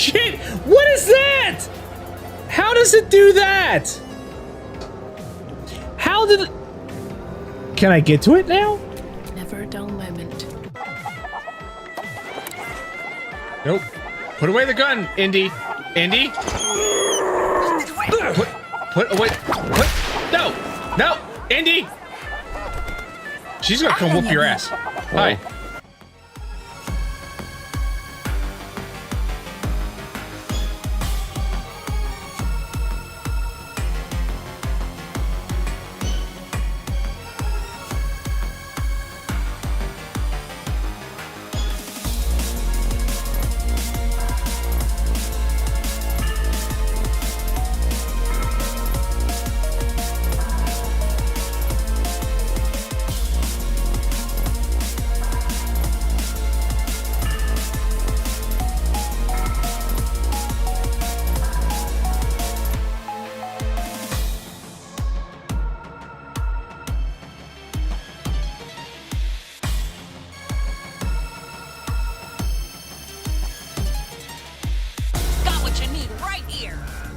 shit! What is that? How does it do that? How did it... Can I get to it now? Never a dull moment. Nope. Put away the gun, Indy. Indy. Put away. No. No. Indy. She's gonna come whoop your ass. Hi.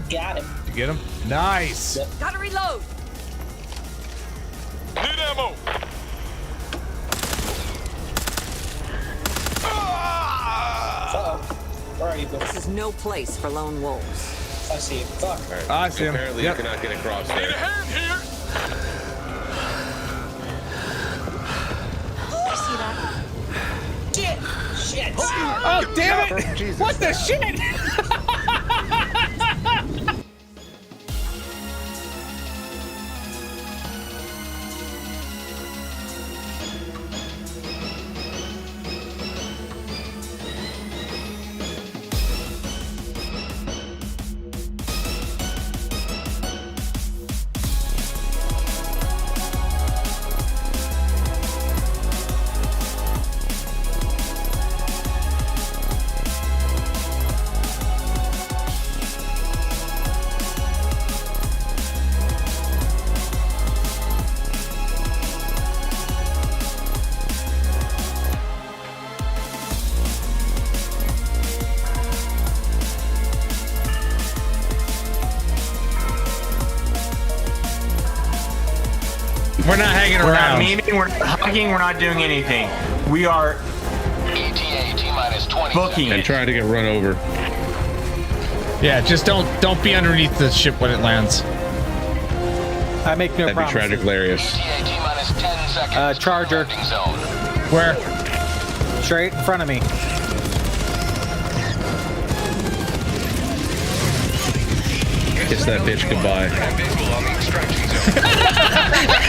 Got him. You get him? Nice. Yep. Gotta reload. Need ammo. Uh-oh. Where are you, Bill? This is no place for lone wolves. I see him. Fuck. Right. I see him. Apparently Yep. you cannot get across Need a there. hand here. I see that. Shit! Oh, damn it! Jesus. What the shit? We're not hanging We're not around. memeing, we're not hugging, we're not doing anything. We are ETA T-minus 20 booking And it. trying to get run over. Yeah, just don't be underneath the ship when it lands. I make no That'd be promises. tragic hilarious. ETA T-minus 10 seconds. Charger. Landing zone. Where? Straight in front of me. Kiss that bitch goodbye. And visual on the extraction zone.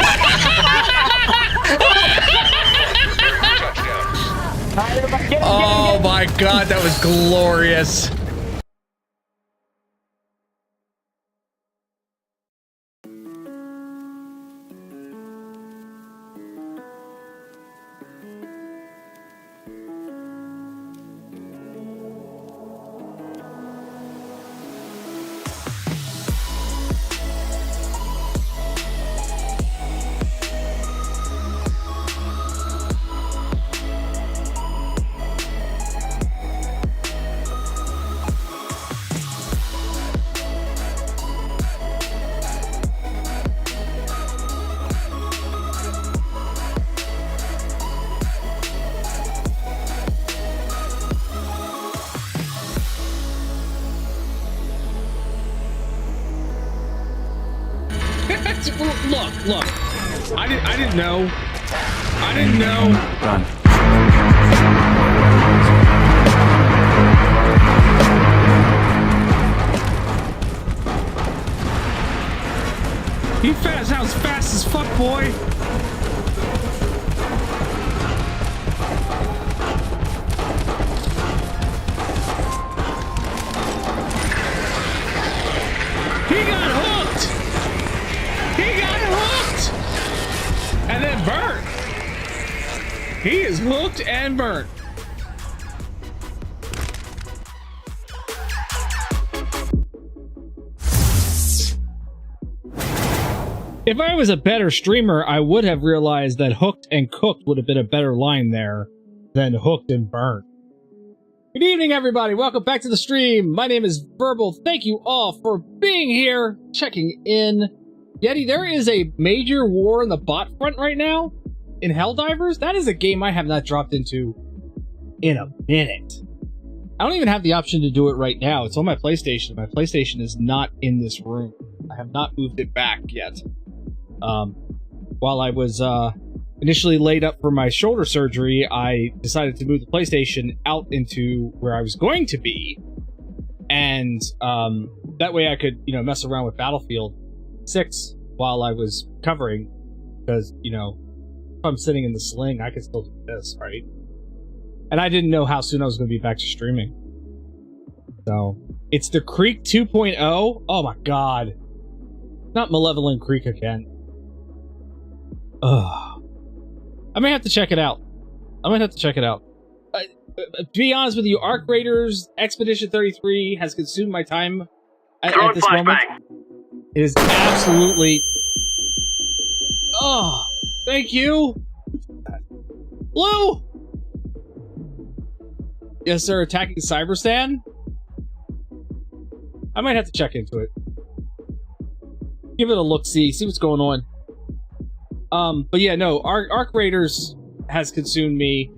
Touchdown. Oh my god, that was glorious. Look. I didn't know. I didn't know. Run. He sounds fast as fuck, boy. He got hooked. He got hooked. And then burnt. He is hooked and burnt. If I was a better streamer, I would have realized that hooked and cooked would have been a better line there than hooked and burnt. Good evening, everybody. Welcome back to the stream. My name is Verbal. Thank you all for being here, checking in. Yeti, there is a major war in the bot front right now in Helldivers. That is a game I have not dropped into in a minute. I don't even have the option to do it right now. It's on my PlayStation. My PlayStation is not in this room. I have not moved it back yet. While I was initially laid up for my shoulder surgery, I decided to move the PlayStation out into where I was going to be, and that way I could, mess around with Battlefield 6 while I was covering, because, if I'm sitting in the sling, I could still do this, right? And I didn't know how soon I was going to be back to streaming. So, it's the Creek 2.0. Oh my god. Not Malevolent Creek again. Ugh. I may have to check it out. To be honest with you, Arc Raiders Expedition 33 has consumed my time at this moment. It is absolutely... Oh, thank you! Blue! Yes, sir, attacking Cyberstan? I might have to check into it. Give it a look-see, see what's going on. But yeah, no, Arc Raiders has consumed me.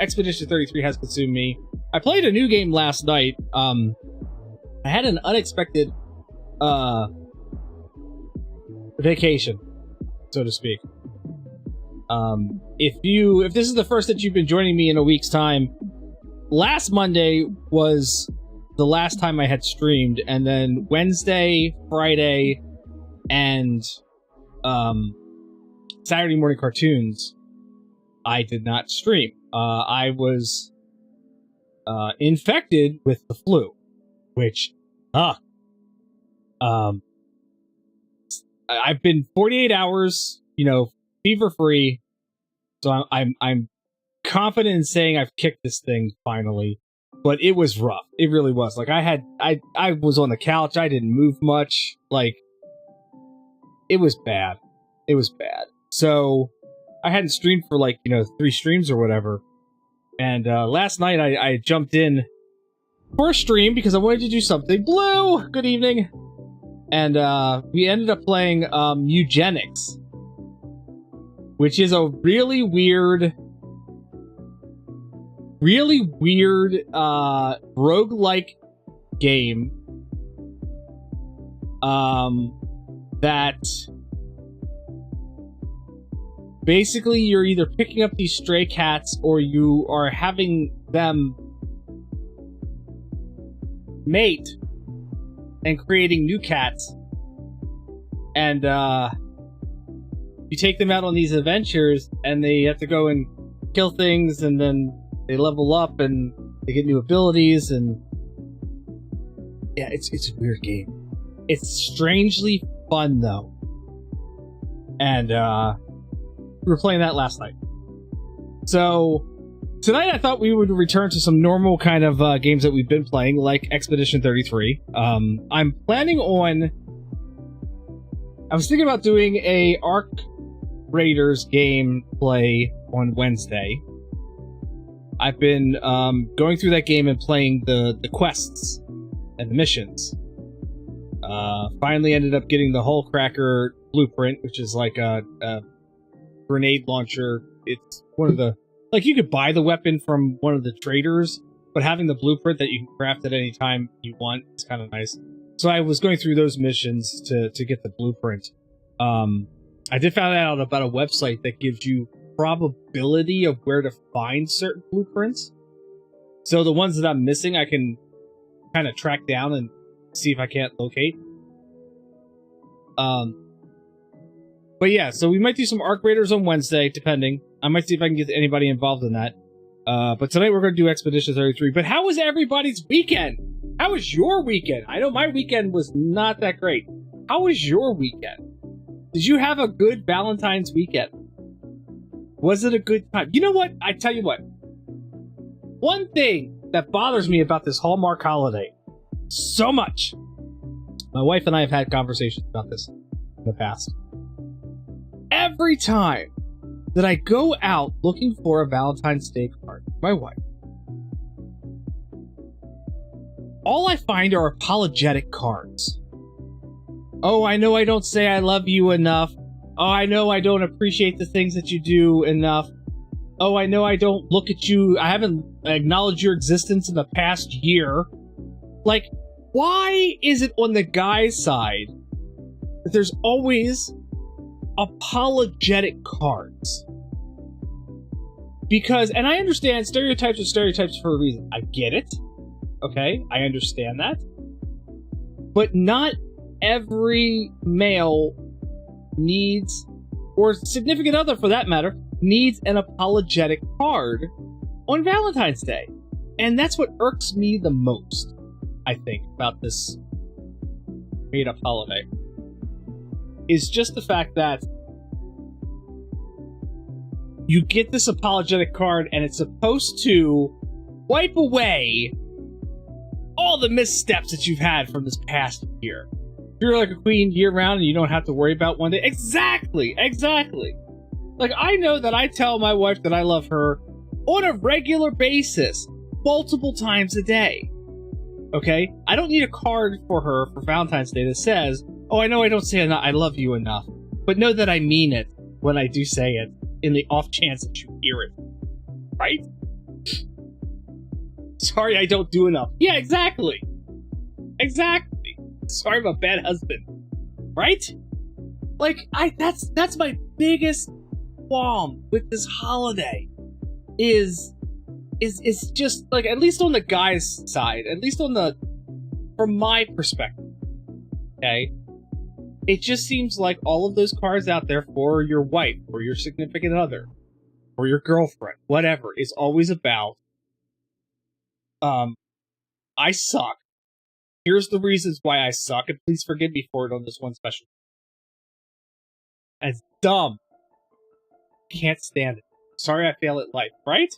Expedition 33 has consumed me. I played a new game last night. I had an unexpected vacation, so to speak. If this is the first that you've been joining me in a week's time, last Monday was the last time I had streamed, and then Wednesday, Friday, and Saturday morning cartoons, I did not stream. I was infected with the flu, which I've been 48 hours, fever free, so I'm confident in saying I've kicked this thing finally. But it was rough. It really was. Like, I was on the couch. I didn't move much. Like, it was bad. It was bad. So I hadn't streamed for 3 streams or whatever. And last night I jumped in for a stream because I wanted to do something. Blue, good evening. And we ended up playing Eugenics, which is a really weird roguelike game that basically you're either picking up these stray cats or you are having them mate and creating new cats, and you take them out on these adventures and they have to go and kill things, and then they level up and they get new abilities, and yeah, it's a weird game. It's strangely fun though, and we were playing that last night. So tonight I thought we would return to some normal kind of games that we've been playing, like Expedition 33. I'm planning on... I was thinking about doing a Arc Raiders gameplay on Wednesday. I've been going through that game and playing the quests and the missions. Finally ended up getting the Hull Cracker blueprint, which is like a grenade launcher. It's one of the... Like, you could buy the weapon from one of the traders, but having the blueprint that you can craft at any time you want is kind of nice. So I was going through those missions to get the blueprint. I did find out about a website that gives you probability of where to find certain blueprints. So the ones that I'm missing, I can kind of track down and see if I can't locate. But yeah, so we might do some Arc Raiders on Wednesday, depending. I might see if I can get anybody involved in that. But tonight we're going to do Expedition 33. But how was everybody's weekend? How was your weekend? I know my weekend was not that great. How was your weekend? Did you have a good Valentine's weekend? Was it a good time? You know what? I tell you what. One thing that bothers me about this Hallmark holiday so much. My wife and I have had conversations about this in the past. Every time that I go out looking for a Valentine's Day card for my wife, all I find are apologetic cards. Oh, I know I don't say I love you enough. Oh, I know I don't appreciate the things that you do enough. Oh, I know I don't look at you. I haven't acknowledged your existence in the past year. Like, why is it on the guy's side that there's always apologetic cards? Because, and I understand stereotypes are stereotypes for a reason. I get it. Okay, I understand that. But not every male needs, or significant other for that matter, needs an apologetic card on Valentine's Day. And that's what irks me the most, I think, about this made-up holiday. Is just the fact that you get this apologetic card and it's supposed to wipe away all the missteps that you've had from this past year. If you're like a queen year-round and you don't have to worry about one day. Exactly! Like, I know that I tell my wife that I love her on a regular basis, multiple times a day. Okay? I don't need a card for her for Valentine's Day that says, oh, I know I don't say I love you enough, but know that I mean it when I do say it, in the off chance that you hear it. Right? Sorry I don't do enough. Yeah, exactly. Sorry I'm a bad husband. Right? Like, that's my biggest qualm with this holiday. Is just, like, at least on the guy's side, at least from my perspective, okay? It just seems like all of those cards out there for your wife, or your significant other, or your girlfriend, whatever, is always about, I suck. Here's the reasons why I suck, and please forgive me for it on this one special. It's dumb. Can't stand it. Sorry I fail at life, right?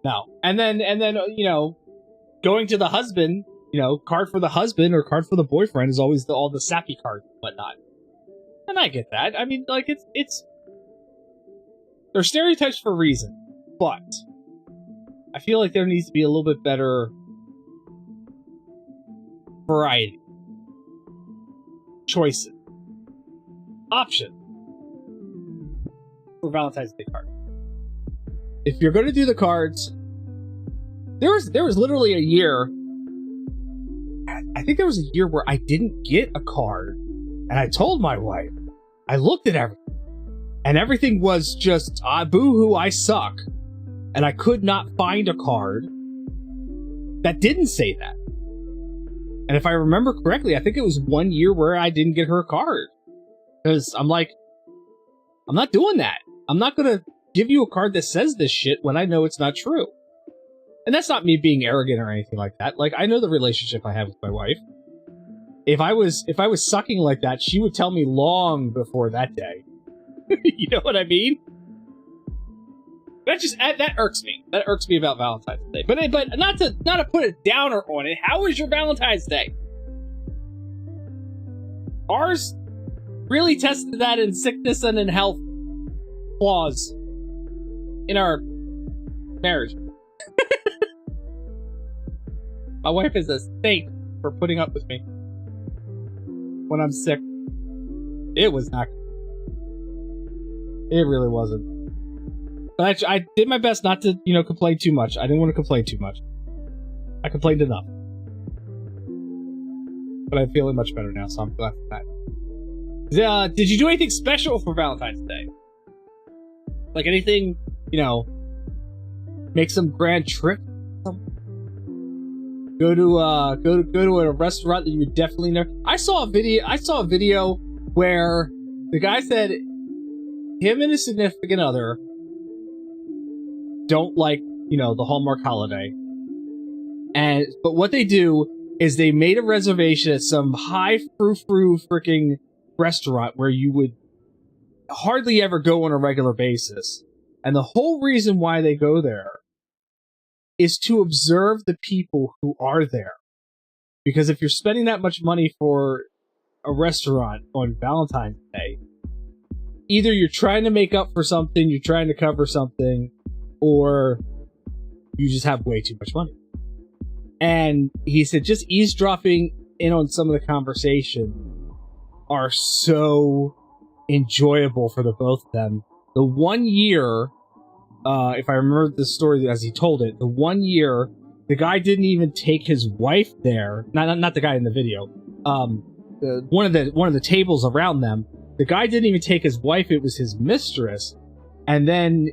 No. And then, you know, going to the husband, you know, card for the husband or card for the boyfriend is always all the sappy cards and whatnot. And I get that. I mean, like, it's... They're stereotypes for a reason, but I feel like there needs to be a little bit better variety. Choices. Option. For Valentine's Day card. If you're going to do the cards, there was literally a year, I think there was a year where I didn't get a card, and I told my wife, I looked at everything, and everything was just, boo-hoo, I suck. And I could not find a card that didn't say that. And if I remember correctly, I think it was 1 year where I didn't get her a card. Because I'm like, I'm not doing that. I'm not going to give you a card that says this shit when I know it's not true. And that's not me being arrogant or anything like that. Like, I know the relationship I have with my wife. If I was sucking like that, she would tell me long before that day. You know what I mean? That irks me. That irks me about Valentine's Day. But not to put a downer on it. How was your Valentine's Day? Ours really tested that in sickness and in health flaws in our marriage. My wife is a saint for putting up with me when I'm sick. It was not. It really wasn't. But I did my best not to, complain too much. I didn't want to complain too much. I complained enough. But I'm feeling much better now, so I'm glad for that. Did you do anything special for Valentine's Day? Like anything, make some grand trip? Go to a restaurant that you would definitely never... I saw a video where the guy said him and his significant other don't like, the Hallmark holiday. But what they do is they made a reservation at some high frou-frou freaking restaurant where you would hardly ever go on a regular basis. And the whole reason why they go there is to observe the people who are there. Because if you're spending that much money for a restaurant on Valentine's Day, either you're trying to make up for something, you're trying to cover something, or you just have way too much money. And he said just eavesdropping in on some of the conversation are so enjoyable for the both of them. The 1 year, if I remember the story as he told it, the 1 year, the guy didn't even take his wife there. Not the guy in the video. One of the tables around them. The guy didn't even take his wife. It was his mistress. And then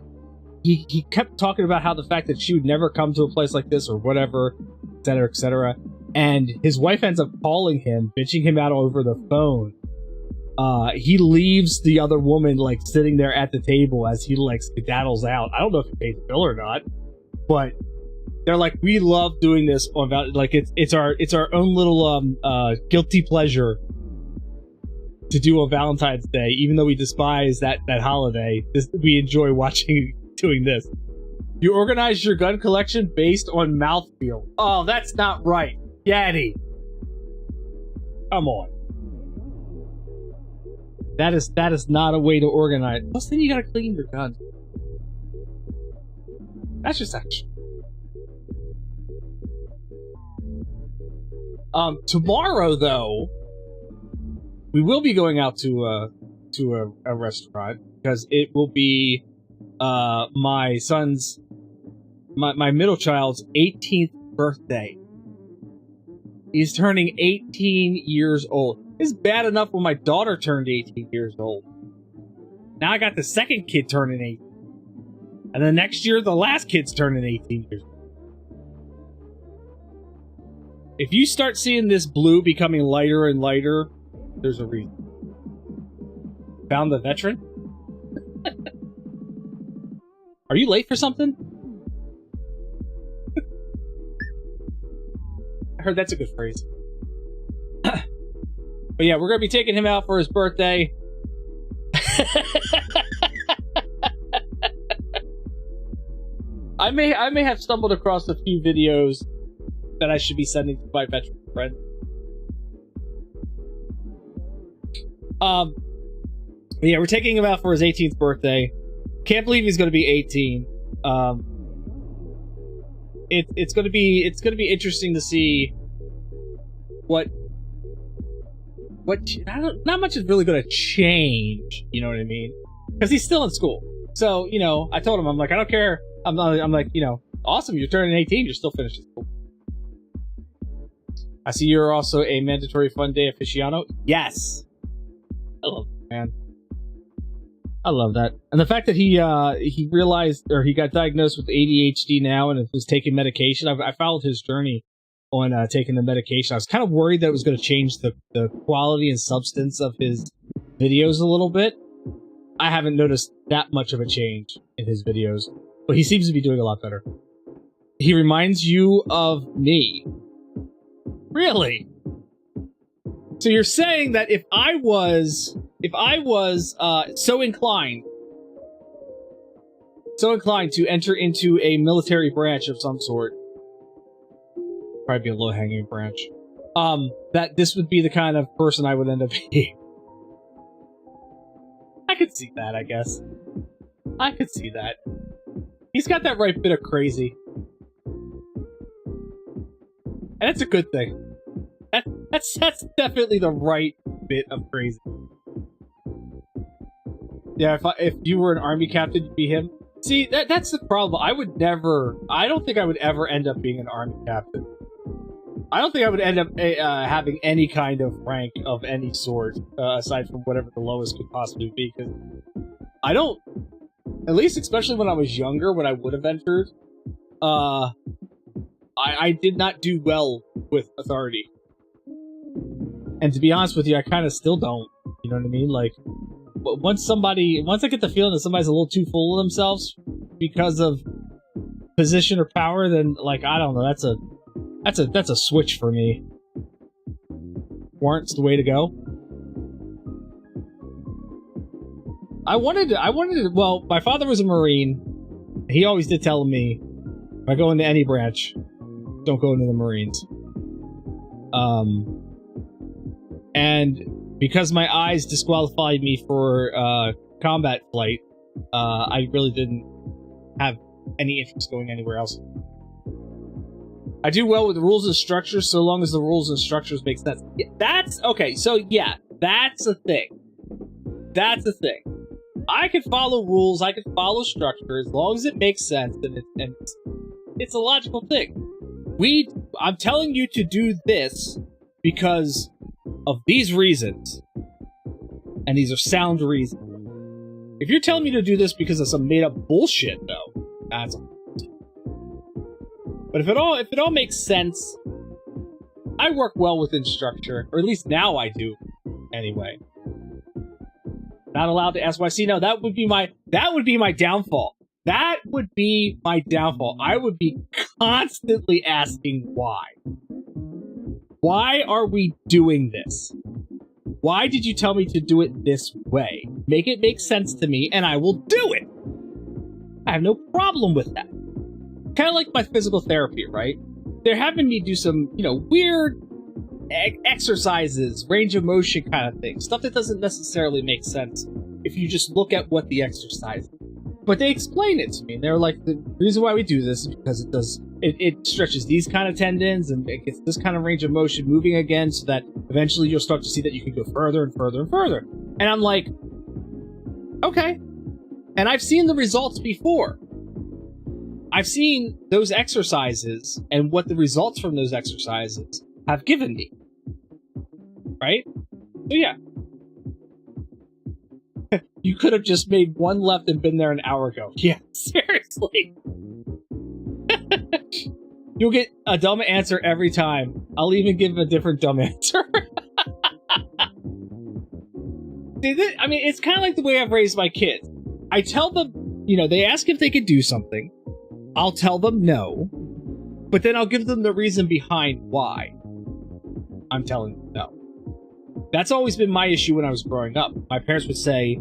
he kept talking about how the fact that she would never come to a place like this or whatever, et cetera, et cetera. And his wife ends up calling him, bitching him out over the phone. He leaves the other woman, like, sitting there at the table as he, like, skedaddles out. I don't know if he paid the bill or not, but they're like, we love doing this on like it's our own little guilty pleasure to do on Valentine's Day, even though we despise that holiday. We enjoy watching doing this. You organize your gun collection based on mouthfeel. Oh, that's not right, Daddy. Come on. That is not a way to organize. Plus, then you gotta clean your gun. That's just action. Tomorrow, though, we will be going out to a restaurant because it will be my son's, my middle child's 18th birthday. He's turning 18 years old. It's bad enough when my daughter turned 18 years old. Now I got the second kid turning 18. And then next year, the last kid's turning 18 years old. If you start seeing this blue becoming lighter and lighter, there's a reason. Found the veteran? Are you late for something? I heard that's a good phrase. But yeah, we're going to be taking him out for his birthday. I may have stumbled across a few videos that I should be sending to my veteran friend. But yeah, we're taking him out for his 18th birthday. Can't believe he's going to be 18. It's going to be interesting to see what not much is really going to change, you know what I mean? Because he's still in school. So, you know, I told him, I'm like, I don't care. I'm like, you know, awesome, you're turning 18, you're still finishing school. I see you're also a mandatory fun day aficionado. Yes. I love it, man. I love that. And the fact that he realized, or he got diagnosed with ADHD now and is taking medication. I followed his journey on taking the medication. I was kind of worried that it was going to change the quality and substance of his videos a little bit. I haven't noticed that much of a change in his videos, but he seems to be doing a lot better. He reminds you of me. Really? So you're saying that if I was so inclined to enter into a military branch of some sort, probably be a low-hanging branch, that this would be the kind of person I would end up being. I could see that, I guess. I could see that. He's got that right bit of crazy. And that's a good thing. That's definitely the right bit of crazy. Yeah, if you were an army captain, you'd be him. See, that's the problem. I don't think I would ever end up being an army captain. I don't think I would end up having any kind of rank of any sort, aside from whatever the lowest could possibly be, because I don't, at least especially when I was younger, when I would have entered, I did not do well with authority. And to be honest with you, I kind of still don't. You know what I mean? Like, once I get the feeling that somebody's a little too full of themselves because of position or power, then, like, I don't know, that's a switch for me. Warrant's the way to go. I wanted to, well, my father was a Marine. He always did tell me, if I go into any branch, don't go into the Marines. And because my eyes disqualified me for combat flight, I really didn't have any interest going anywhere else. I do well with the rules and structures so long as the rules and structures make sense. Yeah, that's okay. So yeah, that's a thing. That's a thing. I can follow rules. I can follow structure as long as it makes sense and it's a logical thing. I'm telling you to do this because of these reasons, and these are sound reasons. If you're telling me to do this because of some made up bullshit, though, that's. But if it all makes sense, I work well within structure, or at least now I do. Anyway, not allowed to ask why. See, no, that would be my downfall. That would be my downfall. I would be constantly asking why. Why are we doing this? Why did you tell me to do it this way? Make it make sense to me, and I will do it. I have no problem with that. Kind of like my physical therapy, right? They're having me do some, weird exercises, range of motion kind of thing. Stuff that doesn't necessarily make sense if you just look at what the exercise is. But they explain it to me, and they're like, the reason why we do this is because it stretches these kind of tendons, and it gets this kind of range of motion moving again, so that eventually you'll start to see that you can go further and further and further. And I'm like, okay. And I've seen the results before. I've seen those exercises and what the results from those exercises have given me. Right? So yeah. You could have just made one left and been there an hour ago. Yeah, seriously. You'll get a dumb answer every time. I'll even give a different dumb answer. I mean, it's kind of like the way I've raised my kids. I tell them, they ask if they could do something. I'll tell them no. But then I'll give them the reason behind why I'm telling them no. That's always been my issue when I was growing up. My parents would say,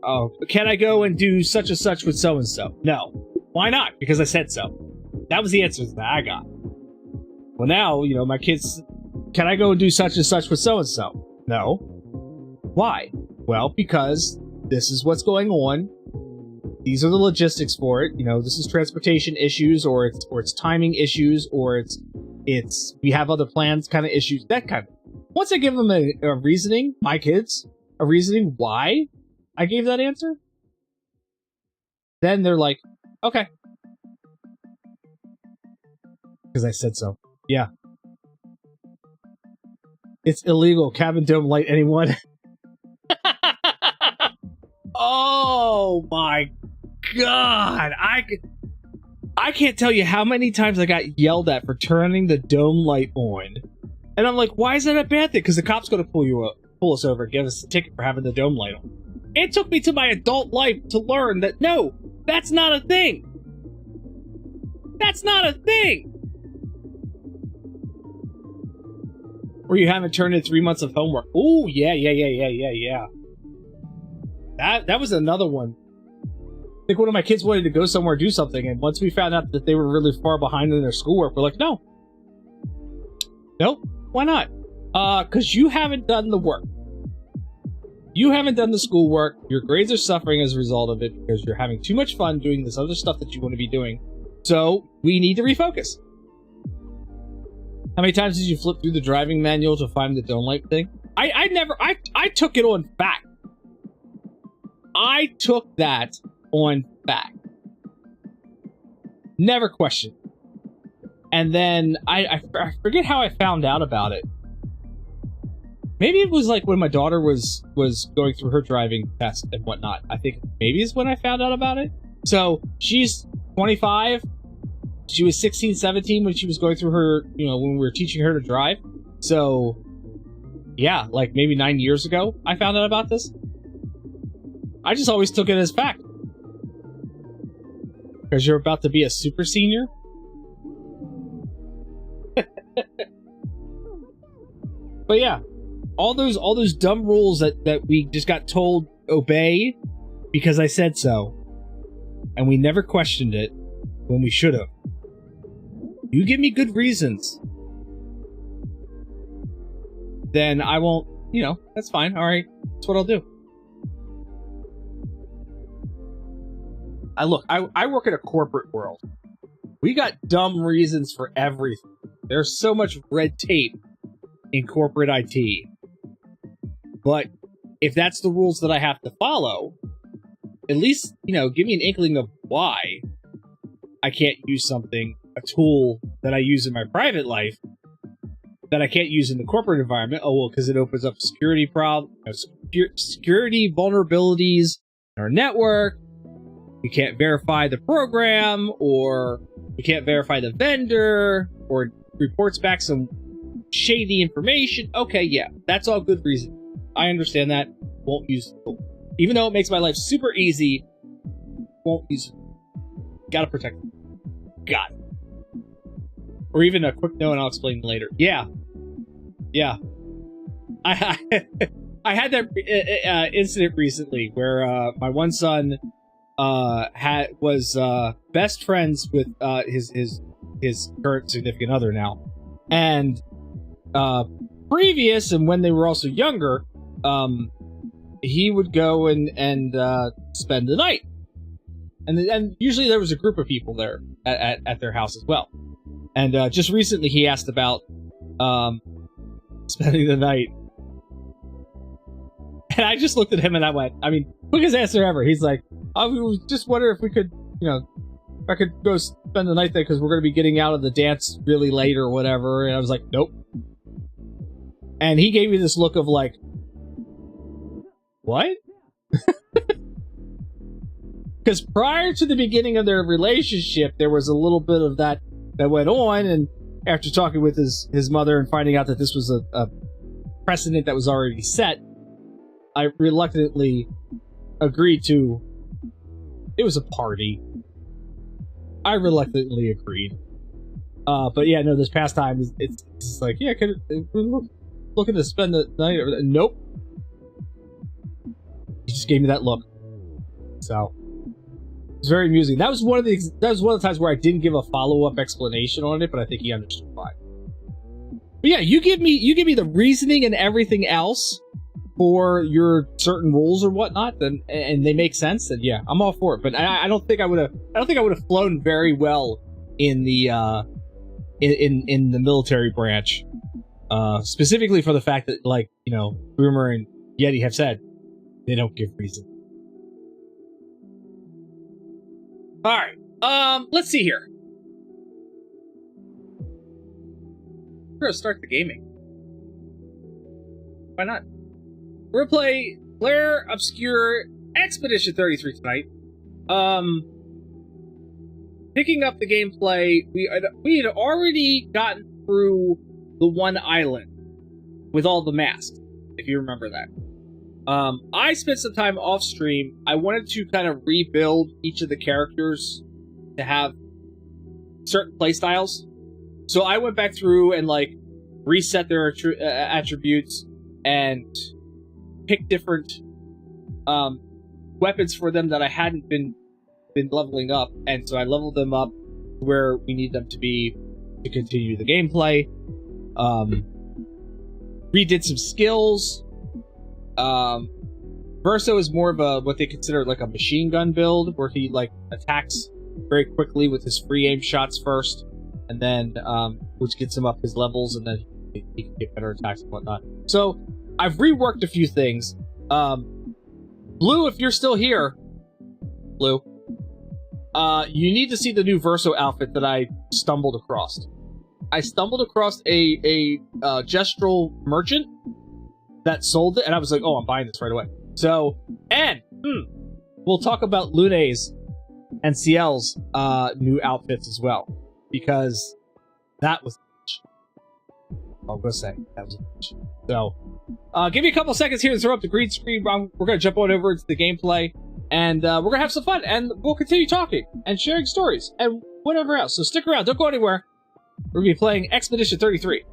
oh, can I go and do such and such with so-and-so? No. Why not? Because I said so. That was the answer that I got. Well, now, my kids, can I go and do such and such with so-and-so? No. Why? Well, because this is what's going on. These are the logistics for it. This is transportation issues, or it's timing issues, or it's we have other plans kind of issues, that kind of. Once I give them a reasoning, my kids, a reasoning why I gave that answer, then they're like, okay. Because I said so. Yeah. It's illegal. Cabin don't light anyone. Oh my god. I can't tell you how many times I got yelled at for turning the dome light on. And I'm like, why is that a bad thing? Because the cop's going to pull us over and give us a ticket for having the dome light on. It took me to my adult life to learn that, no, that's not a thing. That's not a thing. Or you haven't turned in 3 months of homework. Ooh, yeah. That was another one. I think one of my kids wanted to go somewhere, do something, and once we found out that they were really far behind in their schoolwork, we're like, no. Nope. Why not? Because you haven't done the work. You haven't done the schoolwork. Your grades are suffering as a result of it because you're having too much fun doing this other stuff that you want to be doing. So, we need to refocus. How many times did you flip through the driving manual to find the dome light thing? I took it on fact. I took that on fact. Never questioned. And then I forget how I found out about it. Maybe it was like when my daughter was going through her driving test and whatnot. I think maybe is when I found out about it. So she's 25. She was 16, 17 when she was going through her, when we were teaching her to drive. So yeah, like maybe 9 years ago, I found out about this. I just always took it as fact. Because you're about to be a super senior. But yeah, all those dumb rules that we just got told obey because I said so, and we never questioned it when we should have. You give me good reasons, then I won't, that's fine. All right, that's what I'll do. I work in a corporate world. We got dumb reasons for everything. There's so much red tape in corporate IT. But if that's the rules that I have to follow, at least, give me an inkling of why I can't use something, a tool that I use in my private life, that I can't use in the corporate environment. Oh, well, because it opens up security security vulnerabilities in our network. You can't verify the program, or you can't verify the vendor, or it reports back some shady information. Okay, yeah, that's all good reason. I understand that. Won't use the tool. Even though it makes my life super easy, won't use it. Gotta protect it. Got it. Or even a quick note, and I'll explain later. Yeah. I had that incident recently where my one son was best friends with his current significant other now, and previous, and when they were also younger, he would go and spend the night, and usually there was a group of people there at their house as well. And just recently he asked about spending the night, and I just looked at him and I went, quickest answer ever. He's like, I was just wondering if we could, if I could go spend the night there because we're going to be getting out of the dance really late or whatever. And I was like, nope. And he gave me this look of like, what? Because prior to the beginning of their relationship, there was a little bit of that went on, and after talking with his mother and finding out that this was a precedent that was already set, I reluctantly agreed to. It was a party. I reluctantly agreed. But yeah, no, this past time, it's like, yeah, we're looking to spend the night. Nope. He just gave me that look. So it's very amusing. That was one of the times where I didn't give a follow-up explanation on it, but I think he understood why. But yeah, you give me the reasoning and everything else for your certain rules or whatnot, and they make sense, then yeah, I'm all for it. But I don't think I would have flown very well in the in the military branch, specifically for the fact that, like, Boomer and Yeti have said they don't give reason. All right, let's see here. We're gonna start the gaming. Why not? We're gonna play Claire Obscure Expedition 33 tonight. Picking up the gameplay, we had already gotten through the one island with all the masks, if you remember that. I spent some time off stream. I wanted to kind of rebuild each of the characters to have certain playstyles. So I went back through and like reset their attributes and picked different weapons for them that I hadn't been leveling up, and so I leveled them up where we need them to be to continue the gameplay. Redid some skills. Verso is more of what they consider like a machine gun build, where he like attacks very quickly with his free aim shots first, and then which gets him up his levels, and then he can get better attacks and whatnot. So I've reworked a few things. Blue, if you're still here, Blue, you need to see the new Verso outfit that I stumbled across. I stumbled across a gestural merchant that sold it, and I was like, oh, I'm buying this right away. So, and we'll talk about Lune's and Ciel's new outfits as well, because that was I'm gonna say that was so. Give me a couple seconds here to throw up the green screen. We're gonna jump on over into the gameplay, and we're gonna have some fun, and we'll continue talking and sharing stories and whatever else. So stick around, don't go anywhere. We're gonna be playing Expedition 33.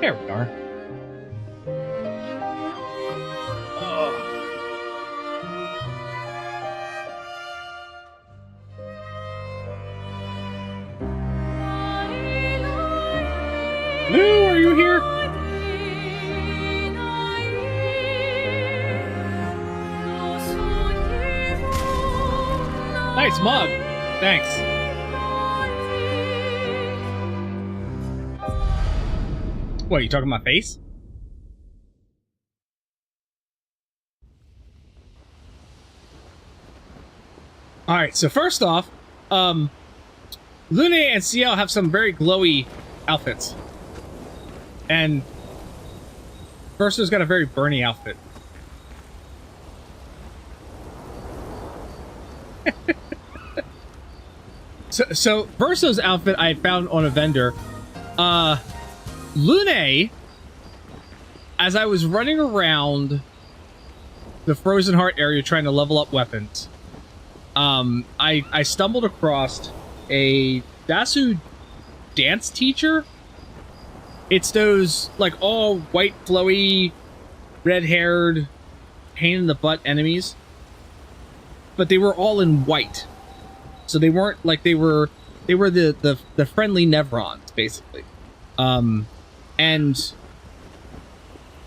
There we are. Lou, are you here? Nice mug. Thanks. What, you talking about face? Alright, so first off, Lune and CL have some very glowy outfits. And Verso's got a very burny outfit. so Verso's outfit I found on a vendor. Lune, as I was running around the Frozen Heart area trying to level up weapons, I stumbled across a Dasu dance teacher. It's those, like, all white, flowy, red-haired, pain-in-the-butt enemies. But they were all in white. So they weren't, like, they were the friendly Nevrons, basically. And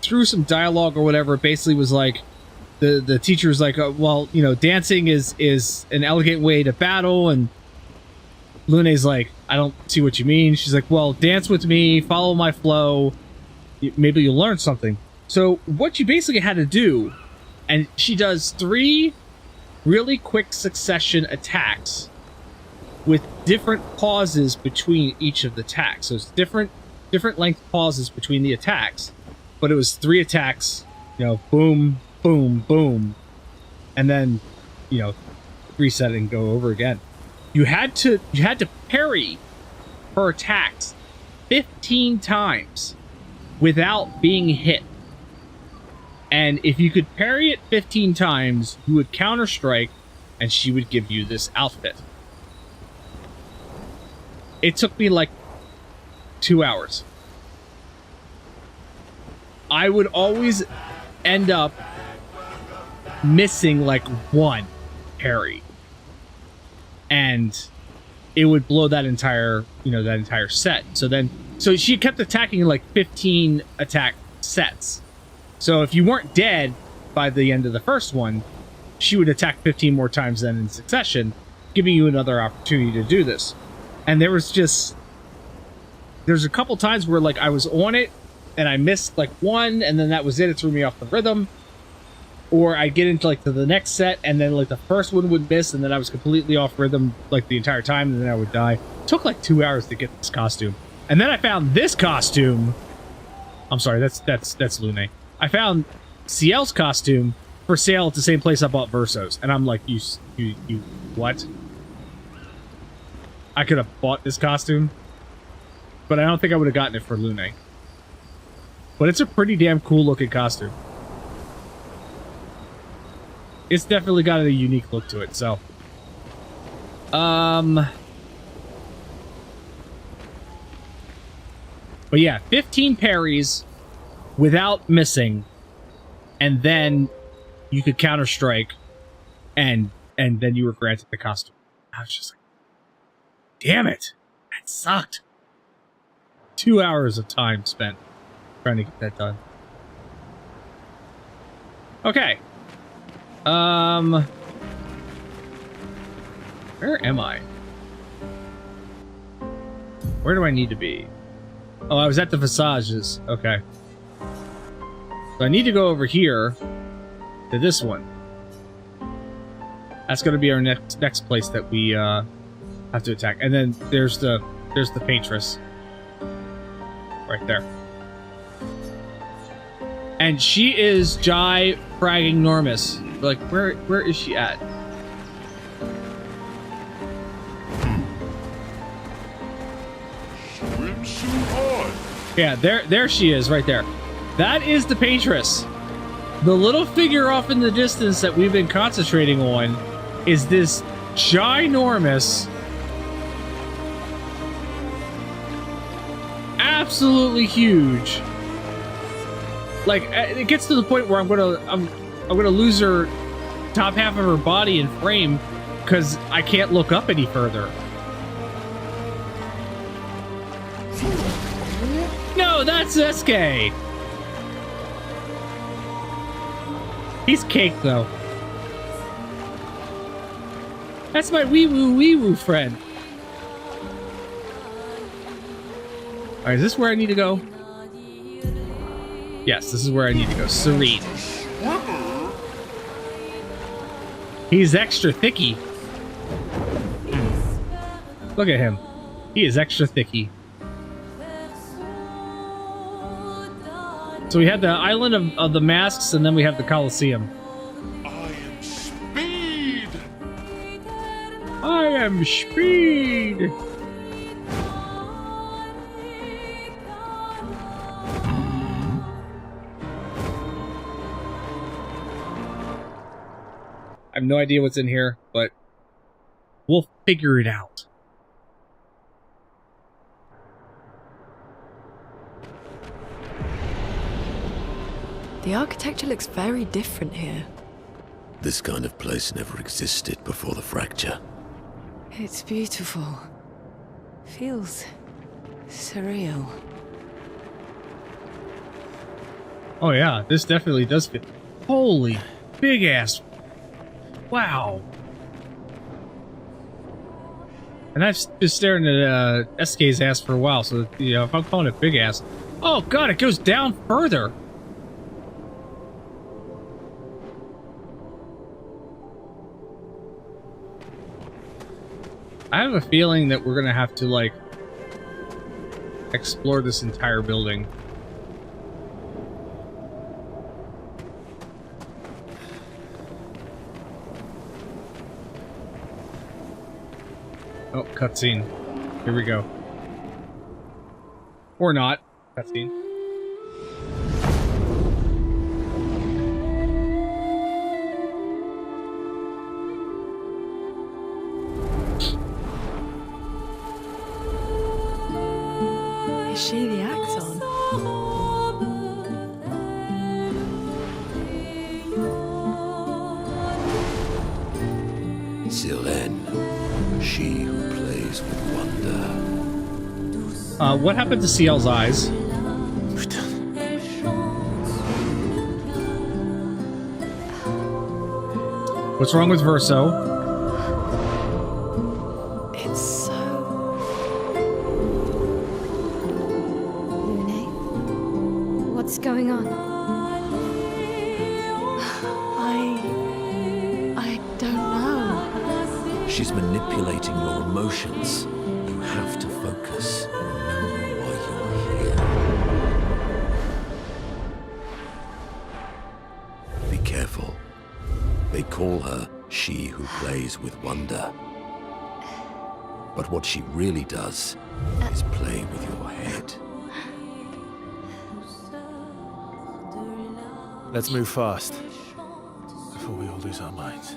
through some dialogue or whatever, it basically was like, the teacher's like, well, you know, dancing is an elegant way to battle, and Lune's like, I don't see what you mean. She's like, well, dance with me, follow my flow, maybe you'll learn something. So what you basically had to do, and she does 3 really quick succession attacks with different pauses between each of the attacks. So it's different length pauses between the attacks, but it was 3 attacks, you know, boom, boom, boom, and then, you know, reset and go over again. You had to parry her attacks 15 times without being hit. And if you could parry it 15 times, you would counter strike, and she would give you this outfit. It took me like 2 hours. I would always end up missing like 1 parry. And it would blow that entire, you know, that entire set. So she kept attacking like 15 attack sets. So if you weren't dead by the end of the first one, she would attack 15 more times then in succession, giving you another opportunity to do this. And there's a couple times where like I was on it and I missed like 1, and then that was it. It threw me off the rhythm. Or I'd get into like to the next set, and then like the first one would miss, and then I was completely off rhythm like the entire time, and then I would die. It took like 2 hours to get this costume. And then I found this costume. I'm sorry, that's Lune. I found CL's costume for sale at the same place I bought Verso's, and I'm like, you what? I could have bought this costume, but I don't think I would have gotten it for Lune. But it's a pretty damn cool looking costume. It's definitely got a unique look to it, so. But yeah, 15 parries without missing, and then you could counter strike, and then you were granted the costume. I was just like, damn it, that sucked. 2 hours of time spent trying to get that done. Okay. Where am I? Where do I need to be? Oh, I was at the Visages. Okay. So I need to go over here to this one. That's going to be our next place that we have to attack. And then there's the Paintress right there. And she is fragging-normous. Like, where is she at? Yeah, there she is, right there. That is the Paintress. The little figure off in the distance that we've been concentrating on is this ginormous, absolutely huge. Like, it gets to the point where I'm gonna lose her top half of her body in frame because I can't look up any further. No, that's SK. He's cake though. That's my wee woo friend. Alright, is this where I need to go? Yes, this is where I need to go. Serene. He's extra thicky. Look at him. He is extra thicky. So we had the island of the masks, and then we have the Colosseum. I am Speed. I am Speed. I have no idea what's in here, but we'll figure it out. The architecture looks very different here. This kind of place never existed before the fracture. It's beautiful. Feels surreal. Oh yeah, this definitely does fit. Holy big ass. Wow. And I've been staring at SK's ass for a while, so you know, if I'm calling it big ass. Oh god, it goes down further. I have a feeling that we're gonna have to, like, explore this entire building. Oh, cutscene. Here we go. Or not. Cutscene. Is she the Axon? Sylenne, she who plays with wonder. What happened to CL's eyes? What's wrong with Verso? It's so... Lune? What's going on? I don't know. She's manipulating your emotions. You have to focus. Remember why you're here. Be careful. They call her she who plays with wonder. But what she really does is play with your head. Let's move fast before we all lose our minds.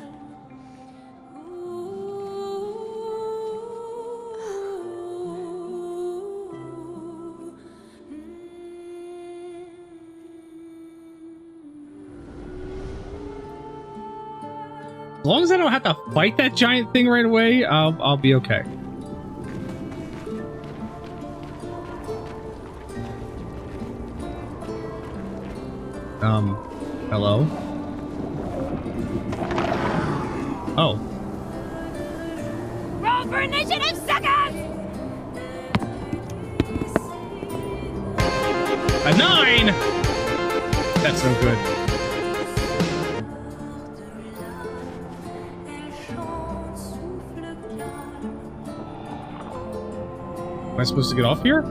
As long as I don't have to fight that giant thing right away, I'll be okay. Hello? Oh. Roll for initiative, suckers! A 9! That's no good. Am I supposed to get off here?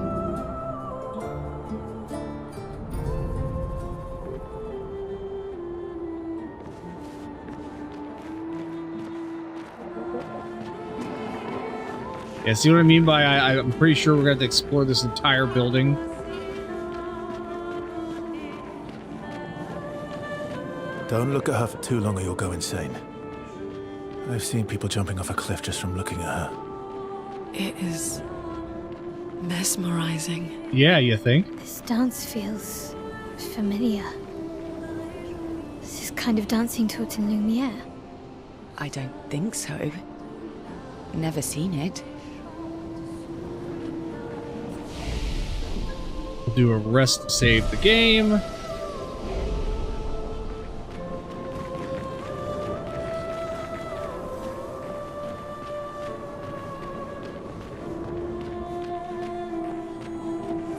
Yeah, see what I mean by I'm pretty sure we're going to have to explore this entire building. Don't look at her for too long or you'll go insane. I've seen people jumping off a cliff just from looking at her. It is mesmerizing. Yeah, you think? This dance feels familiar. This is kind of dancing taught in Lumiere. I don't think so. Never seen it. We'll do a rest to save the game.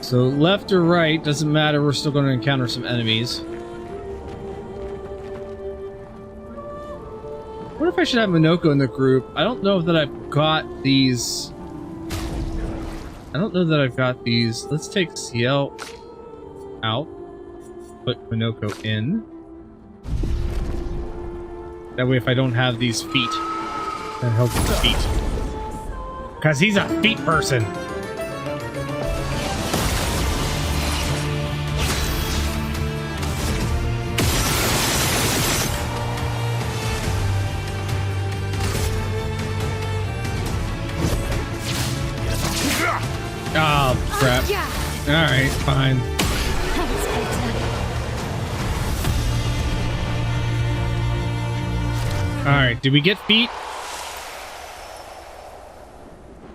So left or right, doesn't matter, we're still going to encounter some enemies. What if I should have Minoko in the group? I don't know that I've got these. Let's take CL out. Put Minoko in. That way if I don't have these feet, that helps with the feet. Because he's a feet person. Oh, crap. Alright, fine. Alright, did we get feet?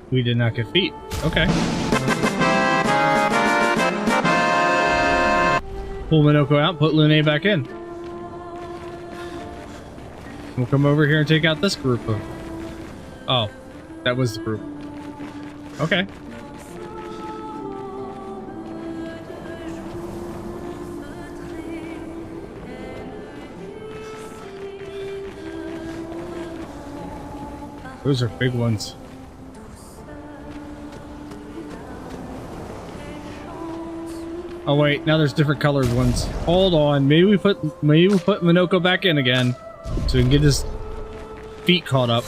We did not get feet. Okay. Pull Minoko out, put Lune back in. We'll come over here and take out this group of... Oh, that was the group. Okay. Those are big ones. Oh wait, now there's different colored ones. Hold on, maybe we put Minoko back in again, so we can get his feet caught up.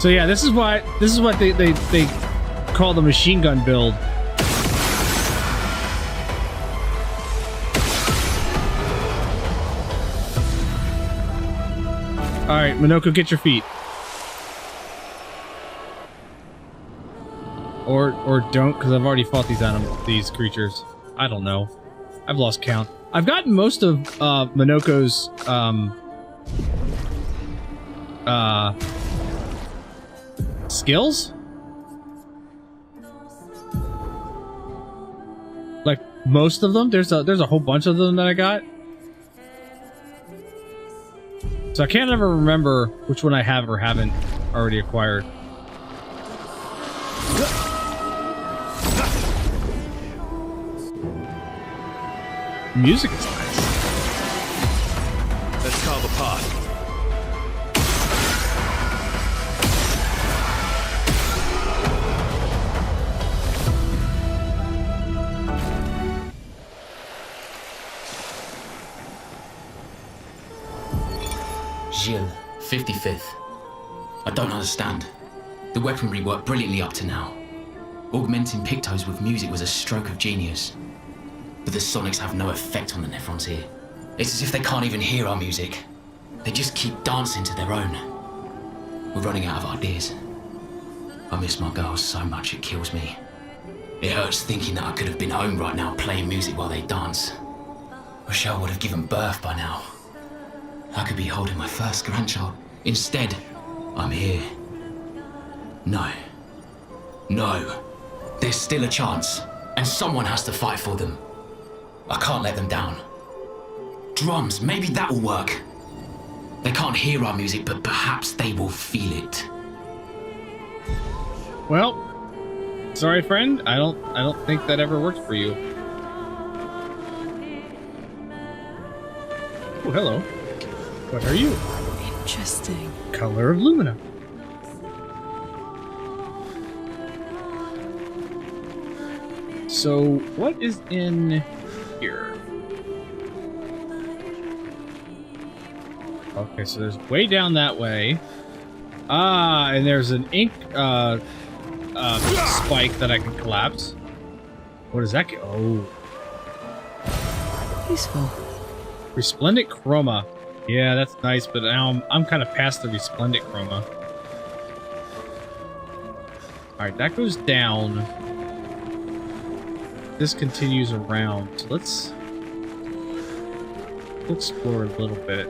So yeah, this is what they call the machine gun build. Alright, Minoko, get your feet. Or don't, because I've already fought these creatures. I don't know. I've lost count. I've gotten most of Minoko's skills? Like most of them? There's a whole bunch of them that I got. So I can't ever remember which one I have or haven't already acquired. Music is nice. Let's carve a path. Gilles, 55th. I don't understand. The weaponry worked brilliantly up to now. Augmenting pictos with music was a stroke of genius. But the sonics have no effect on the Nephrons here. It's as if they can't even hear our music. They just keep dancing to their own. We're running out of ideas. I miss my girls so much it kills me. It hurts thinking that I could have been home right now playing music while they dance. Rochelle would have given birth by now. I could be holding my first grandchild. Instead, I'm here. No. No. There's still a chance, and someone has to fight for them. I can't let them down. Drums, maybe that'll work. They can't hear our music, but perhaps they will feel it. Well, sorry friend, I don't think that ever worked for you. Oh, hello. What are you? Interesting. Color of Lumina. So, what is in here? Okay, so there's way down that way. Ah, and there's an ink spike that I can collapse. What does that get? Oh. Useful. Resplendent chroma. Yeah, that's nice, but now I'm kind of past the resplendent chroma. Alright, that goes down. This continues around. So let's explore a little bit.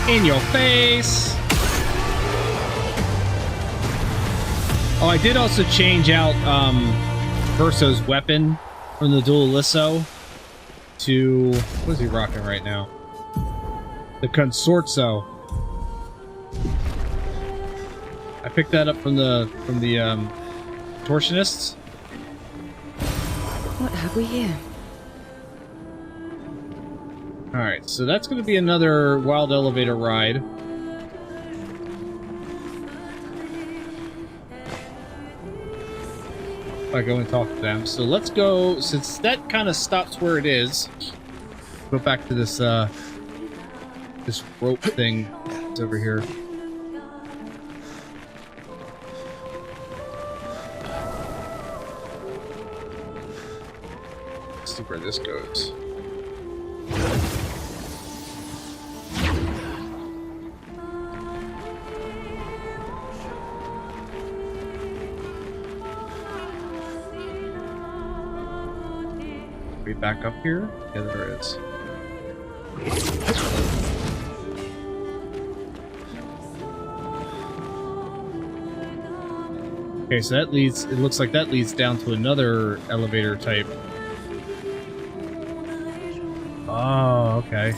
In your face! Oh, I did also change out Verso's weapon from the Dualisso to... what is he rocking right now? The Consorzo. I picked that up from the Torsionists. What have we here? Alright, so that's going to be another wild elevator ride. If I go and talk to them. So let's go, since that kind of stops where it is, go back to this, this rope thing that's over here. Let's see where this goes. We back up here? Yeah, there is. Okay, so that leads, it looks like that leads down to another elevator type. Oh, okay.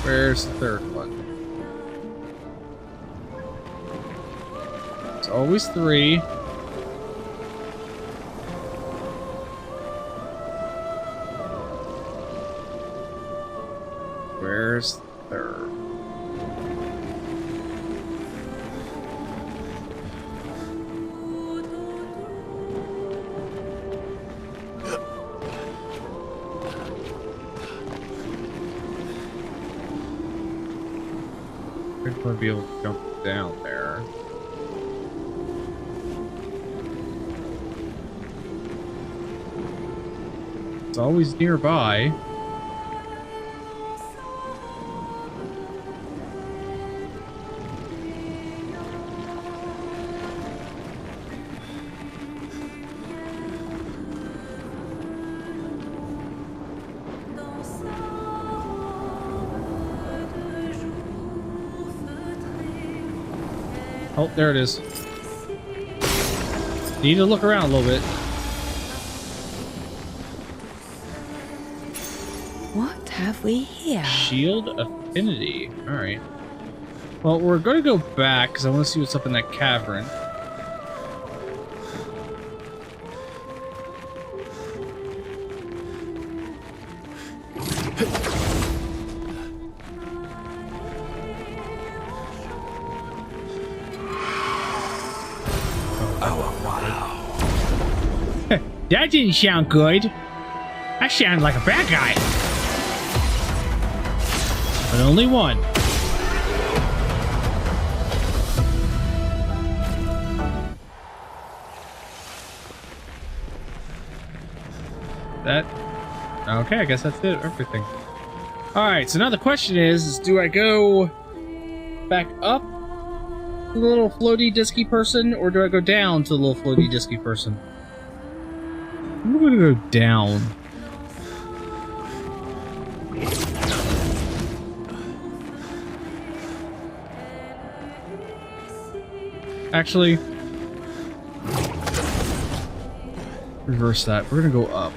Where's the third one? It's always 3. Where's the third? I'm going to be able to jump down there. It's always nearby. Oh, there it is. Need to look around a little bit. What have we here? Shield affinity. Alright. Well, we're going to go back because I want to see what's up in that cavern. That didn't sound good. That sounded like a bad guy. But only one. That... okay, I guess that's it. Everything. Alright, so now the question is do I go back up to the little floaty disky person, or do I go down to the little floaty disky person? I'm gonna go down. Actually, reverse that. We're gonna go up.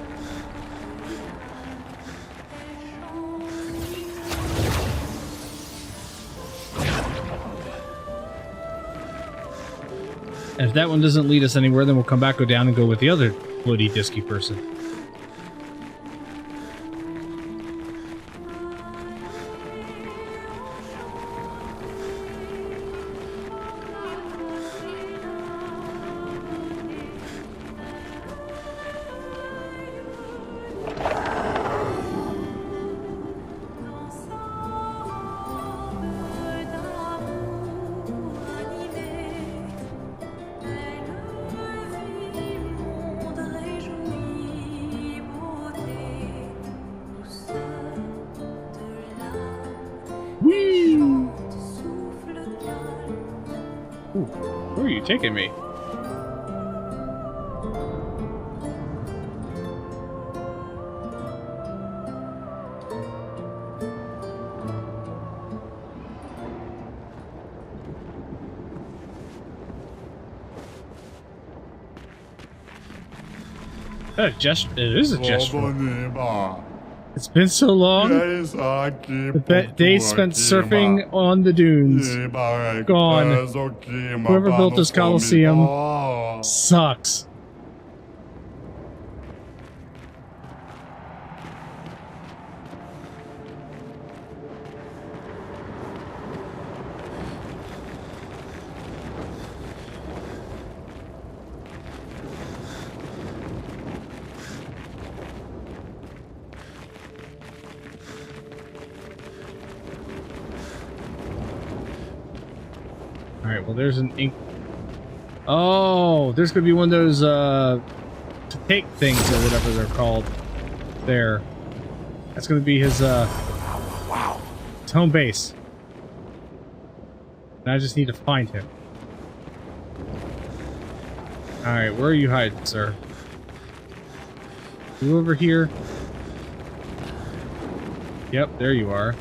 And if that one doesn't lead us anywhere, then we'll come back, go down, and go with the other floaty disky person. Ooh, where are you taking me? It is a gesture. It's been so long. The days spent surfing on the dunes. Gone. Whoever built this Coliseum sucks. Alright, well there's an ink. Oh, there's gonna be one of those to take things or whatever they're called. There. That's gonna be his his home base. And I just need to find him. Alright, where are you hiding, sir? You over here? Yep, there you are.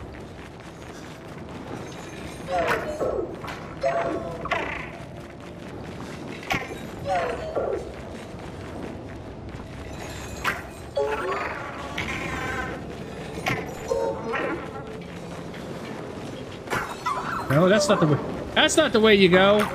No, that's not the way. That's not the way you go.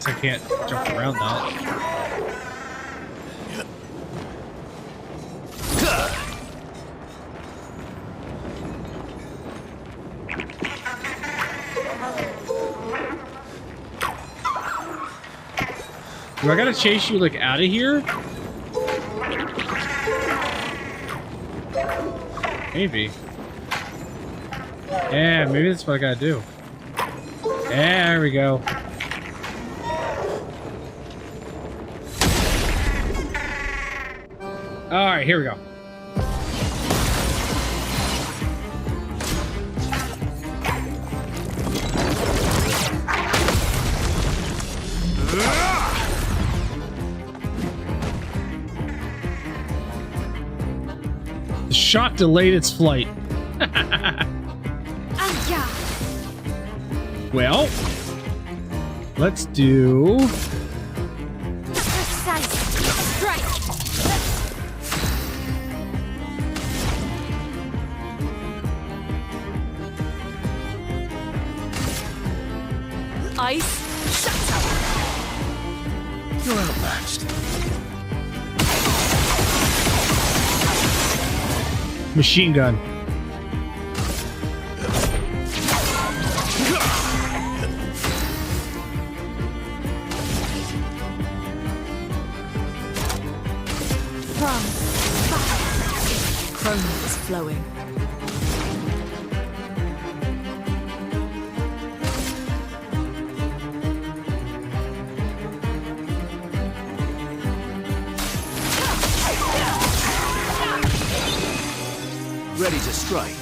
I can't jump around that. Do I gotta chase you like out of here? Maybe. Yeah, maybe that's what I gotta do. Yeah, there we go. Alright, here we go. The shot delayed its flight. Well, let's do... Ice, shut up! You're outmatched. Machine gun. Chrome is flowing. Ready to strike.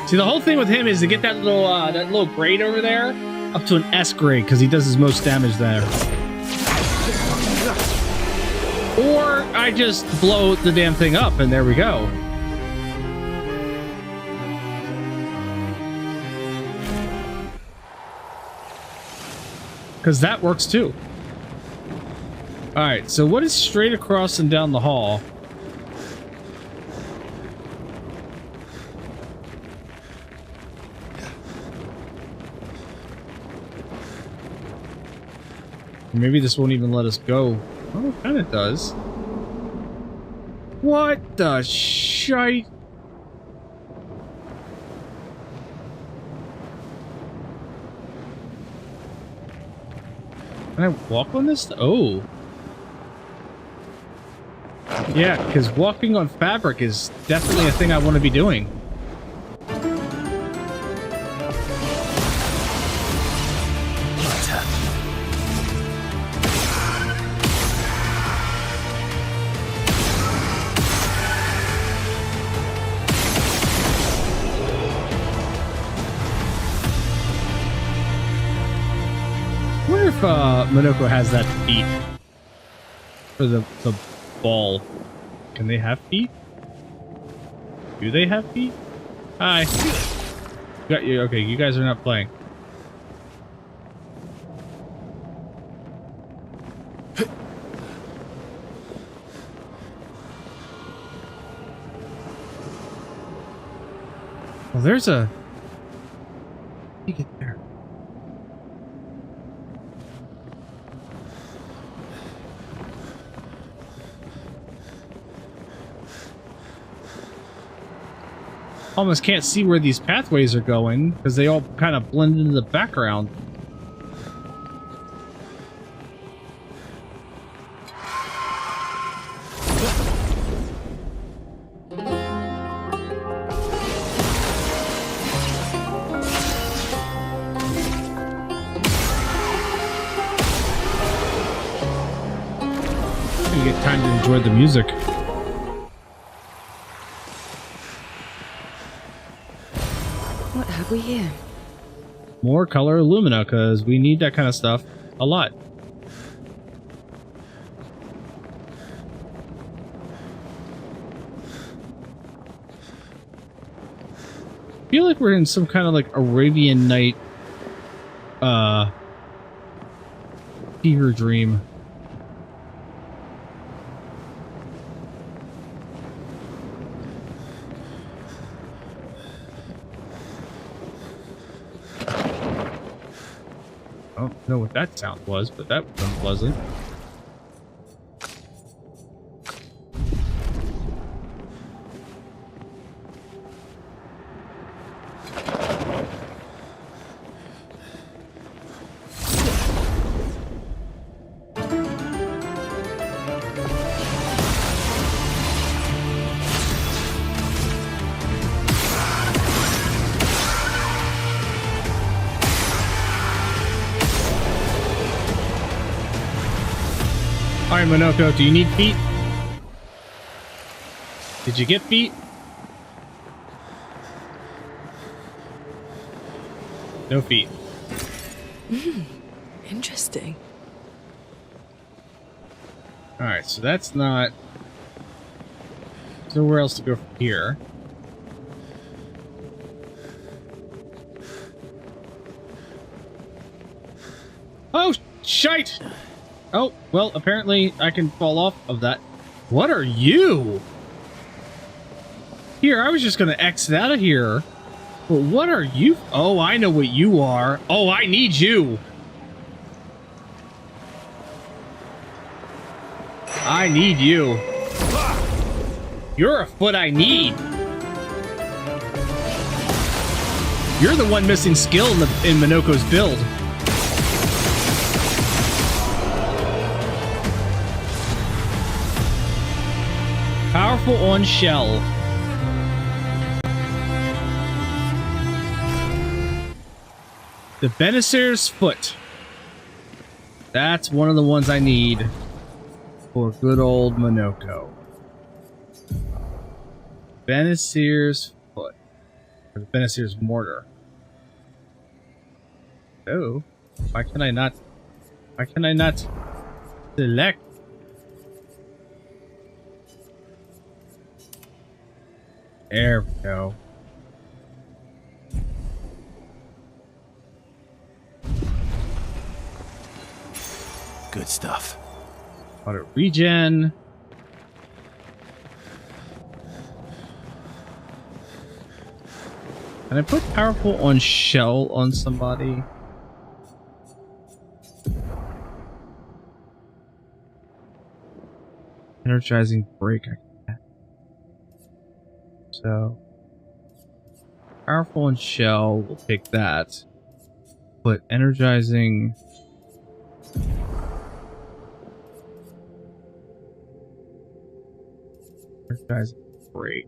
See, the whole thing with him is to get that little grade over there up to an S grade because he does his most damage there. Or I just blow the damn thing up and there we go. Because that works too. Alright, so what is straight across and down the hall? Maybe this won't even let us go. Oh, it kind of does. What the shite? Can I walk on this? Oh. Yeah, because walking on fabric is definitely a thing I want to be doing. I wonder if Minoko has that feat for the ball. Can they have feet? Do they have feet? Hi. Got you. Okay, you guys are not playing. Well, there's a... How do you get there? Almost can't see where these pathways are going because they all kind of blend into the background. You get time to enjoy the music. What have we here? More color Illumina, because we need that kind of stuff a lot. I feel like we're in some kind of like Arabian Night fever dream. I don't know what that sound was, but that was unpleasant. Alright, Minoko, do you need feet? Did you get feet? No feet. Interesting. Alright, so that's not... There's nowhere else to go from here. Oh, shite! Oh, well, apparently I can fall off of that. What are you? Here, I was just gonna exit out of here. But what are you? Oh, I know what you are. Oh, I need you. I need you. You're a foot I need. You're the one missing skill in Minoko's build. Powerful on shell. The Benisir's Foot. That's one of the ones I need for good old Minoko. Benisir's Foot. Or the Benisir's Mortar. Oh. Why can I not select? There we go. Good stuff. Auto regen. Can I put powerful on shell on somebody? Energizing break. I can't. So powerful on shell, we'll take that. But energizing Guys, great.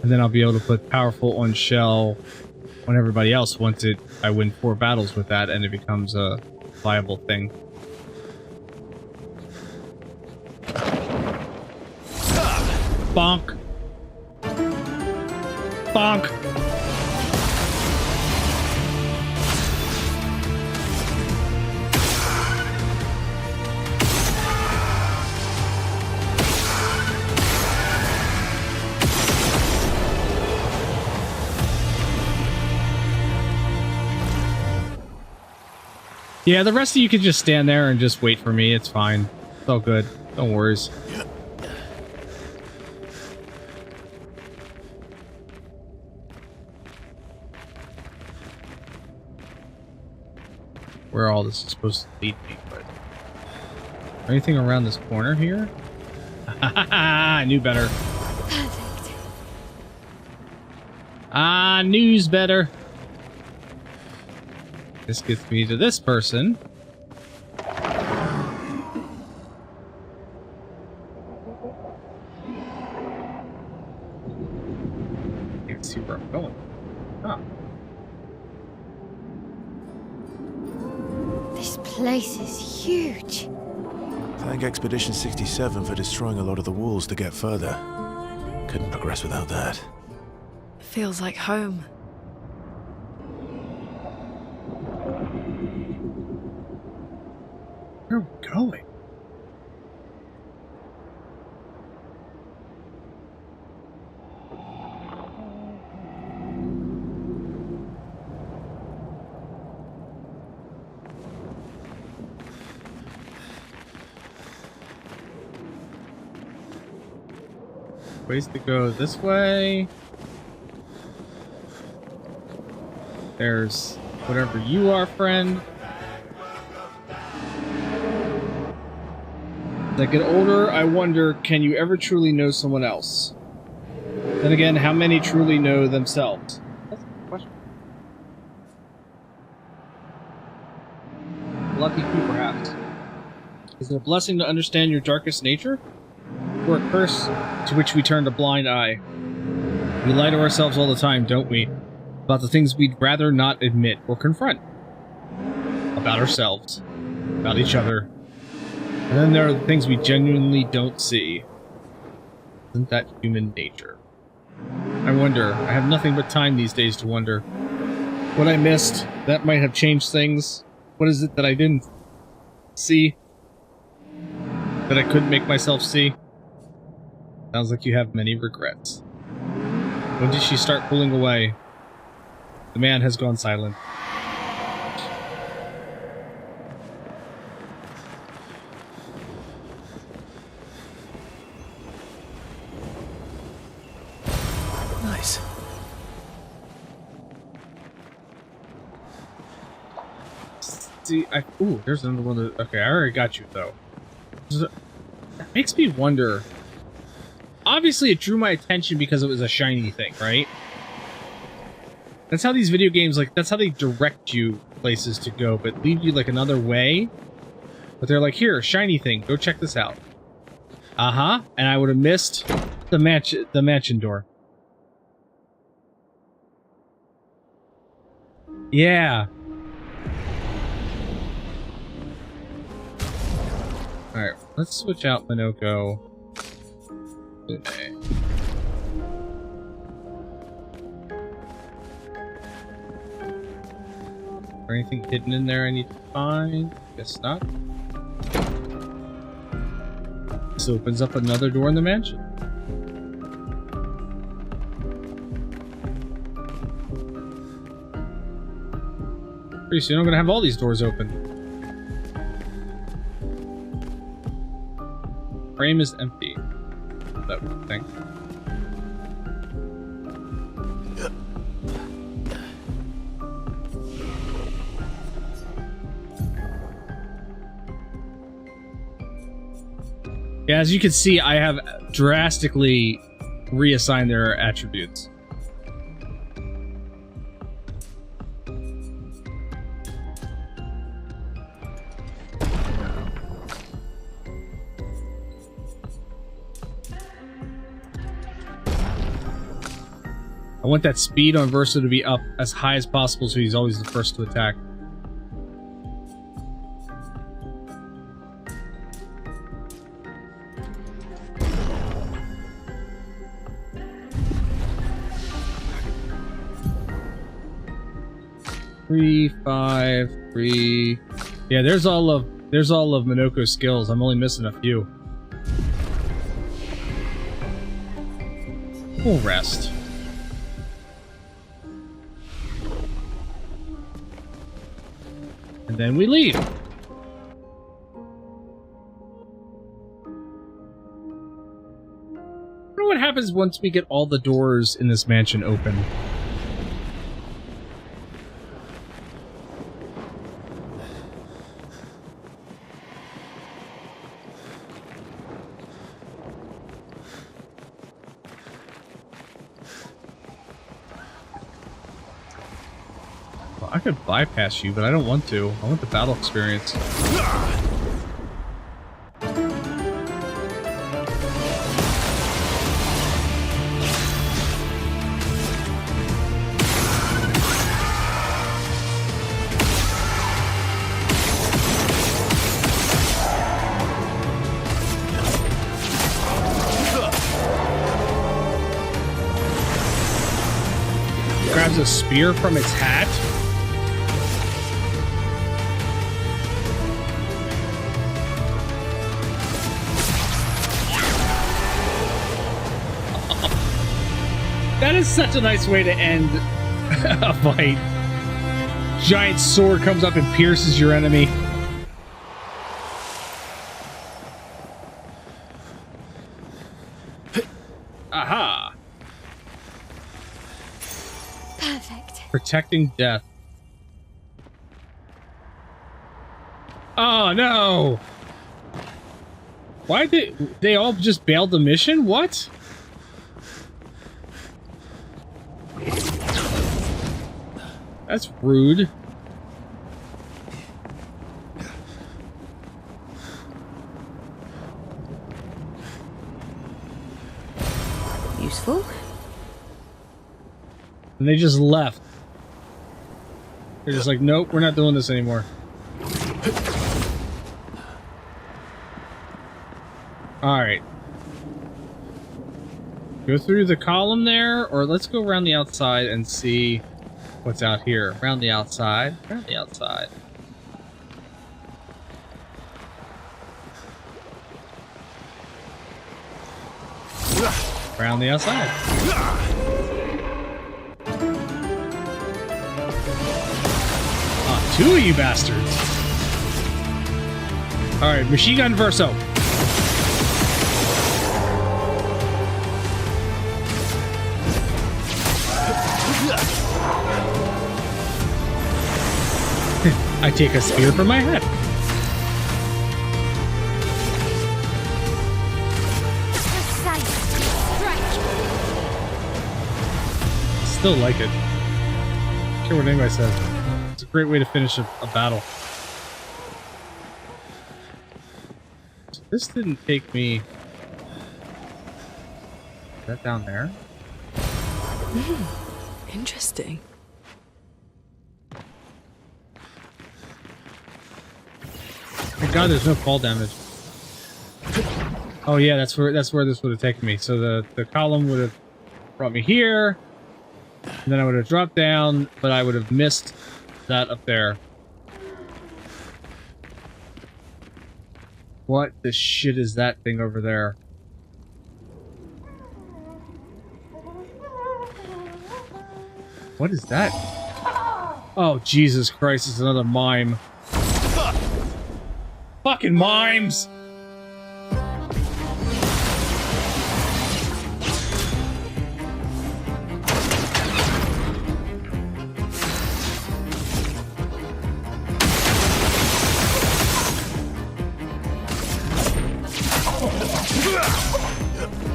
And then I'll be able to put powerful on shell when everybody else wants it. I win 4 battles with that and it becomes a viable thing. Bonk. Bonk. Yeah, the rest of you can just stand there and just wait for me. It's fine. It's all good. Don't worry. Where all this is supposed to lead me, but... Anything around this corner here? I knew better. Perfect. I knew's better. This gets me to this person. Can't see where I'm going. Oh. This place is huge. Thank Expedition 67 for destroying a lot of the walls to get further. Couldn't progress without that. Feels like home. Where are we going? Ways to go this way. There's whatever you are, friend. As I get older, I wonder, can you ever truly know someone else? Then again, how many truly know themselves? That's a good question. Lucky few, perhaps. Is it a blessing to understand your darkest nature? Or a curse to which we turn a blind eye? We lie to ourselves all the time, don't we? About the things we'd rather not admit or confront. About ourselves. About each other. And then there are the things we genuinely don't see. Isn't that human nature? I wonder. I have nothing but time these days to wonder. What I missed, that might have changed things. What is it that I didn't see? That I couldn't make myself see? Sounds like you have many regrets. When did she start pulling away? The man has gone silent. Nice. See, ooh, there's another one that, okay, I already got you, though. That makes me wonder. Obviously, it drew my attention because it was a shiny thing, right? That's how these video games, like, that's how they direct you places to go, but leave you, like, another way. But they're like, here, shiny thing, go check this out. Uh-huh, and I would have missed the mansion door. Yeah. Alright, let's switch out Minoko. Okay. Or anything hidden in there I need to find? Guess not. This opens up another door in the mansion. Pretty soon I'm gonna have all these doors open. Frame is empty. That thing. Yeah, as you can see, I have drastically reassigned their attributes. I want that speed on Versa to be up as high as possible so he's always the first to attack. Three, 5, 3. Yeah, there's all of Minoko's skills. I'm only missing a few. We'll rest. And then we leave. I wonder what happens once we get all the doors in this mansion open. I could bypass you, but I don't want to. I want the battle experience. Grabs a spear from its hat. That is such a nice way to end a fight. Giant sword comes up and pierces your enemy. Aha! Perfect. Protecting death. Oh no! Why did they all just bailed the mission? What? That's rude. Useful. And they just left. They're just like, nope, we're not doing this anymore. Alright. Go through the column there, or let's go around the outside and see what's out here. Around the outside. Around the outside. Around the outside. Ah, two of you bastards. Alright, machine gun verso. I take a spear from my head. Still like it. I don't care what anybody says. It's a great way to finish a battle. So this didn't take me... Is that down there? Interesting. Thank God there's no fall damage. Oh yeah, that's where this would have taken me. So the column would have brought me here, and then I would have dropped down, but I would have missed that up there. What the shit is that thing over there? What is that? Oh Jesus Christ, it's another mime. Fucking mimes!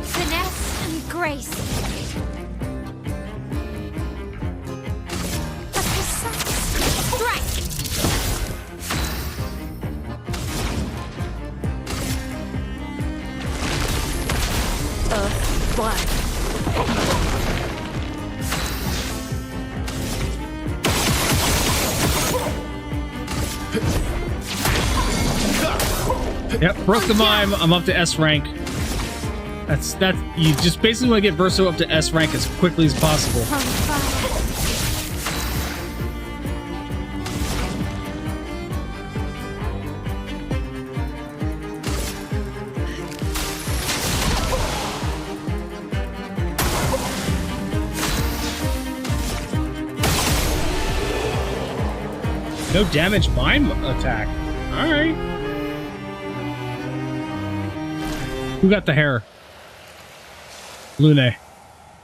Finesse and grace. A precise strike. Why? Yep, broke the mime. I'm up to S rank. That's you just basically want to get Verso up to S rank as quickly as possible. No damage mime attack. All right. Who got the hair? Lune.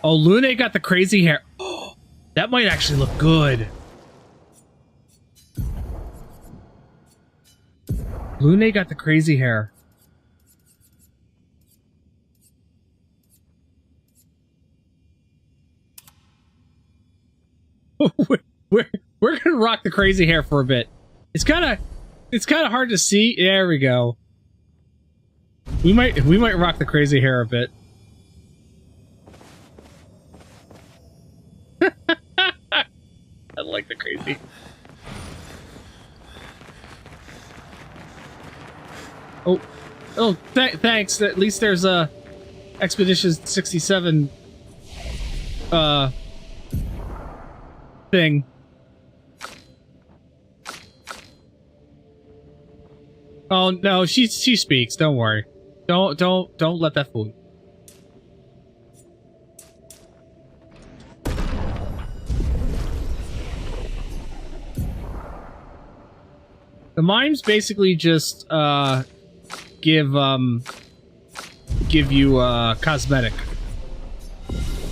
Oh, Lune got the crazy hair. Oh, that might actually look good. Lune got the crazy hair. We're gonna rock the crazy hair for a bit. It's kind of hard to see. There we go. We might rock the crazy hair a bit. I like the crazy. Oh, thanks. At least there's a Expedition 67 thing. Oh no, she speaks. Don't worry. Don't let that fool you. The mimes basically just give you cosmetic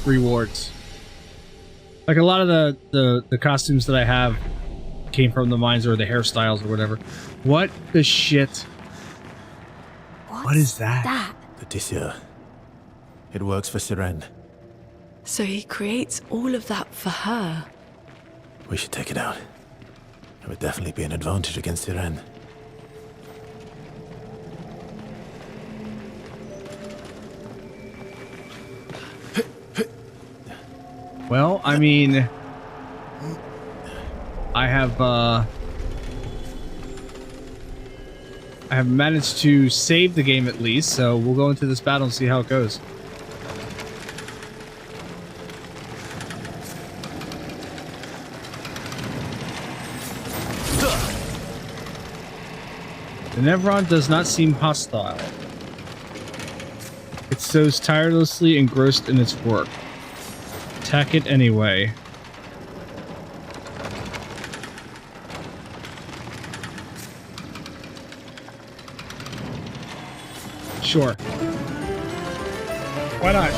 rewards. Like a lot of the costumes that I have came from the mines or the hairstyles or whatever. What the shit? What is that? The Tissue. It works for Siren. So he creates all of that for her. We should take it out. It would definitely be an advantage against Siren. Well, I mean, I have managed to save the game at least, so we'll go into this battle and see how it goes. The Nevron does not seem hostile. It sows tirelessly engrossed in its work. Attack it anyway. Sure. Why not?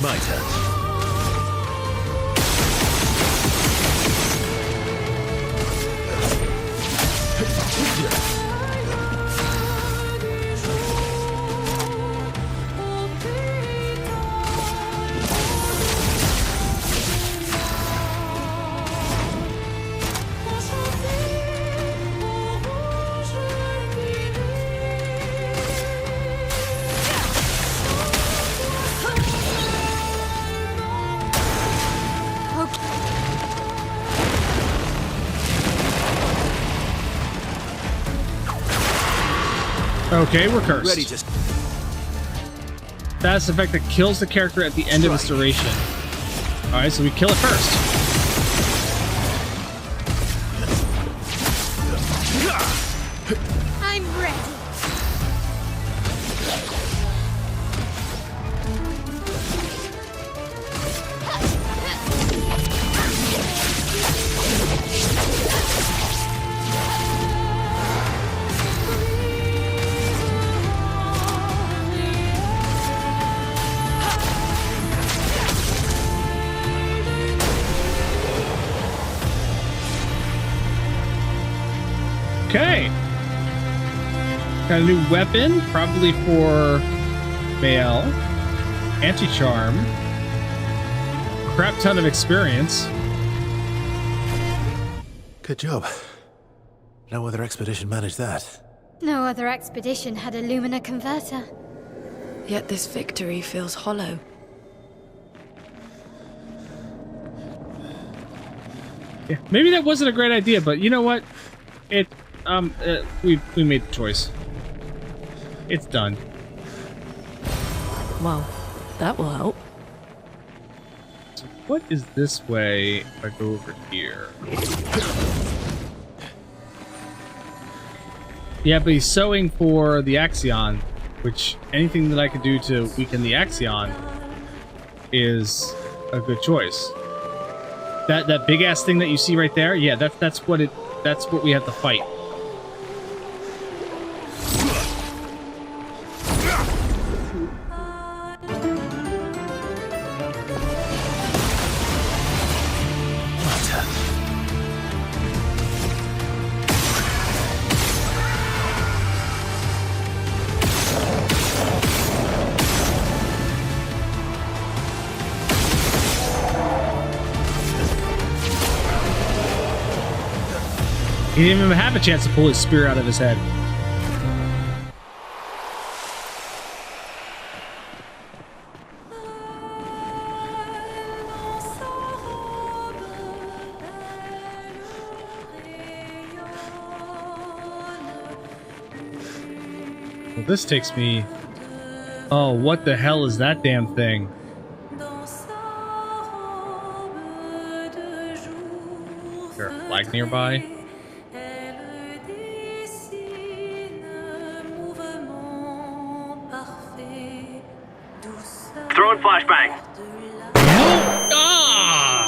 My turn. Okay, we're cursed. Ready to... Status effect that kills the character at the end of its duration. Alright, so we kill it first. I'm ready. Okay. Got a new weapon, probably for Bael. Anti-charm. Crap ton of experience. Good job. No other expedition managed that. No other expedition had a Lumina converter. Yet this victory feels hollow. Yeah, maybe that wasn't a great idea, but you know what? We made the choice. It's done. Well, that will help. So what is this way if I go over here? Yeah, but he's sewing for the Axon, which anything that I could do to weaken the Axon is a good choice. That big ass thing that you see right there, yeah, that's what we have to fight. He didn't even have a chance to pull his spear out of his head. Well, this takes me... Oh, what the hell is that damn thing? Is there a flag nearby? Throwing flashbang. Ah!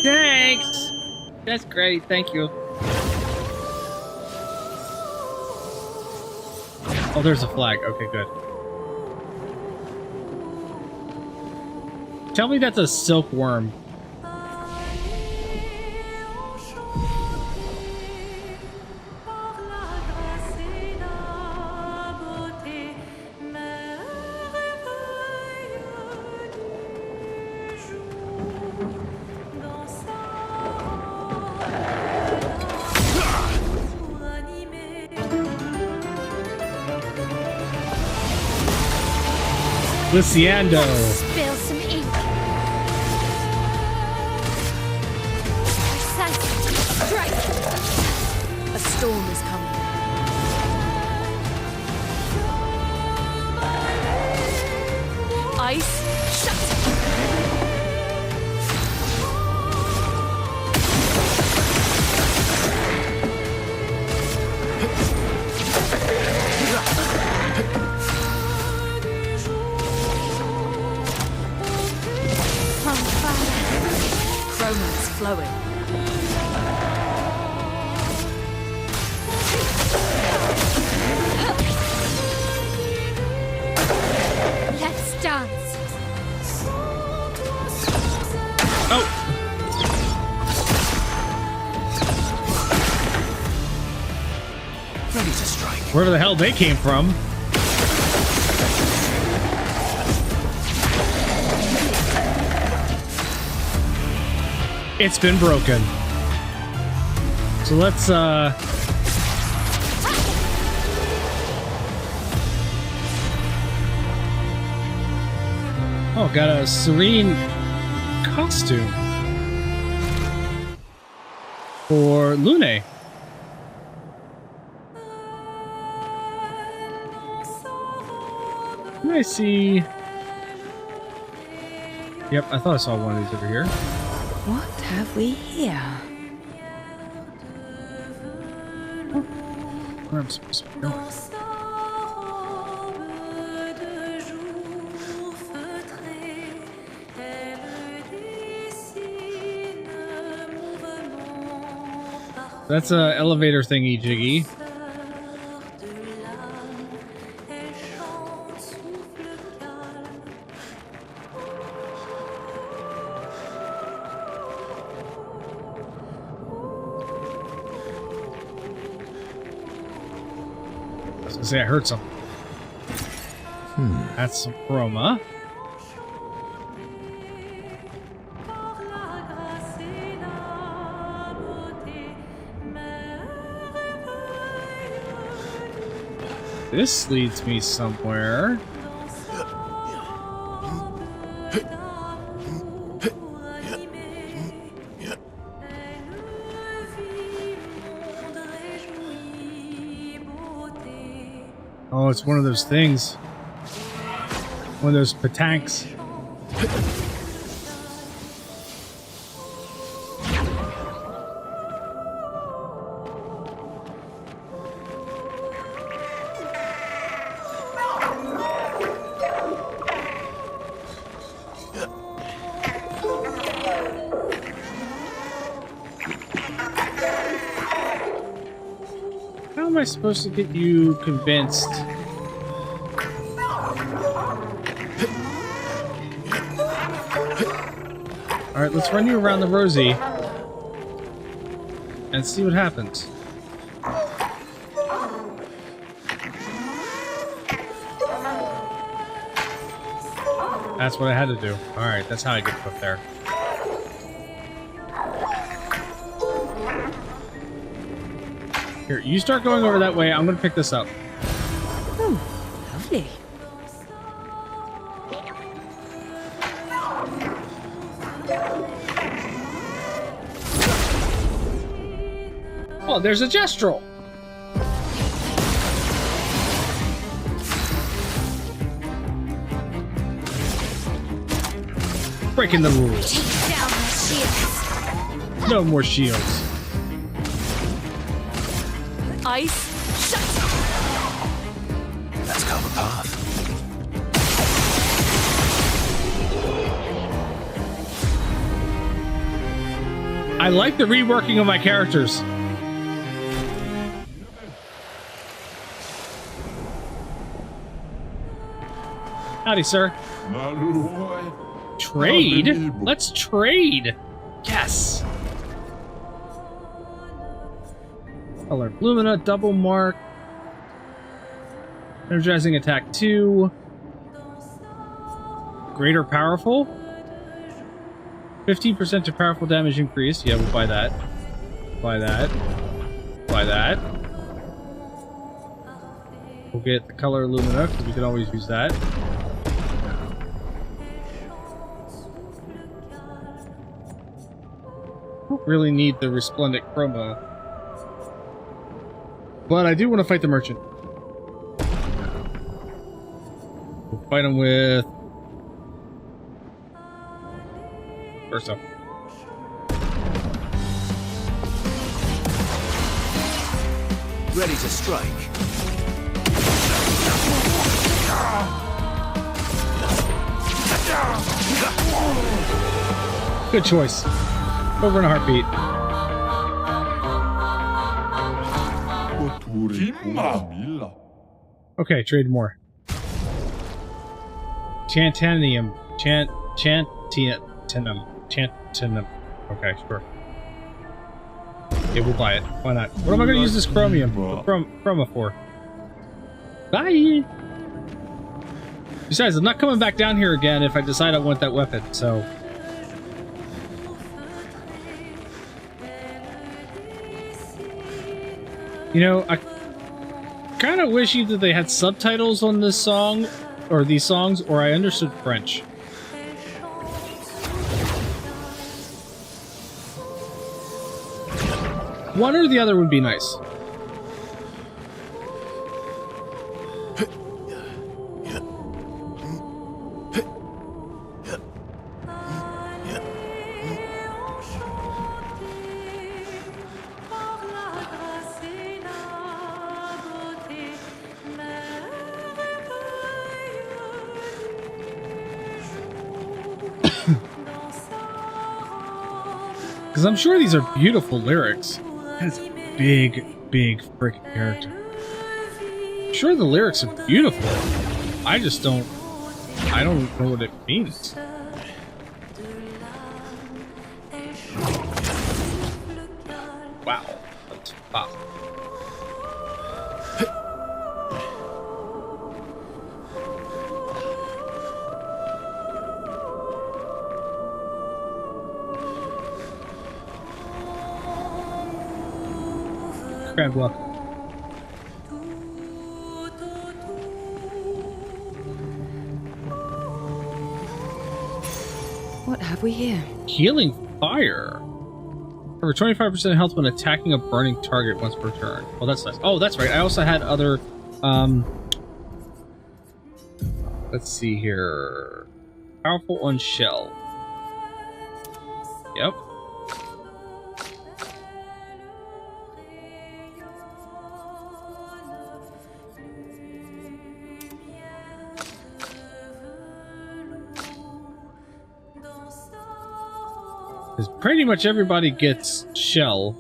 Thanks! That's great, thank you. Oh, there's a flag. Okay, good. Tell me that's a silkworm. Luciando. Spill some ink. Precise strike. A storm is coming. Ice, shut. Romance flowing. Let's dance. Oh! Ready to strike. Where the hell they came from? It's been broken. So let's Oh, got a serene costume for Lune. Can I see? Yep, I thought I saw one of these over here. What have we here? Where am I supposed to be going? That's a elevator thingy jiggy. I was gonna say I heard something. That's some chroma. This leads me somewhere. Oh, it's one of those things. One of those patanks. How am I supposed to get you convinced? Alright, let's run you around the Rosie and see what happens. That's what I had to do. Alright, that's how I get up there. Here, you start going over that way. I'm gonna pick this up. Oh, lovely. Oh, there's a Gestrel. Breaking the rules. Take down the shields. No more shields. Ice, shut. Let's carve a path. I like the reworking of my characters. Howdy, sir. Trade? Let's trade. Yes. Color Lumina, double mark. Energizing attack 2. Greater powerful. 15% to powerful damage increase. Yeah, we'll buy that. Buy that. Buy that. We'll get the color Lumina, because we can always use that. Don't really need the resplendent chroma. But I do want to fight the merchant. We'll fight him with... First up. Ready to strike. Good choice. Over in a heartbeat. Okay, trade more. Chantanium. Chantinum. Okay, sure. Yeah, we'll buy it. Why not? What am I going to use this chromium? Chroma for? Bye! Besides, I'm not coming back down here again if I decide I want that weapon, so... You know, I kind of wish either they had subtitles on this song, or these songs, or I understood French. One or the other would be nice. Because I'm sure these are beautiful lyrics. That's a big, big freaking character. I'm sure the lyrics are beautiful. I just don't... I don't know what it means. Wow. That's wow. Crab walk. What have we here? Healing fire. Over 25% health when attacking a burning target once per turn. Oh, that's nice. Oh, that's right. I also had other, let's see here. Powerful on shell. Yep. Because pretty much everybody gets shell.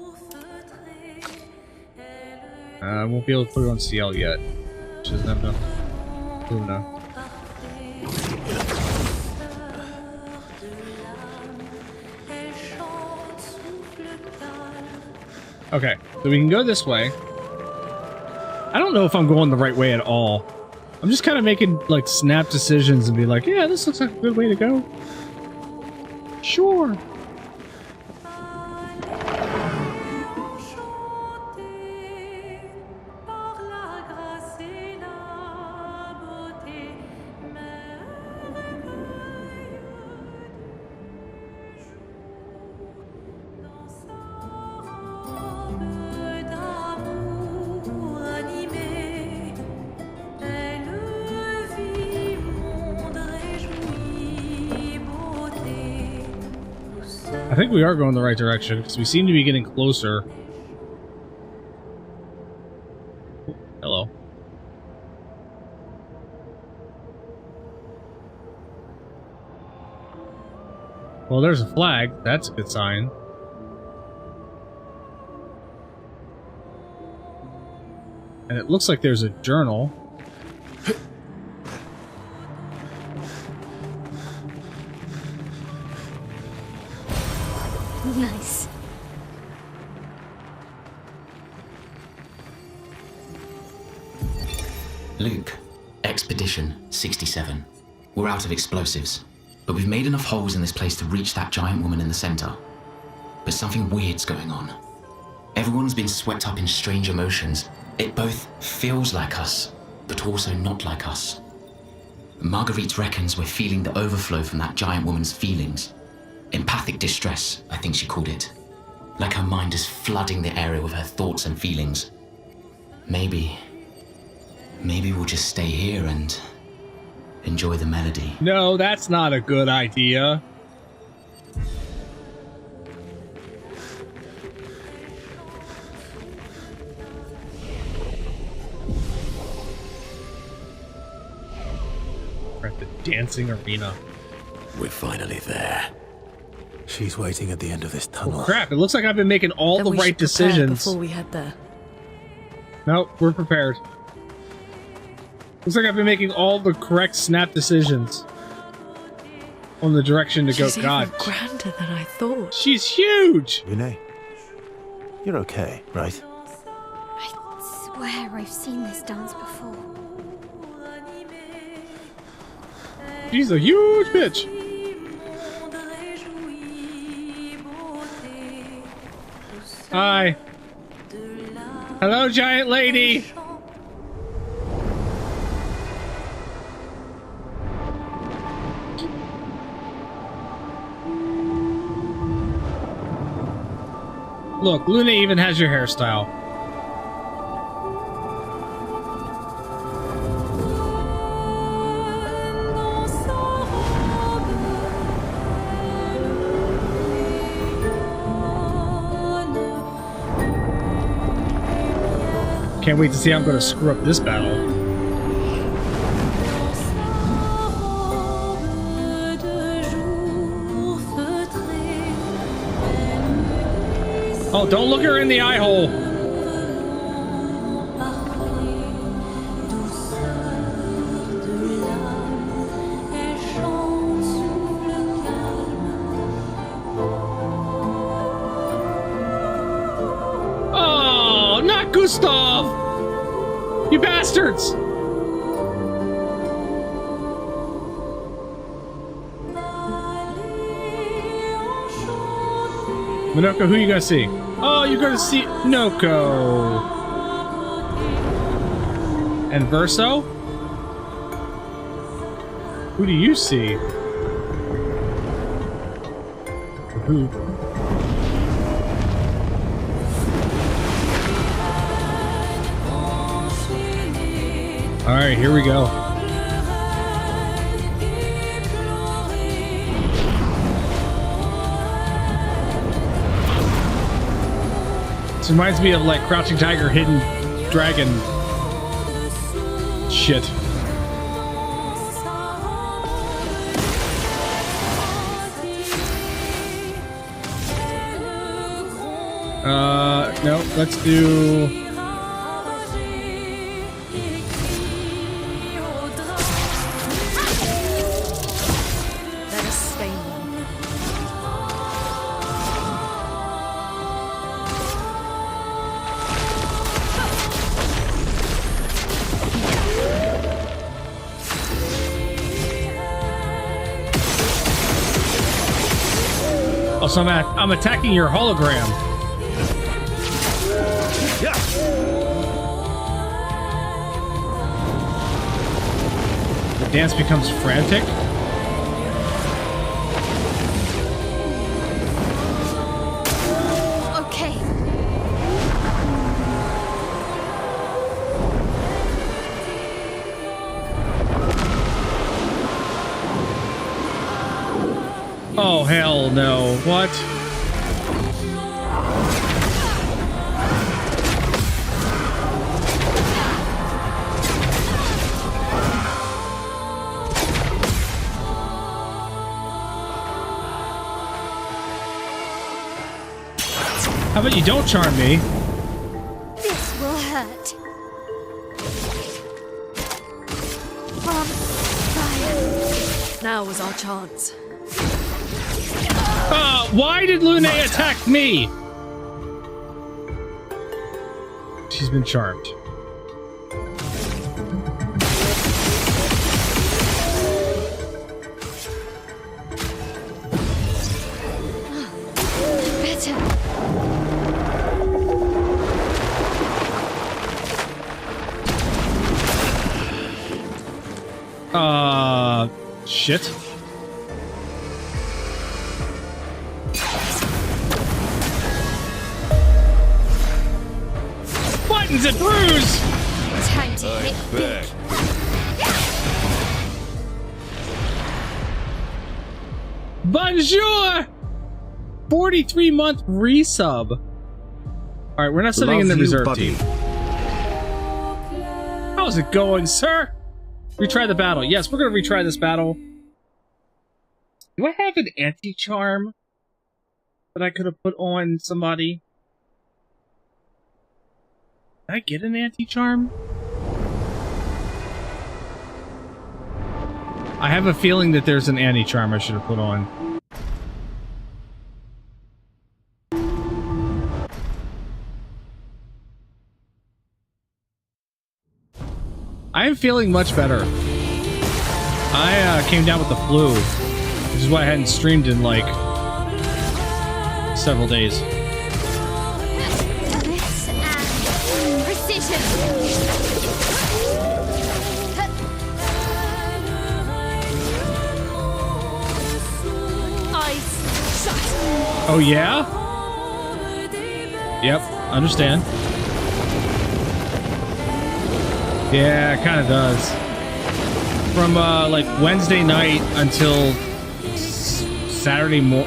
I won't be able to put it on CL yet. She doesn't have enough Luna. Okay, so we can go this way. I don't know if I'm going the right way at all. I'm just kind of making like snap decisions and be like, yeah, this looks like a good way to go. Sure. I think we are going the right direction because we seem to be getting closer. Oh, hello. Well, there's a flag. That's a good sign. And it looks like there's a journal. Nice. Luke, Expedition 67. We're out of explosives, but we've made enough holes in this place to reach that giant woman in the center. But something weird's going on. Everyone's been swept up in strange emotions. It both feels like us, but also not like us. Marguerite reckons we're feeling the overflow from that giant woman's feelings. Empathic distress, I think she called it. Like her mind is flooding the area with her thoughts and feelings. Maybe we'll just stay here and enjoy the melody. No, that's not a good idea. We're at the dancing arena. We're finally there. She's waiting at the end of this tunnel. Oh, crap, it looks like I've been making all Then the we right should prepare decisions. before we head there. Nope, we're prepared. Looks like I've been making all the correct snap decisions on the direction to She's go. God, even grander than I thought. she's huge! Renee, you're okay, right? I swear I've seen this dance before. She's a huge bitch! Hi. Hello, giant lady! Look, Luna even has your hairstyle. Can't wait to see how I'm going to screw up this battle. Oh, don't look her in the eye hole. Oh, not Gustav! You bastards! Minoko, who you gonna see? Oh, you're gonna see Noko. And Verso? Who do you see? hoop. All right, here we go. This reminds me of like Crouching Tiger, Hidden Dragon shit. No, let's do... Let us stay one. Oh, so I'm attacking your hologram. The dance becomes frantic. Okay. Oh, hell no. What? How about you don't charm me? This will hurt. Fire. Now was our chance. Why did Lune attack me? She's been charmed. Better. Shit. Buttons and bruise! Time to hit big. Bonjour! 43-month resub. Alright, we're not sitting in the reserve team. How's it going, sir? Retry the battle. Yes, we're going to retry this battle. Do I have an anti-charm that I could have put on somebody? Did I get an anti-charm? I have a feeling that there's an anti-charm I should have put on. I am feeling much better. I came down with the flu, which is why I hadn't streamed in like several days. This and precision. Eyes shut. Oh yeah? Yep, understand. Yeah, it kind of does. From like Wednesday night until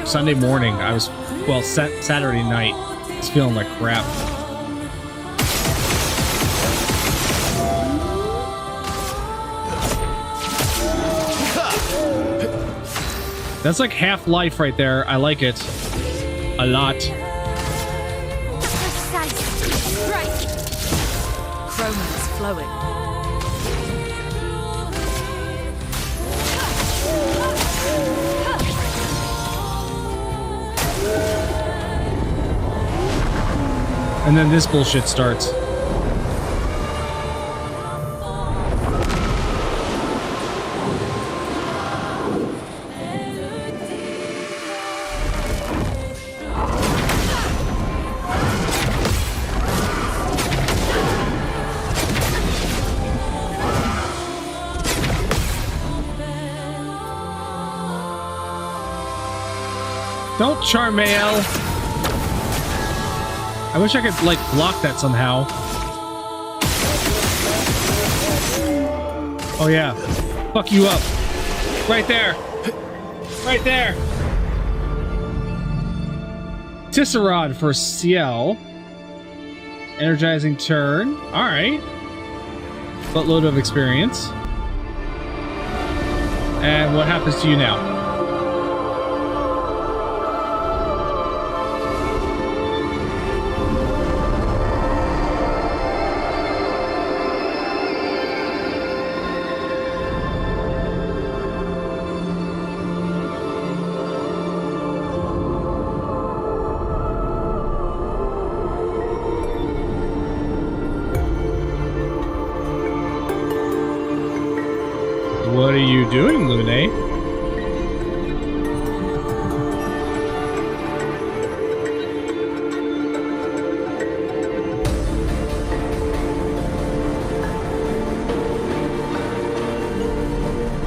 Sunday morning, I was, well, Saturday night, I was feeling like crap. That's like Half-Life right there. I like it a lot. Precise strike. Chroma is flowing. And then this bullshit starts. Don't Charmail. I wish I could, like, block that somehow. Oh, yeah. Fuck you up. Right there. Right there. Tisserod for CL. Energizing turn. Alright. Buttload of experience. And what happens to you now? What are you doing, Lune?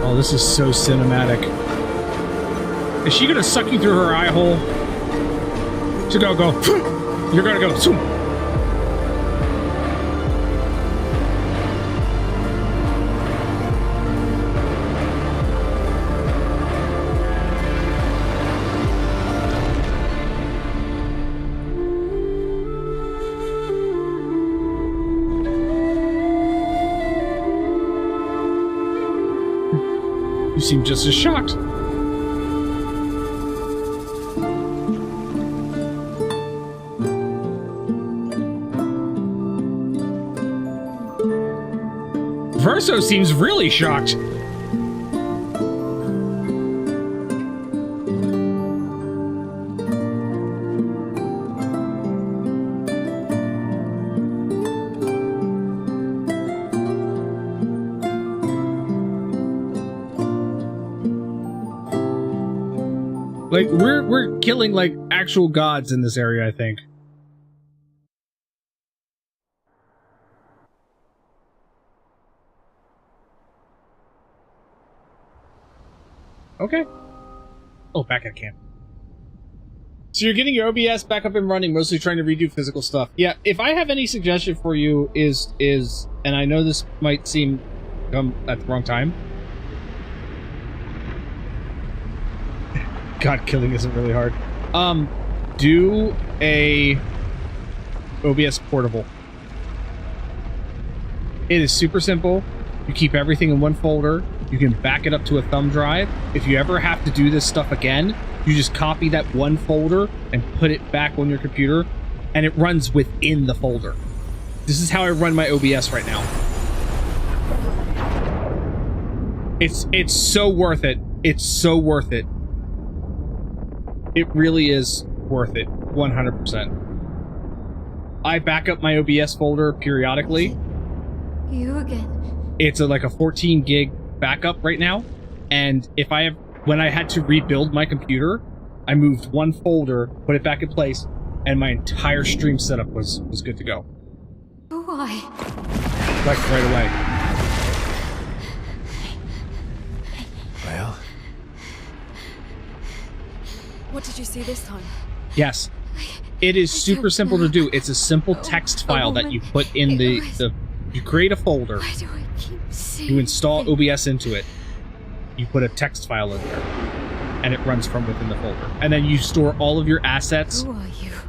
Oh, this is so cinematic. Is she gonna suck you through her eye hole? She's gonna go. You're gonna go. Zoom. You seem just as shocked. Verso seems really shocked. Like, we're killing, like, actual gods in this area, I think. Okay. Oh, back at camp. So you're getting your OBS back up and running, mostly trying to redo physical stuff. Yeah, if I have any suggestion for you is, and I know this might seem come at the wrong time. God, killing isn't really hard. Do a OBS portable. It is super simple. You keep everything in one folder. You can back it up to a thumb drive. If you ever have to do this stuff again, you just copy that one folder and put it back on your computer, and it runs within the folder. This is how I run my OBS right now. It's so worth it. It's so worth it. It really is worth it, 100%. I back up my OBS folder periodically. You again. It's like a 14 gig backup right now, and when I had to rebuild my computer, I moved one folder, put it back in place, and my entire stream setup was good to go. Why? Like right away. Well, What did you see this time? Yes. It is super simple to do. It's a simple text file that you put in you create a folder. You install OBS into it. You put a text file in there. And it runs from within the folder. And then you store all of your assets,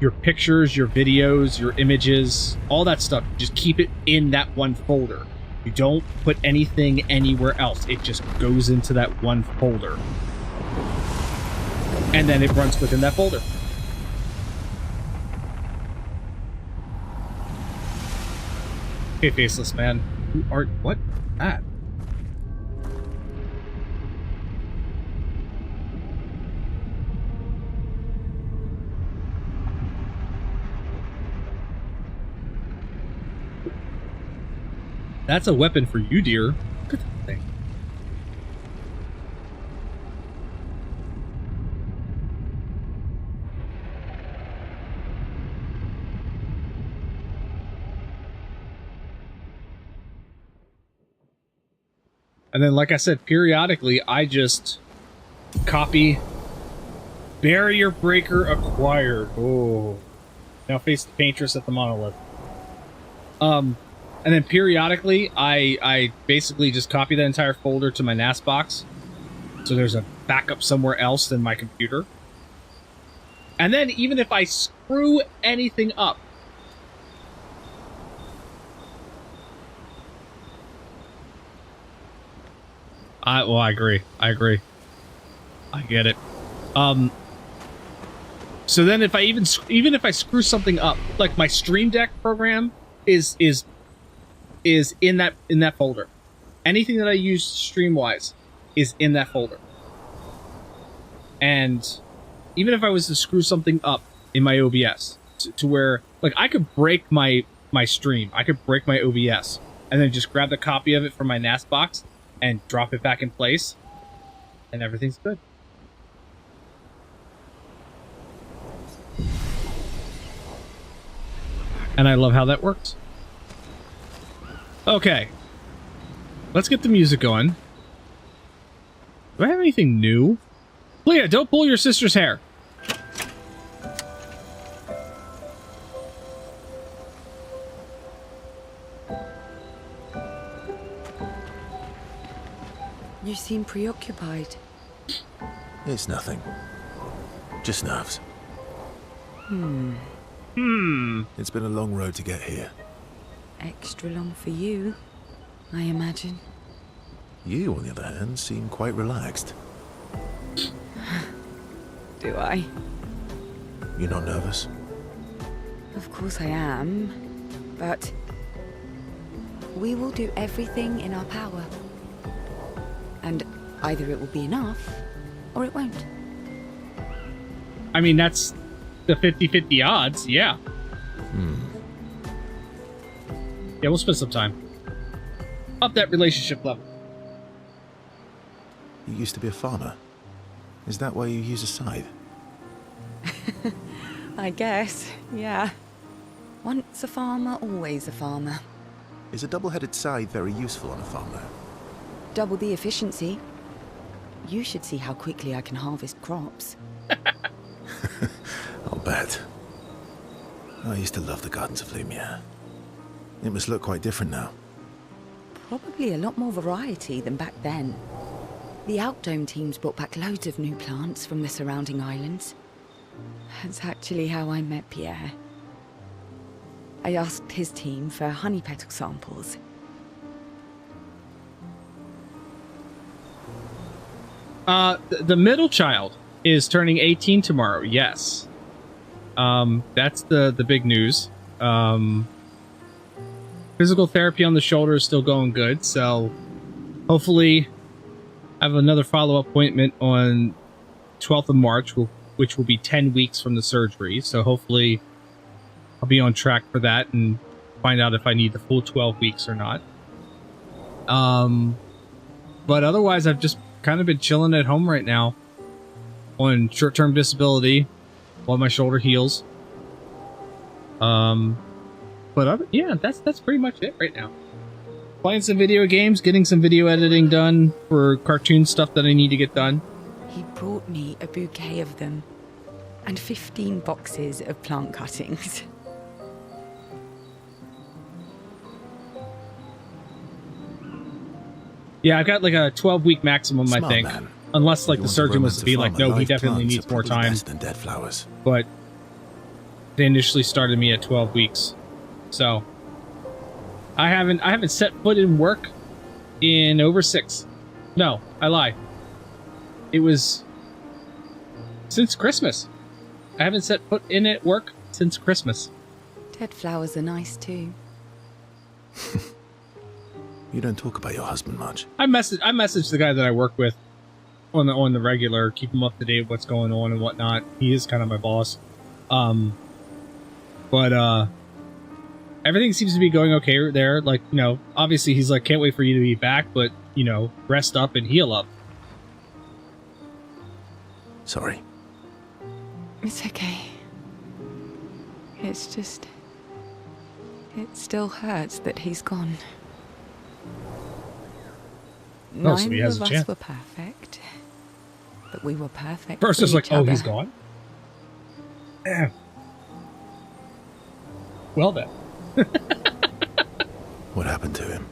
your pictures, your videos, your images, all that stuff. Just keep it in that one folder. You don't put anything anywhere else. It just goes into that one folder. And then it runs within that folder. Hey, faceless man. Who are... What? That? That's a weapon for you, dear. Look at that thing. And then, like I said, periodically, I just copy Barrier breaker acquired. Oh. Now face the paintress at the monolith. And then periodically, I basically just copy that entire folder to my NAS box. So there's a backup somewhere else than my computer. And then even if I screw anything up, I agree. I get it. So then if I even if I screw something up, like my Stream Deck program is in that folder. Anything that I use stream-wise is in that folder. And even if I was to screw something up in my OBS to where, like, I could break my stream, I could break my OBS, and then just grab the copy of it from my NAS box and drop it back in place, and everything's good. And I love how that works. Okay. Let's get the music going. Do I have anything new? Leah, don't pull your sister's hair. You seem preoccupied. It's nothing. Just nerves. It's been a long road to get here. Extra long for you, I imagine. You, on the other hand, seem quite relaxed. Do I? You're not nervous? Of course I am, but we will do everything in our power. And either it will be enough, or it won't. I mean, that's the 50-50 odds, yeah. Yeah, we'll spend some time. Up that relationship level. You used to be a farmer. Is that why you use a scythe? I guess, yeah. Once a farmer, always a farmer. Is a double-headed scythe very useful on a farm, though? Double the efficiency. You should see how quickly I can harvest crops. I'll bet. I used to love the gardens of Lumia. It must look quite different now. Probably a lot more variety than back then. The Outdome teams brought back loads of new plants from the surrounding islands. That's actually how I met Pierre. I asked his team for honey petal samples. The middle child is turning 18 tomorrow, yes. That's the big news. Physical therapy on the shoulder is still going good, so hopefully I have another follow-up appointment on 12th of March, which will be 10 weeks from the surgery, so hopefully I'll be on track for that and find out if I need the full 12 weeks or not. But otherwise, I've just kind of been chilling at home right now on short-term disability while my shoulder heals. Yeah, that's pretty much it right now. Playing some video games, getting some video editing done for cartoon stuff that I need to get done. He brought me a bouquet of them and 15 boxes of plant cuttings. Yeah, I've got like a 12-week maximum, Smart I think. man. Unless like You the want surgeon to was to be like, romance a no, he farmer, definitely live needs plants more are probably time. best than dead flowers. But they initially started me at 12 weeks. So I haven't set foot in work in over 6. No, I lie. It was since Christmas. I haven't set foot in at work since Christmas. Dead flowers are nice too. You don't talk about your husband much. I messaged the guy that I work with on the regular, keep him up to date with what's going on and whatnot. He is kind of my boss. But everything seems to be going okay there. Like, you know, obviously he's like, can't wait for you to be back, but, you know, rest up and heal up. Sorry. It's okay. It's just... it still hurts that he's gone. Oh, so he Neither has of a us chance. were perfect. but we were perfect. First for it's like, each oh, other. he's gone? Damn. Well then. What happened to him?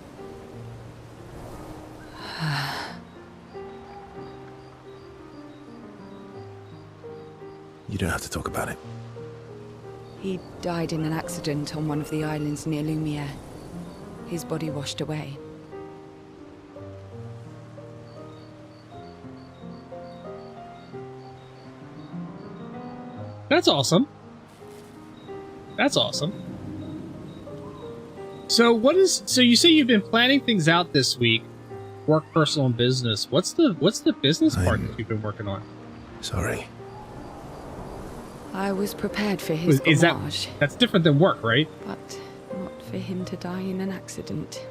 You don't have to talk about it. He died in an accident on one of the islands near Lumiere. His body washed away. That's awesome. That's awesome. So so you say you've been planning things out this week, work, personal, and business. What's the business part that you've been working on? Sorry. I was prepared for his Is homage, that's different than work, right? but not for him to die in an accident.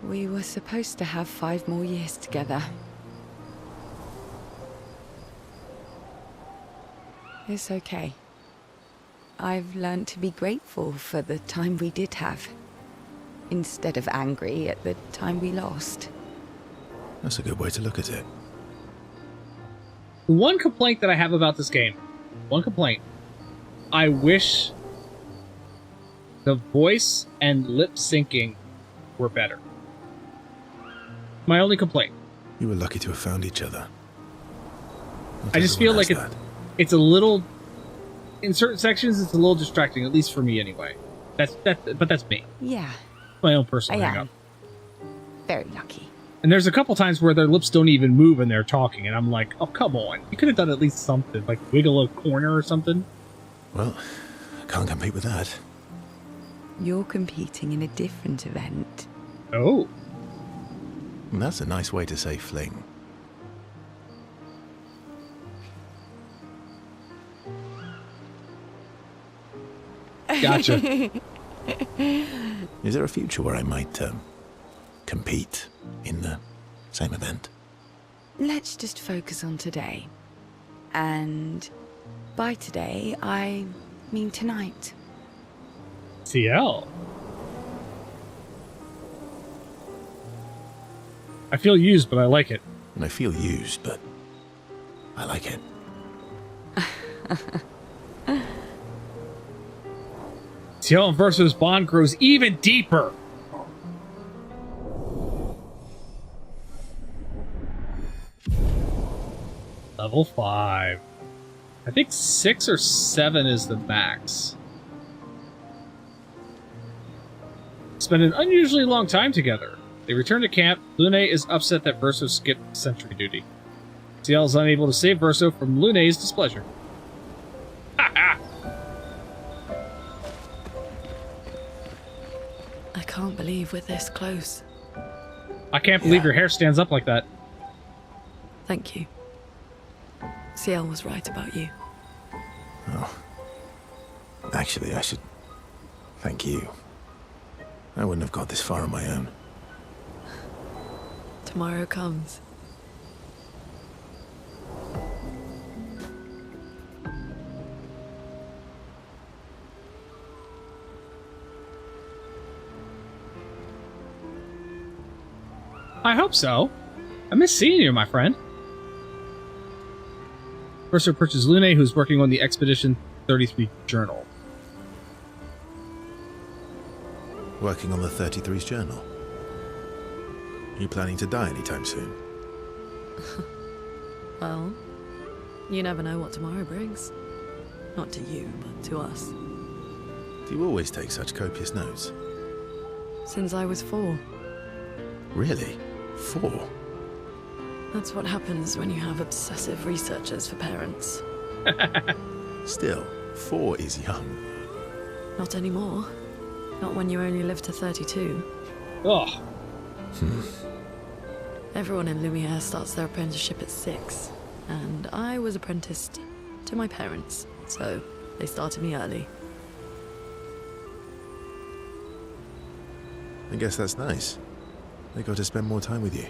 We were supposed to have 5 more years together. It's okay. I've learned to be grateful for the time we did have, instead of angry at the time we lost. That's a good way to look at it. One complaint that I have about this game, I wish the voice and lip syncing were better. My only complaint. You were lucky to have found each other. I just feel like it's a little, in certain sections, it's a little distracting, at least for me anyway. But that's me. Yeah, My own personal I hang up. am. Very lucky. And there's a couple times where their lips don't even move when they're talking, and I'm like, oh, come on. You could have done at least something, like wiggle a corner or something. Well, can't compete with that. You're competing in a different event. Oh. And that's a nice way to say fling. Gotcha. Is there a future where I might compete in the same event? Let's just focus on today. And by today, I mean tonight. CL. I feel used, but I like it. And I feel used, but I like it. CL versus bond grows even deeper. Level 5. I think 6 or 7 is the max. Spend an unusually long time together. They return to camp. Lune is upset that Verso skipped sentry duty. CL is unable to save Verso from Lune's displeasure. I can't believe we're this close. I can't believe your hair stands up like that. Thank you. CL was right about you. Oh. Actually, I should thank you. I wouldn't have got this far on my own. Tomorrow comes. I hope so. I miss seeing you, my friend. First approaches Lune, who's working on the Expedition 33 journal. Working on the 33's journal. You planning to die anytime soon? Well, you never know what tomorrow brings. Not to you, but to us. Do you always take such copious notes? Since I was 4. Really? 4? That's what happens when you have obsessive researchers for parents. Still, 4 is young. Not anymore. Not when you only live to 32. Ugh. Everyone in Lumiere starts their apprenticeship at 6, and I was apprenticed to my parents, so they started me early. I guess that's nice. They got to spend more time with you.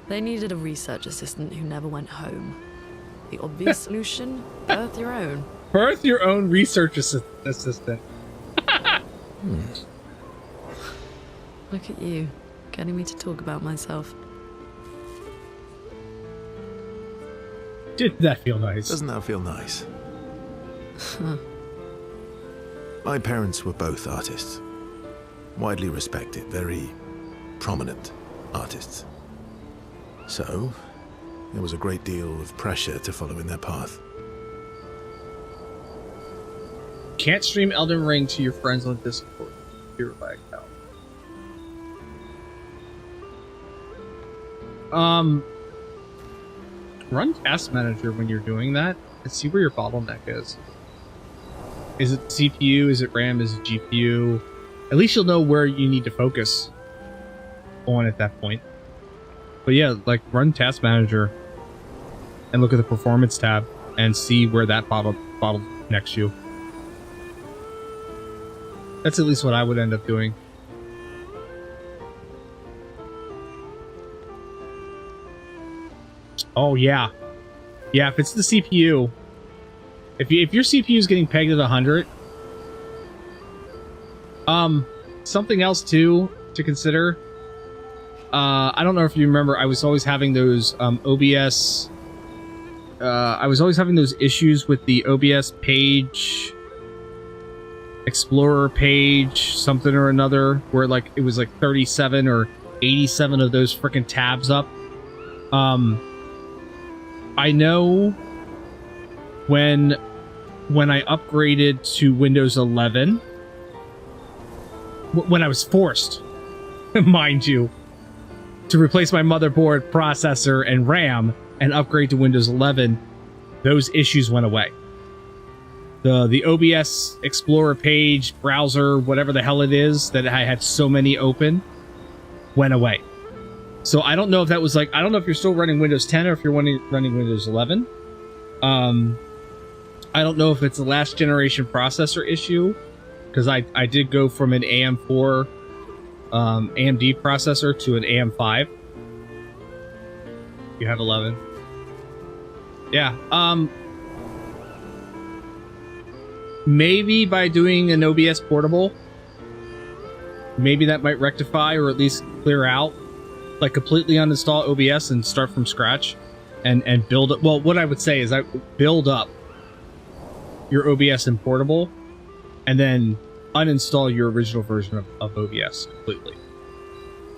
They needed a research assistant who never went home. The obvious solution? Birth your own. Birth your own research assistant. Look at you, getting me to talk about myself. Didn't that feel nice? Doesn't that feel nice? My parents were both artists. Widely respected, very prominent artists. So, there was a great deal of pressure to follow in their path. Can't stream Elden Ring to your friends on Discord. You're like, run Task Manager when you're doing that and see where your bottleneck is. Is it CPU? Is it RAM? Is it GPU? At least you'll know where you need to focus on at that point. But yeah, like run Task Manager and look at the Performance tab and see where that bottlenecks you. That's at least what I would end up doing. Oh yeah, yeah. If it's the CPU, if your CPU is getting pegged at 100, something else too to consider. I don't know if you remember, I was always having those OBS. I was always having those issues with the OBS page, Explorer page, something or another, where like it was like 37 or 87 of those freaking tabs up. I know when I upgraded to Windows 11, when I was forced, mind you, to replace my motherboard, processor, and RAM and upgrade to Windows 11, those issues went away. The OBS Explorer page, browser, whatever the hell it is that I had so many open, went away. So I don't know if that was like, I don't know if you're still running Windows 10 or if you're running Windows 11. I don't know if it's a last generation processor issue, because I did go from an AM4 AMD processor to an AM5. You have 11. Yeah. Maybe by doing an OBS portable, maybe that might rectify or at least clear out. Like completely uninstall OBS and start from scratch and build it. Well, what I would say is I build up your OBS in portable and then uninstall your original version of OBS completely.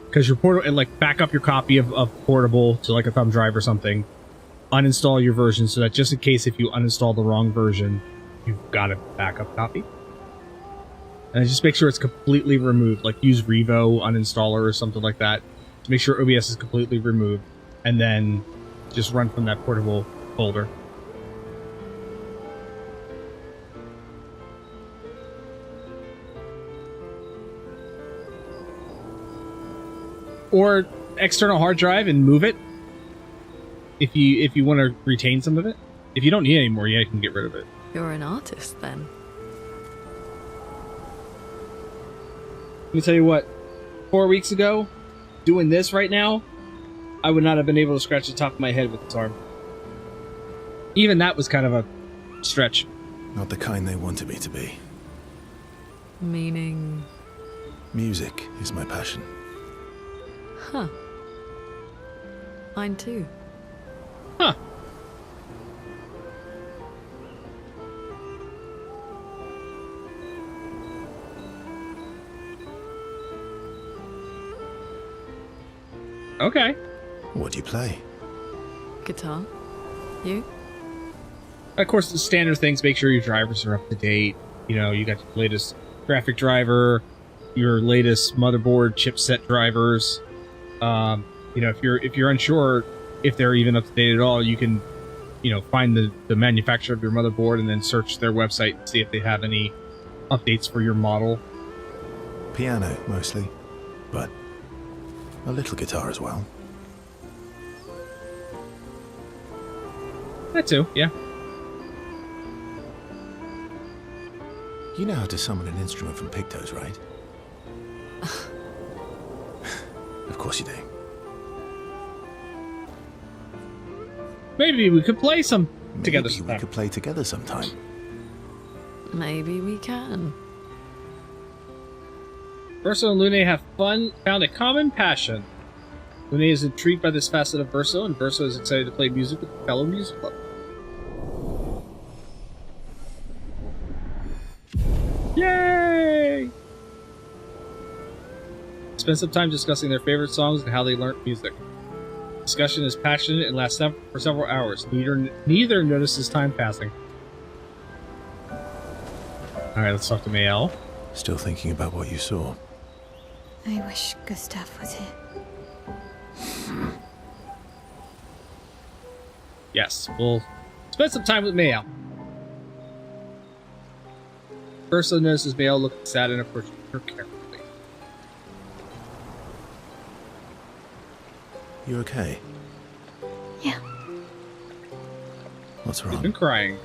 Because your portable, and like back up your copy of portable to like a thumb drive or something, uninstall your version so that just in case if you uninstall the wrong version, you've got a backup copy. And just make sure it's completely removed, like use Revo uninstaller or something like that. Make sure OBS is completely removed, and then just run from that portable folder. Or external hard drive and move it if you want to retain some of it. If you don't need it anymore, yeah, you can get rid of it. You're an artist, then. Let me tell you what, 4 weeks ago, doing this right now, I would not have been able to scratch the top of my head with this arm. Even that was kind of a stretch. Not the kind they wanted me to be. Meaning? Music is my passion. Huh. Mine too. Huh. Okay. What do you play? Guitar. You? Of course, the standard things, make sure your drivers are up to date. You know, you got your latest graphic driver, your latest motherboard, chipset drivers. You know, if you're unsure if they're even up to date at all, you can, you know, find the manufacturer of your motherboard and then search their website and see if they have any updates for your model. Piano, mostly. But a little guitar as well. That too, yeah. You know how to summon an instrument from Pictos, right? Of course you do. Maybe we could play some together sometime. Maybe we could play together sometime. Maybe we can. Verso and Lune have found a common passion. Lune is intrigued by this facet of Verso, and Verso is excited to play music with fellow music lovers. Spend some time discussing their favorite songs and how they learnt music. Discussion is passionate and lasts for several hours. Neither notices time passing. Alright, let's talk to Mayel. Still thinking about what you saw? I wish Gustav was here. Yes, we'll spend some time with Mayel. Ursula notices Mayel looking sad and approaches her carefully. You okay? Yeah, What's You've wrong? been crying.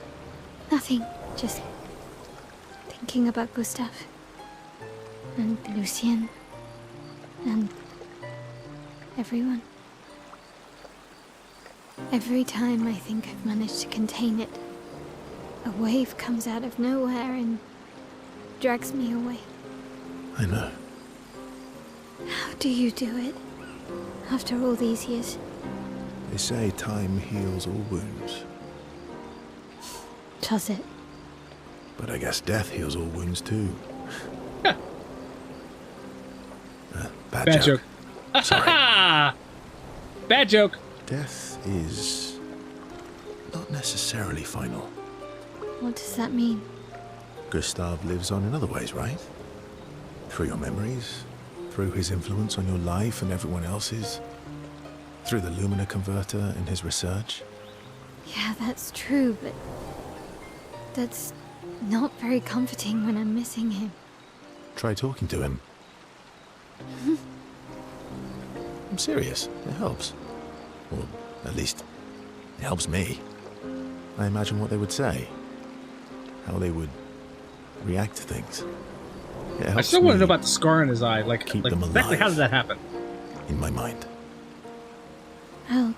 nothing. Just thinking about Gustav. And Lucien. And everyone. Every time I think I've managed to contain it, a wave comes out of nowhere and drags me away. I know. How do you do it? After all these years? They say time heals all wounds. Does it? But I guess death heals all wounds too. Bad joke. Sorry. Bad joke. Death is not necessarily final. What does that mean? Gustav lives on in other ways, right? Through your memories, through his influence on your life and everyone else's, through the Lumina converter and his research. Yeah, that's true, but that's not very comforting when I'm missing him. Try talking to him. I'm serious. It helps. Or at least, it helps me. I imagine what they would say. How they would react to things. It I helps still want to me know about the scar in his eye. Like, keep like them exactly how alive. did that happen? in my mind. I'll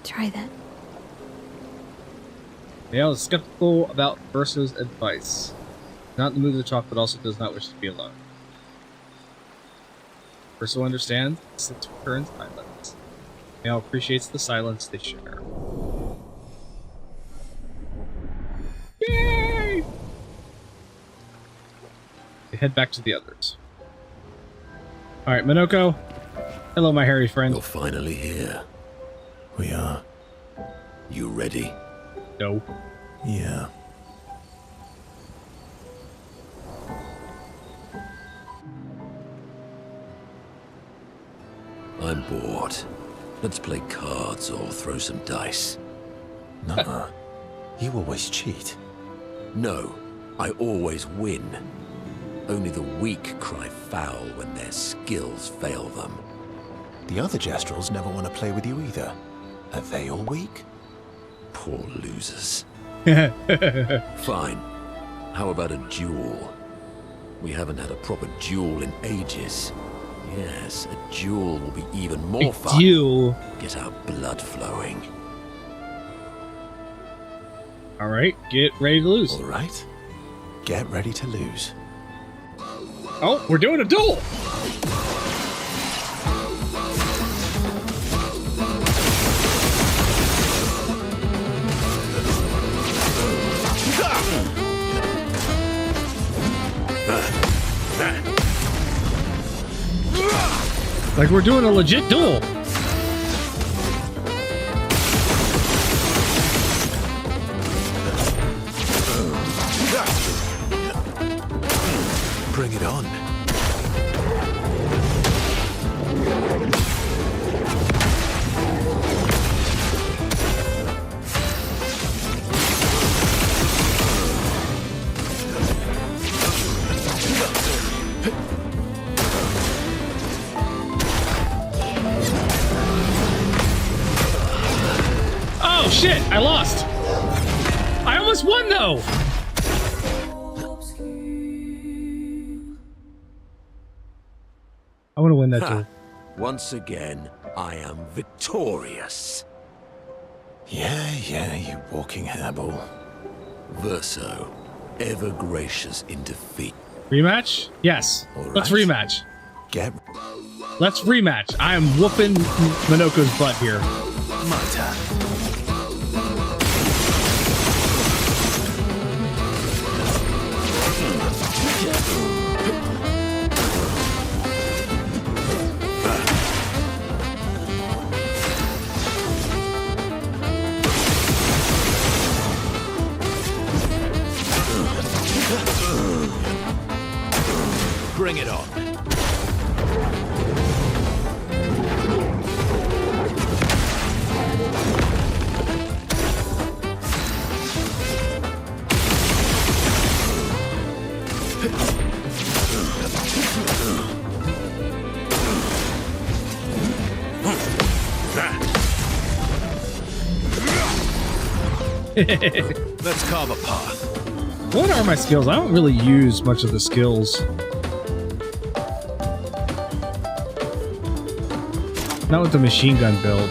try that. Mayel is skeptical about Versa's advice. Not in the mood to talk, but also does not wish to be alone. Versa understands, sits with her in silence. Mayel appreciates the silence they share. Yay! They head back to the others. Alright, Minoko. Hello, my hairy friend. You're finally here. We are. You ready? No. Yeah. I'm bored. Let's play cards or throw some dice. Nuh-uh. You always cheat. No, I always win. Only the weak cry foul when their skills fail them. The other Jestrels never want to play with you either. Are they all weak? Poor losers. Fine. How about a duel? We haven't had a proper duel in ages. Yes, a duel will be even more fun. Duel. Get our blood flowing. Alright, get ready to lose. All right. Get ready to lose. Oh, we're doing a duel! Like we're doing a legit duel. Bring it on. Oh shit, I lost. I almost won though. I want to win that duel. Once again, I am victorious. Yeah, you walking hairball. Verso, ever gracious in defeat. Rematch? Yes. All Let's right. rematch. Let's rematch. I am whooping Minoko's butt here. My turn. Let's carve a path. What are my skills? I don't really use much of the skills. Not with the machine gun build.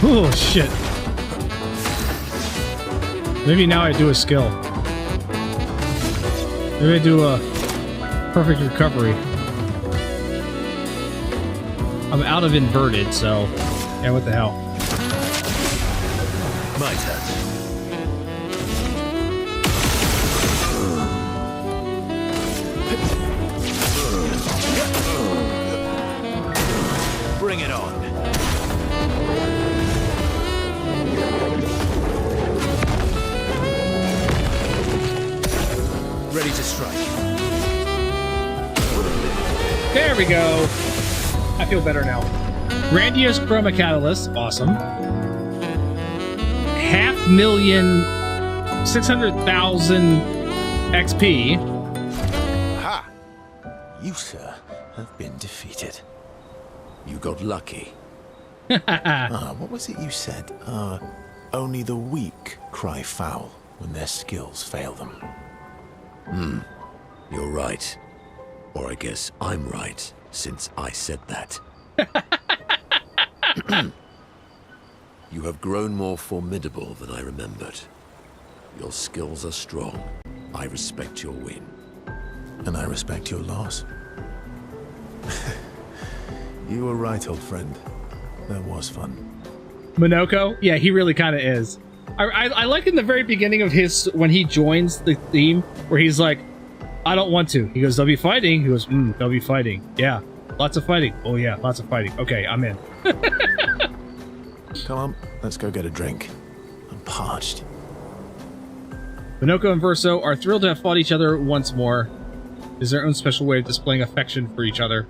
Oh shit. Maybe now I do a skill. Maybe I do a perfect recovery. I'm out of inverted, so yeah, what the hell. My turn. Bring it on. Ready to strike. There we go. I feel better now. Grandiose Chroma Catalyst, awesome. 5,600,000 XP. Aha! You, sir, have been defeated. You got lucky. What was it you said? Only the weak cry foul when their skills fail them. You're right. Or I guess I'm right, since I said that. You have grown more formidable than I remembered. Your skills are strong. I respect your win. And I respect your loss. You were right, old friend. That was fun. Minoko? Yeah, he really kind of is. I like in the very beginning of his, when he joins the theme, where he's like, I don't want to. He goes, they'll be fighting. He goes, they'll be fighting. Yeah, lots of fighting. Oh yeah, lots of fighting. Okay, I'm in. Come on, let's go get a drink. I'm parched. Minoko and Verso are thrilled to have fought each other once more. It is their own special way of displaying affection for each other.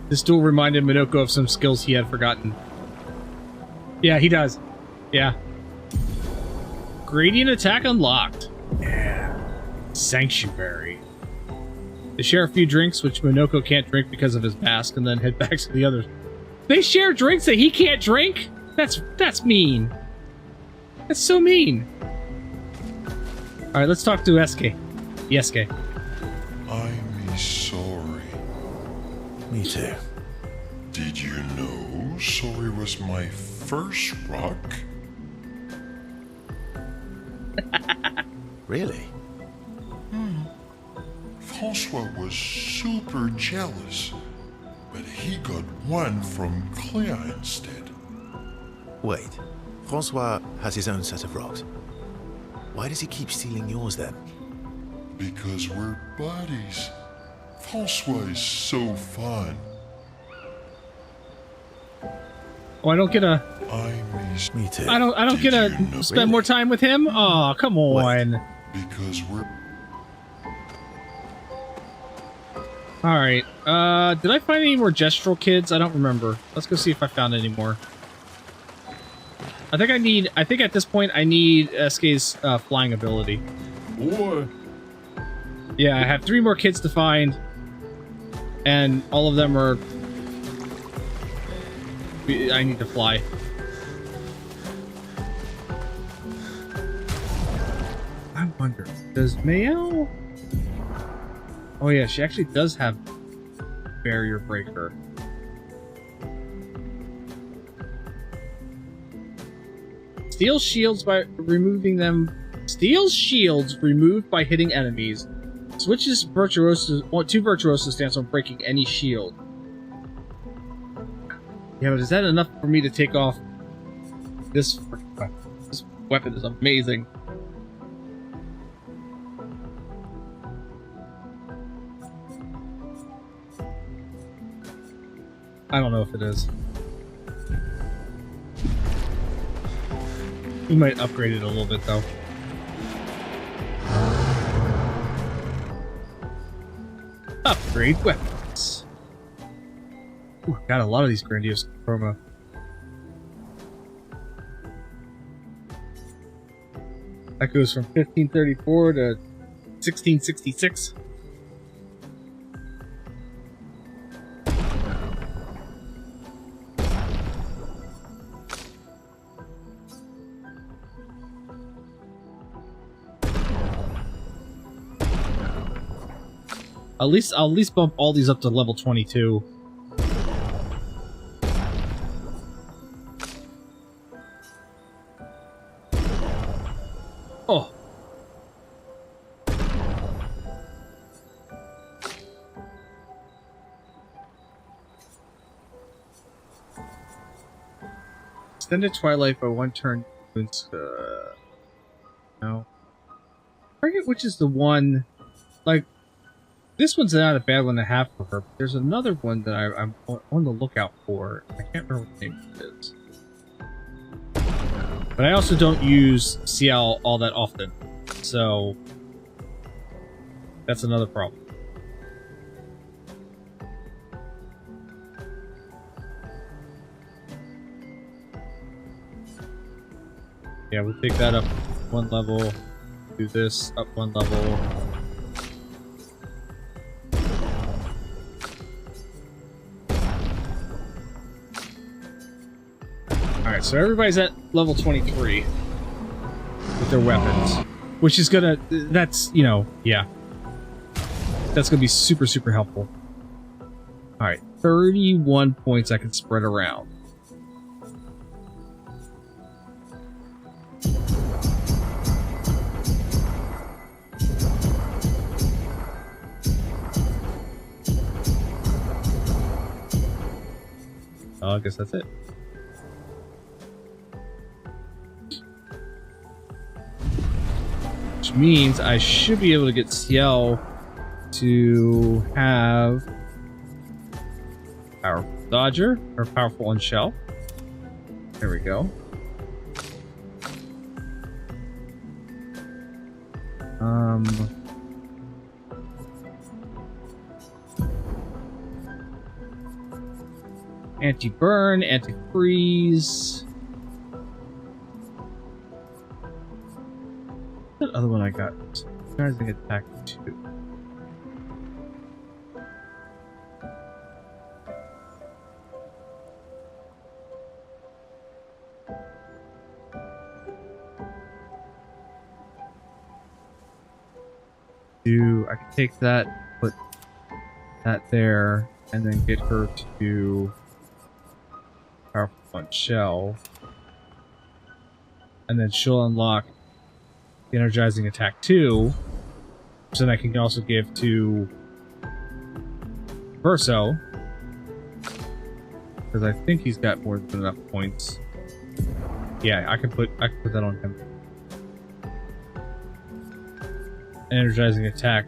This duel reminded Minoko of some skills he had forgotten. Yeah, he does. Yeah. Gradient attack unlocked. Yeah. Sanctuary. They share a few drinks, which Minoko can't drink because of his mask, and then head back to the others. They share drinks that he can't drink? That's mean. That's so mean. Alright, let's talk to Eske. Yeske. I'm sorry. Me too. Did you know sorry was my first rock? Really? Francois was super jealous, but he got one from Clea instead. Wait, Francois has his own set of rocks. Why does he keep stealing yours then? Because we're buddies. Francois is so fun. Oh, I don't get a... Me too. I don't get to spend more time with him? Oh, come on. What? Because we're... Alright, did I find any more gestural kids? I don't remember. Let's go see if I found any more. I think at this point I need Eske's flying ability. What? Yeah, I have 3 more kids to find. And all of them are... I need to fly. I wonder, does Mael... Oh yeah, she actually does have barrier breaker. Steel shields by removing them. Steel shields removed by hitting enemies. Switches virtuoso. 2 virtuoso stance on breaking any shield. Yeah, but is that enough for me to take off this? This weapon is amazing. I don't know if it is. We might upgrade it a little bit though. Upgrade weapons. Ooh, got a lot of these grandiose chroma. That goes from 1534 to 1666. I'll at least bump all these up to level 22. Oh. Extended Twilight by 1 turn. No. I forget which is the one. Like, this one's not a bad one to have for her. But there's another one that I'm on the lookout for. I can't remember what the name of it is. But I also don't use CL all that often. So that's another problem. Yeah, we'll take that up 1 level. Do this up 1 level. Alright, so everybody's at level 23 with their weapons. Which is gonna... That's, you know, yeah. That's gonna be super, super helpful. Alright, 31 points I can spread around. I guess that's it. Which means I should be able to get Ciel to have Powerful Dodger, or Powerful on Shell. There we go. Anti-burn, anti-freeze. What other one I got? Rising attack 2. I can take that, put that there, and then get her to do Powerful on Shell. And then she'll unlock the Energizing Attack 2, which then I can also give to Verso, because I think he's got more than enough points. Yeah, I can put that on him. Energizing Attack.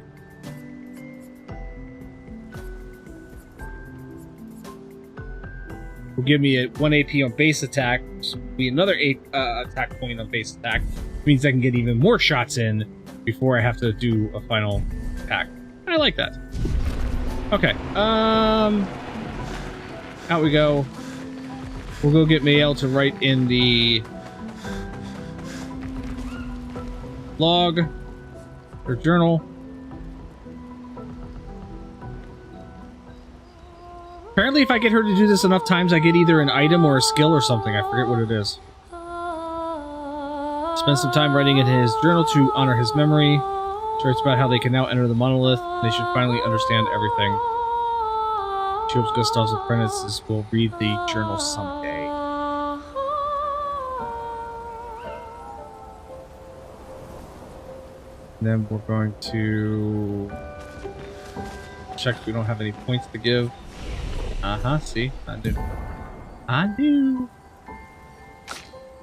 Will give me a 1 AP on base attack, which will be another attack point on base attack. Which means I can get even more shots in before I have to do a final attack. I like that. Okay, out we go. We'll go get Mael to write in the log or journal. Apparently, if I get her to do this enough times, I get either an item or a skill or something. I forget what it is. Spend some time writing in his journal to honor his memory. She writes about how they can now enter the monolith. And they should finally understand everything. She hopes Gustav's apprentices will read the journal someday. And then we're going to check if we don't have any points to give. See? I do.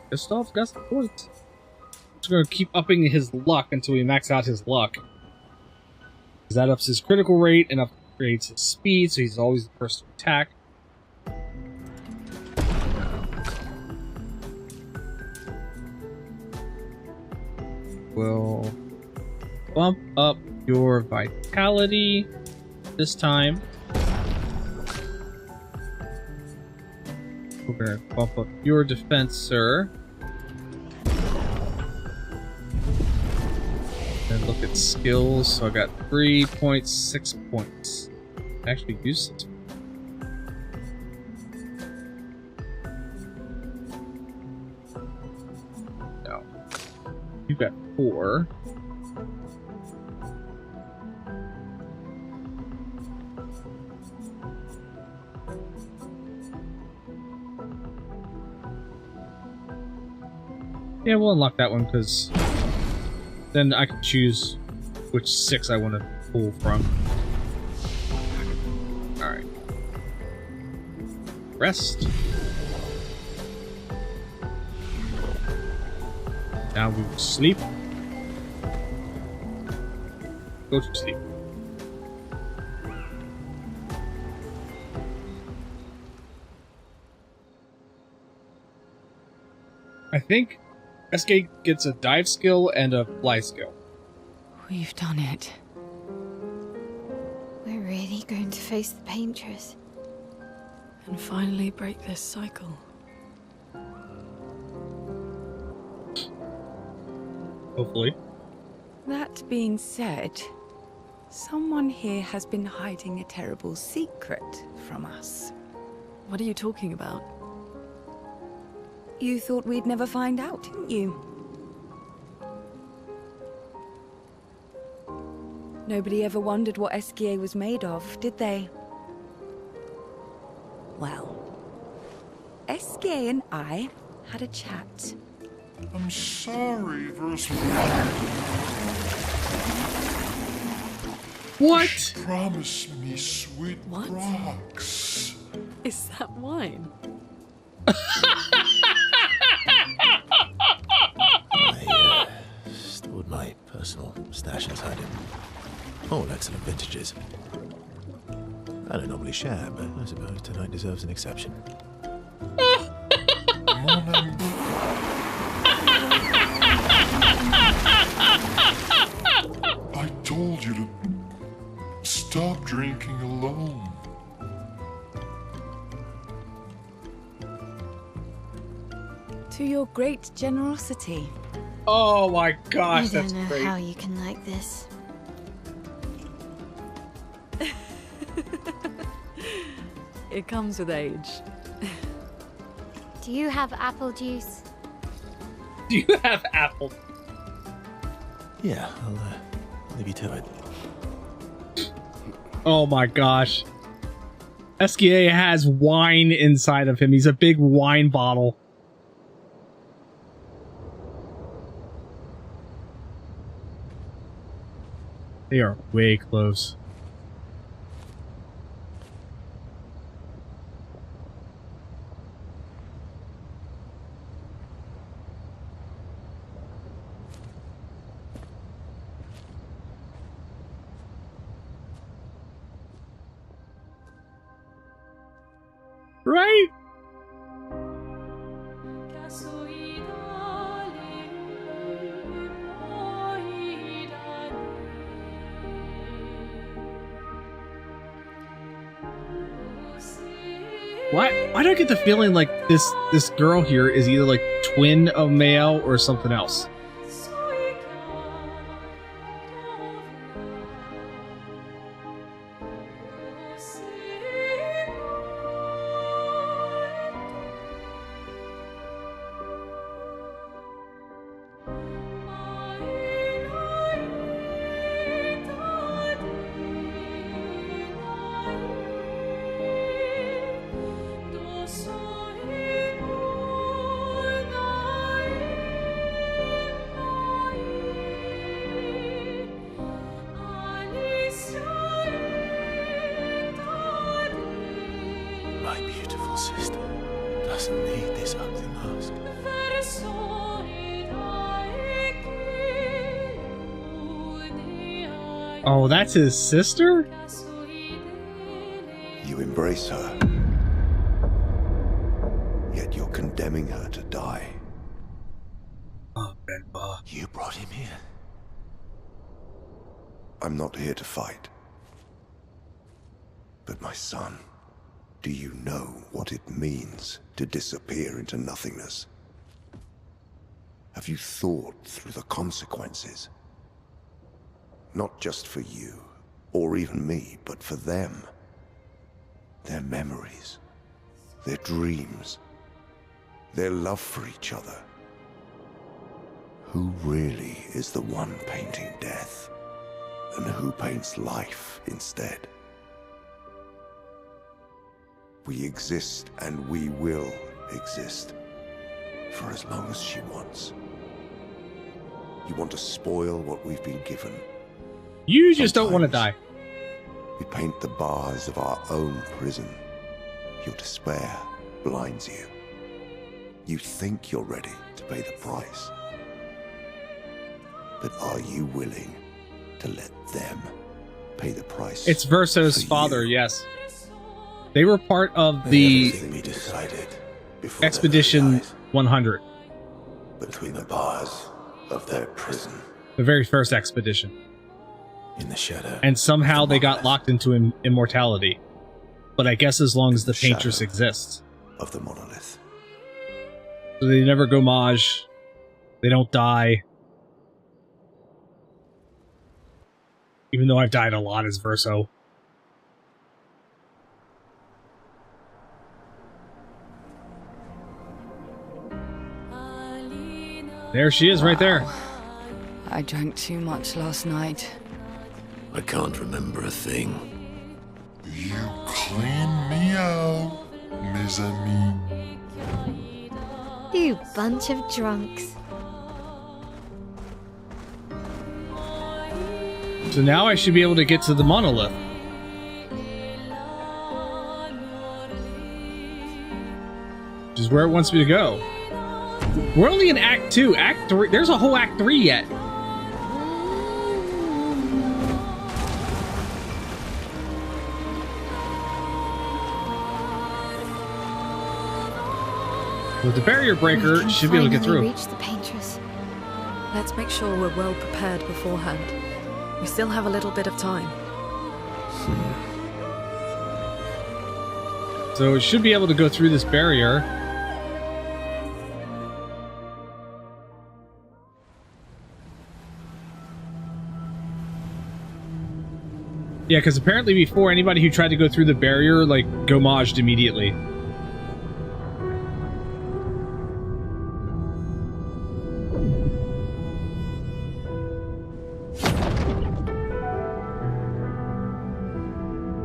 Gustav's got some points. Just gonna keep upping his luck until we max out his luck. Because that ups his critical rate and upgrades his speed, so he's always the first to attack. will bump up your vitality this time. We're gonna bump up your defense, sir. And look at skills. So I got 3.6 points. Actually, use it. No. You got 4. Yeah, we'll unlock that one because then I can choose which 6 I want to pull from. Alright. Rest. Now we will sleep. Go to sleep. I think SK gets a dive skill and a fly skill. We've done it. We're really going to face the paintress. And finally break this cycle. Hopefully. That being said, someone here has been hiding a terrible secret from us. What are you talking about? You thought we'd never find out, didn't you? Nobody ever wondered what SKA was made of, did they? Well, SKA and I had a chat. I'm sorry, Verse. What? Promise me sweet What? rocks. Is that wine? I stored my personal stash inside it. All excellent vintages. I don't normally share, but I suppose tonight deserves an exception. I told you to stop drinking alone. To your great generosity. Oh my I gosh, don't that's know great. how you can like this. It comes with age. Do you have apple juice? Do you have apple? Yeah, I'll leave you to it. Oh my gosh. SKA has wine inside of him. He's a big wine bottle. They are way close. Right? Why do I get the feeling like this girl here is either like twin of Mao or something else? My beautiful sister doesn't need this ugly mask. Oh, that's his sister? You embrace her, yet you're condemning her to die. Oh, Benbar. You brought him here. I'm not here to fight. But my son, do you know what it means to disappear into nothingness? Have you thought through the consequences? Not just for you, or even me, but for them. Their memories, their dreams, their love for each other. Who really is the one painting death, and who paints life instead? We exist and we will exist for as long as she wants. You want to spoil what we've been given. You just don't want to die. We paint the bars of our own prison. Your despair blinds you. You think you're ready to pay the price. But are you willing to let them pay the price? It's Verso's father, yes. They were part of the Expedition 100. Between the bars of their prison. The very first expedition. In the shadow. And somehow they got locked into immortality. But I guess as long as the paintress exists. Of the monolith. So they never go mage. They don't die. Even though I've died a lot as Verso. There she is, right there. I drank too much last night. I can't remember a thing. You clean me out, mes amis. You bunch of drunks. So now I should be able to get to the monolith. Which is where it wants me to go. We're only in Act 2. Act 3. There's a whole Act 3 yet. With the barrier breaker, should be able to get through. Reach the paintress. Let's make sure we're well prepared beforehand. We still have a little bit of time. So it should be able to go through this barrier. Yeah, because apparently before, anybody who tried to go through the barrier, like, go-maged immediately.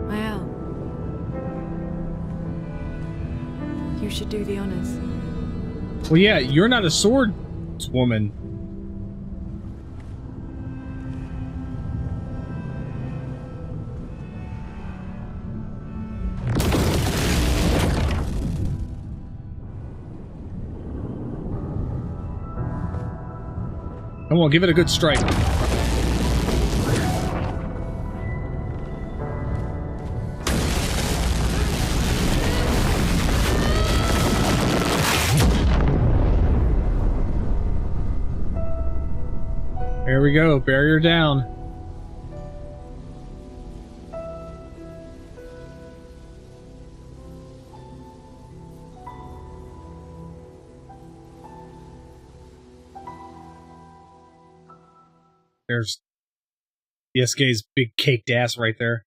Mael. You should do the honors. Well, yeah, you're not a sword woman. Come on, give it a good strike. There we go, barrier down. There's ESK's big caked ass right there.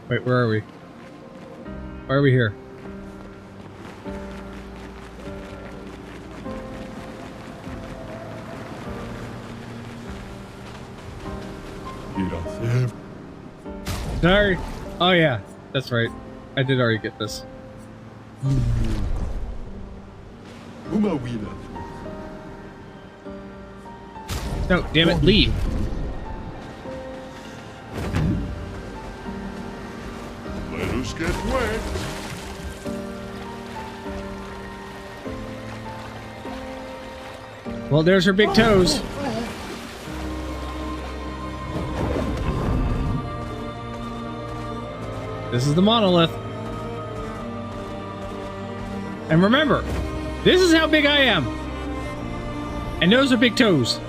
Wait, where are we? Why are we here? You don't see him. Sorry. Oh yeah, that's right. I did already get this. No, damn it, leave. Let us get wet. Well, there's her big toes. This is the monolith. And remember, this is how big I am. And those are big toes.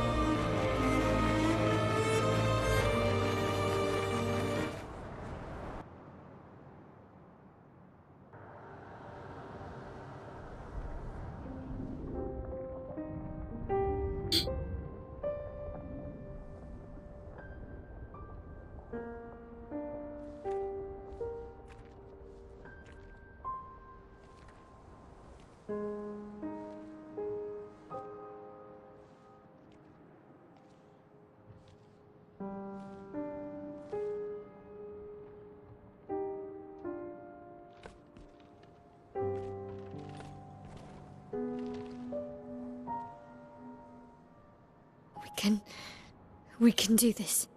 We can do this.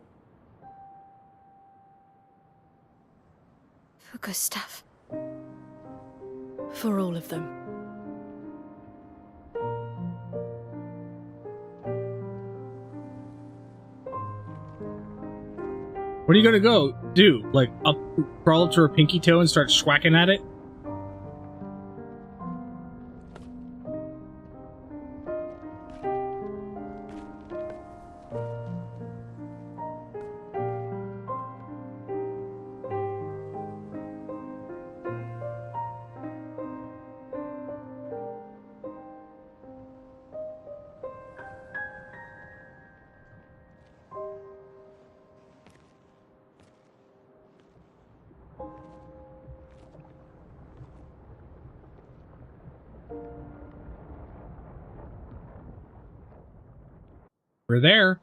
For Gustav. For all of them. What are you gonna go do? Like, crawl up to her pinky toe and start swacking at it? We're there.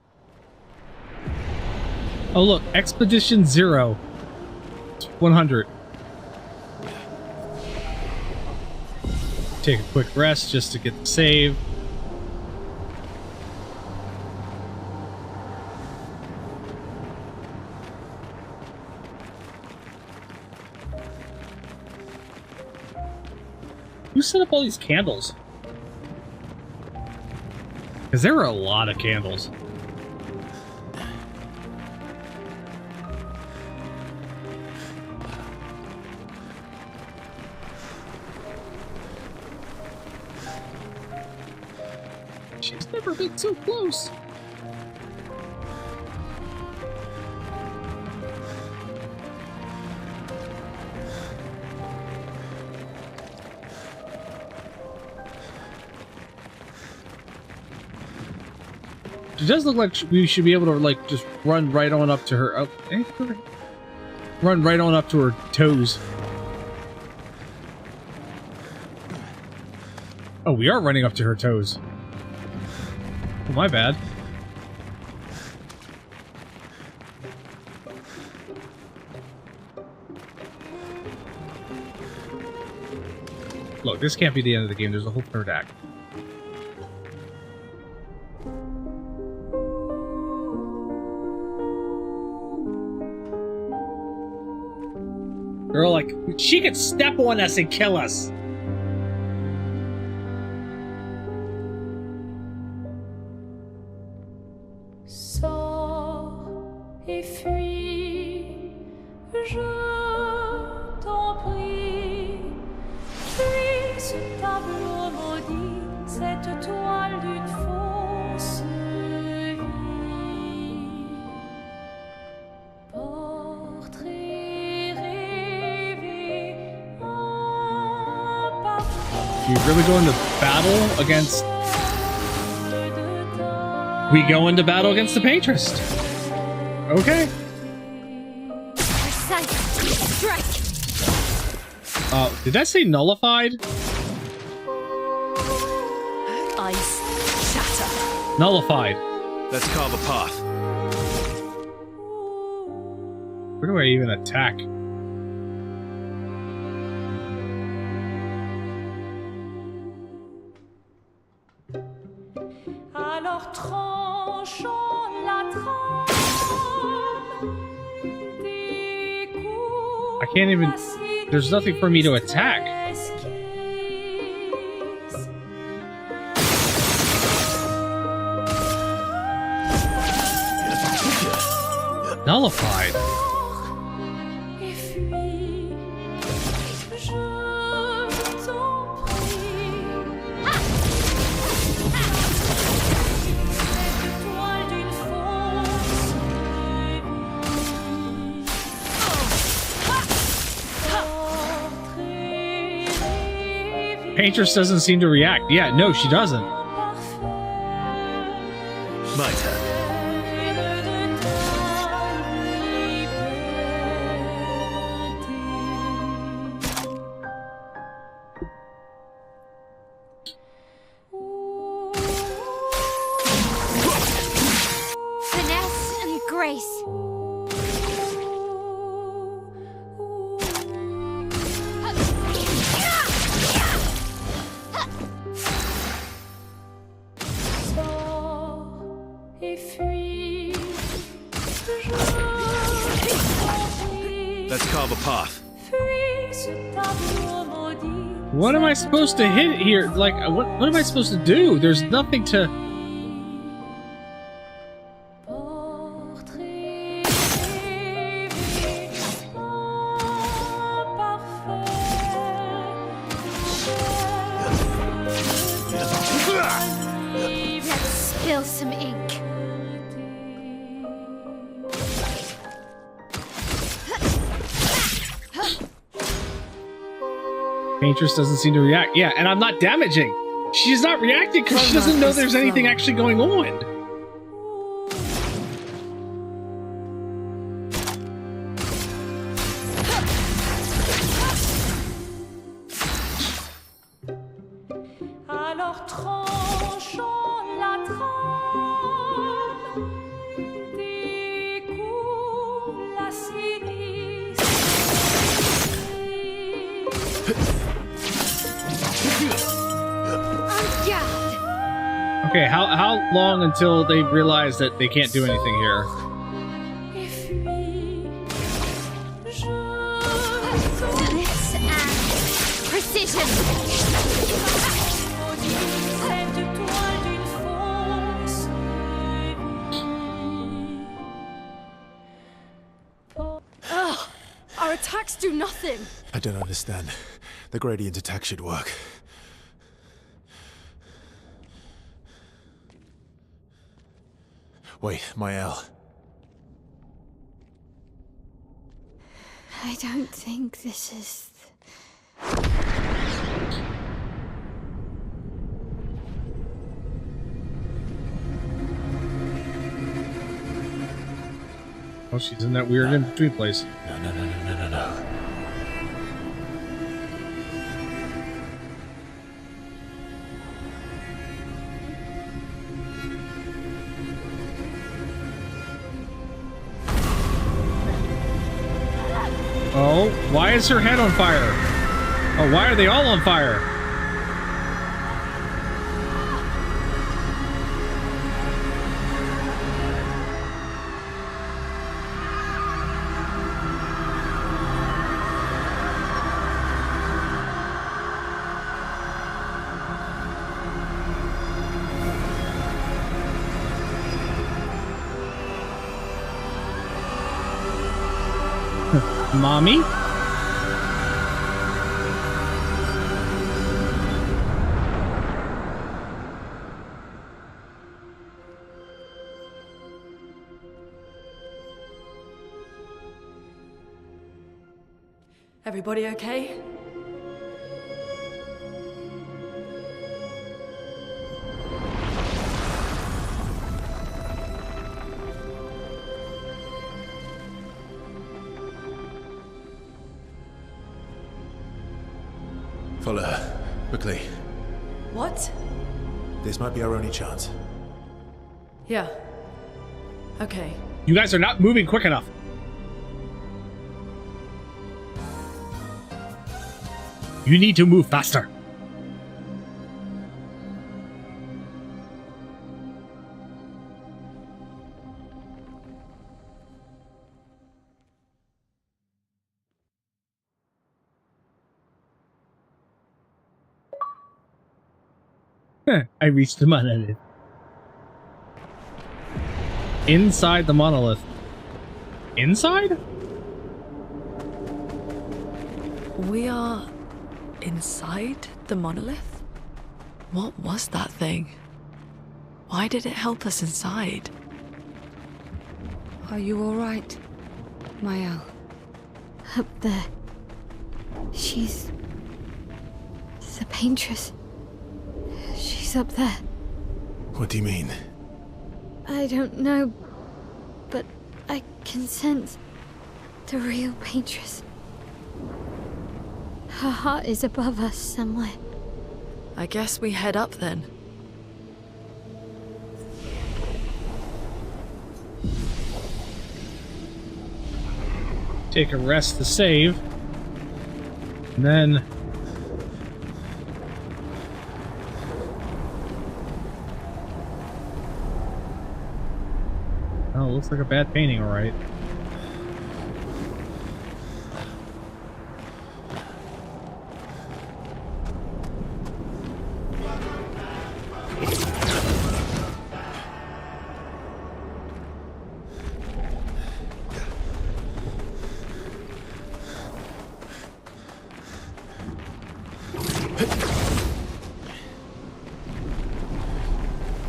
Oh look, Expedition 0. It's 100. Take a quick rest just to get the save. Who set up all these candles? Because there were a lot of candles. She's never been so close. It does look like we should be able to, like, just run right on up to her. Oh, run right on up to her toes. Oh, we are running up to her toes. Oh, my bad. Look, this can't be the end of the game. There's a whole third act. They're all like, she could step on us and kill us. Sors et fuis, je t'en prie. Fuis ce tableau maudit, cette toile d'une fausse vie. Portrait rêvé en parfum. You really go into battle against... We go into battle against the Paintress. Okay. Did that say nullified? Ice shatter. Nullified. Let's carve a path. Where do I even attack? Alors tranchons la trame. I can't even... There's nothing for me to attack. Nullified. Paintress doesn't seem to react. Yeah, no, she doesn't. My turn. Finesse and grace. Let's carve a path. What am I supposed to hit here? Like, what am I supposed to do? There's nothing to... Let's spill some ink. Paintress doesn't seem to react. Yeah, and I'm not damaging. She's not reacting because she doesn't know there's anything actually going on. Alors tranchons la trame, découvre la sinistre. Okay, how long until they realize that they can't do anything here? Finesse and precision. Ugh, our attacks do nothing. I don't understand. The gradient attack should work. Wait, Mael. I don't think this is... Oh, she's in that weird in-between place. No. Oh, why is her head on fire? Oh, why are they all on fire? Mommy? Everybody okay? Follow her. Quickly. What? This might be our only chance. Yeah. Okay. You guys are not moving quick enough. You need to move faster. I reached the monolith. Inside the monolith. Inside? We are inside the monolith? What was that thing? Why did it help us inside? Are you all right, Mael? Up there. She's... The paintress. She's up there. What do you mean? I don't know, but I can sense the real paintress. Her heart is above us somewhere. I guess we head up then. Take a rest to save. And then... Oh, looks like a bad painting, alright.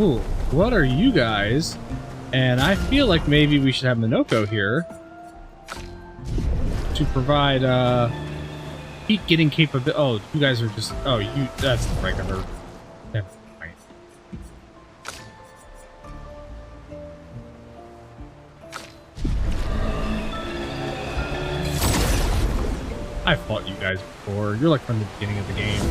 Ooh, what are you guys? And I feel like maybe we should have Minoko here to provide heat getting capability. Oh, you guys are just that's the regular. Never mind. I fought you guys before. You're like from the beginning of the game.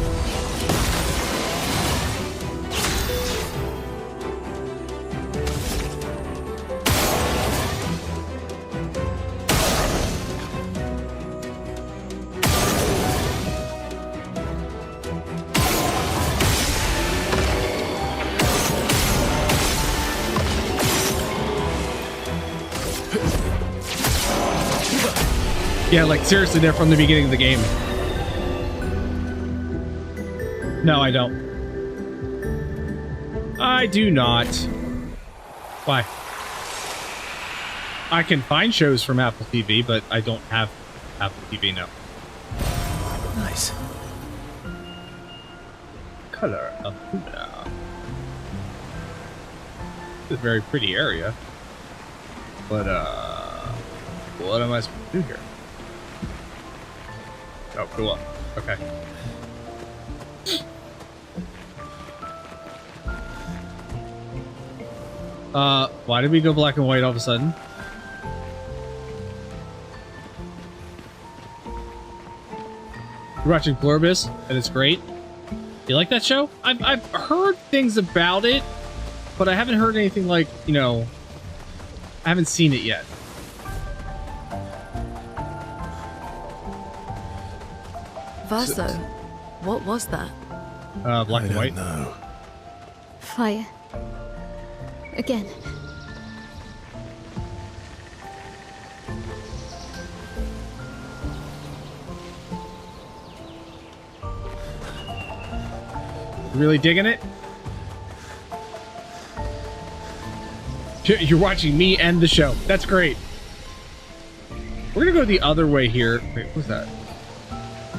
Yeah, like seriously, they're from the beginning of the game. No, I don't. I do not. Why? I can find shows from Apple TV, but I don't have Apple TV now. Nice. Color of Luna. It's a very pretty area. But, what am I supposed to do here? Oh, go up. Okay. Why did we go black and white all of a sudden? We're watching Glorbus, and it's great. You like that show? I've heard things about it, but I haven't heard anything like, you know, I haven't seen it yet. Vaso, what was that? Black and white. No. Fire. Again. Really digging it? You're watching me end the show. That's great. We're gonna go the other way here. Wait, what was that?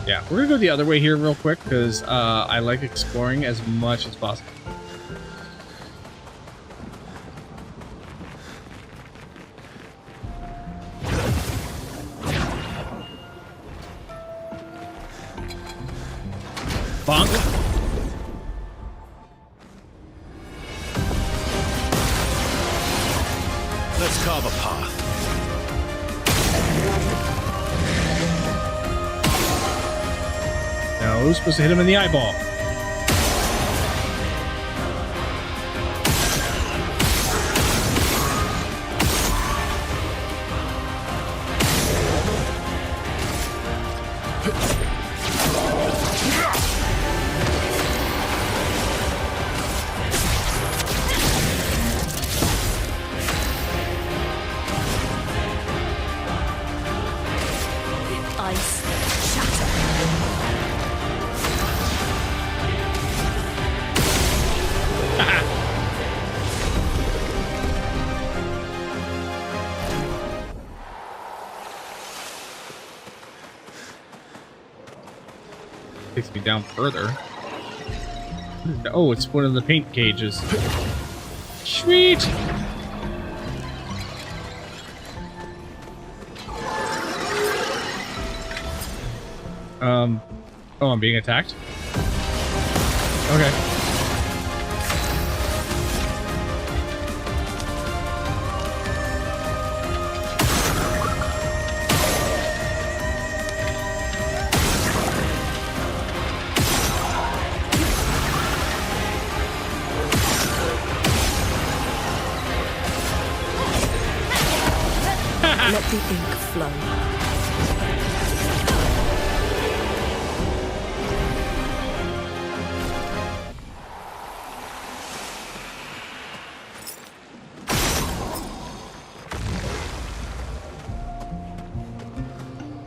Yeah, we're gonna go the other way here real quick because I like exploring as much as possible. Bonk. Let's carve a path. No, who's supposed to hit him in the eyeball? Ice shatter. Takes me down further. Oh, it's one of the paint cages. Sweet! Oh, I'm being attacked? Okay. Let the ink flow.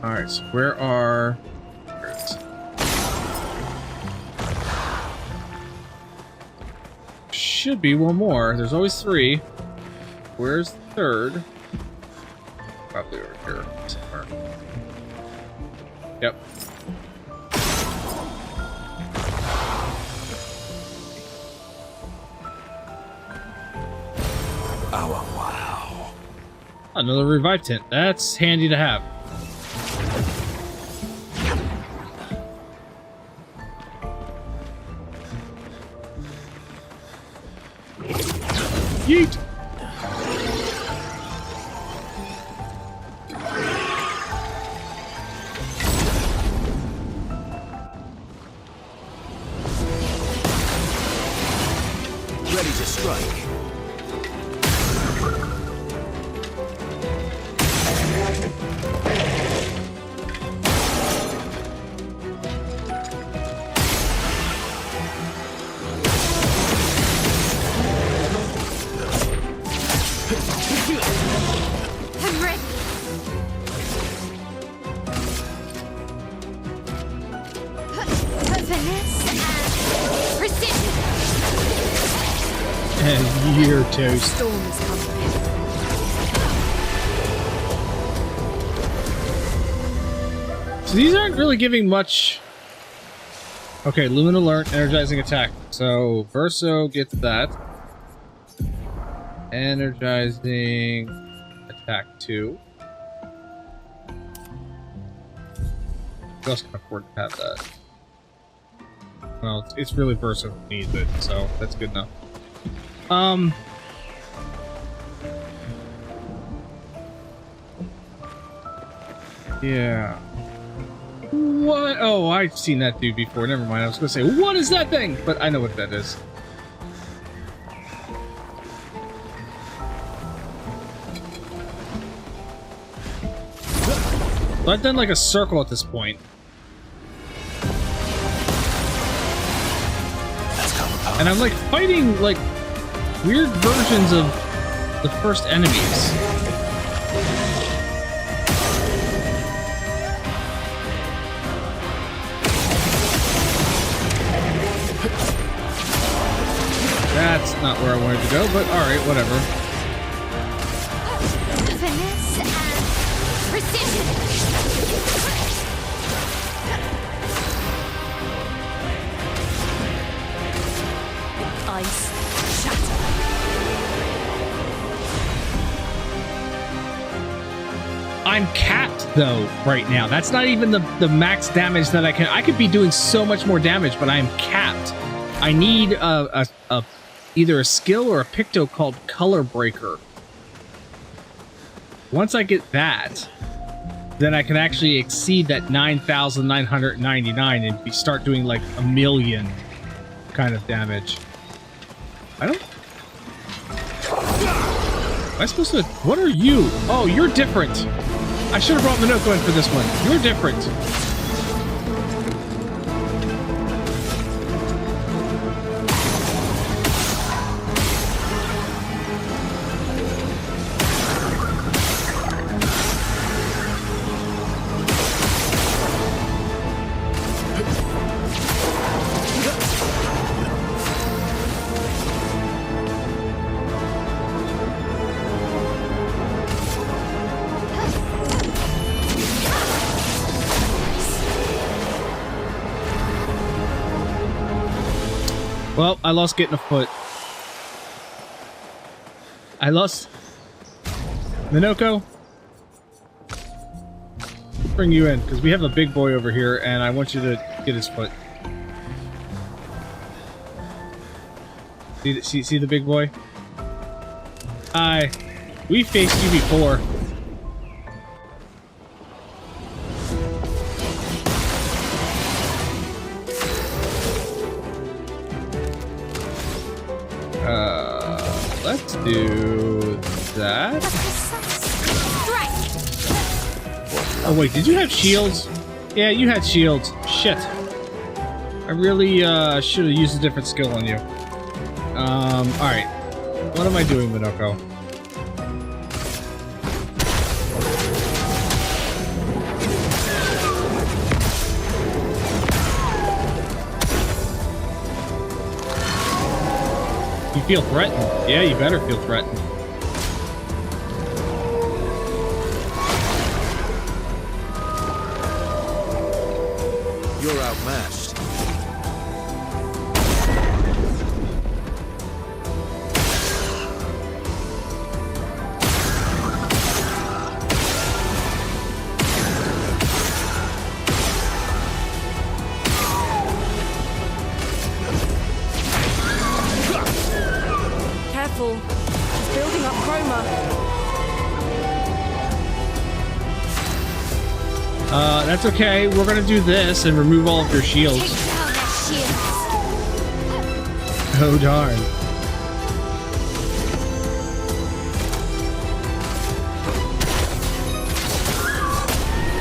Alright, so where are... Should be one more. There's always 3. Where's the 3rd? Probably over here somewhere. Yep. Oh, wow. Another revive tent. That's handy to have. Yeet! Ready to strike. I'm ready. Finesse and precision. And you're toast. Storm is coming. So these aren't really giving much. Okay, Lumen Alert, energizing attack. So Verso gets that. Energizing attack 2. Who else can afford to have that? Well, it's really Verso who needs it, so that's good enough. Yeah. What? Oh, I've seen that dude before. Never mind. I was gonna say, what is that thing? But I know what that is. So I've done like a circle at this point. And I'm like fighting like weird versions of the first enemies. That's not where I wanted to go, but alright, whatever. Finesse and precision. Ice shatter. I'm capped though right now. That's not even the max damage that I can. I could be doing so much more damage, but I am capped. I need either a skill or a picto called Color Breaker. Once I get that, then I can actually exceed that 9,999 and start doing like 1,000,000 kind of damage. I don't. Am I supposed to? What are you? Oh, you're different. I should have brought Minoko in for this one. You're different. Well, I lost getting a foot. I lost... Minoko? Bring you in, because we have a big boy over here, and I want you to get his foot. See the big boy? Hi. We faced you before. Let's do that. Oh wait, did you have shields? Yeah, you had shields. Shit. I really should have used a different skill on you. Alright. What am I doing, Minoko? You feel threatened. Yeah, you better feel threatened. You're outmatched. Careful. He's building up chroma. That's okay. We're gonna do this and remove all of your shields. Oh darn.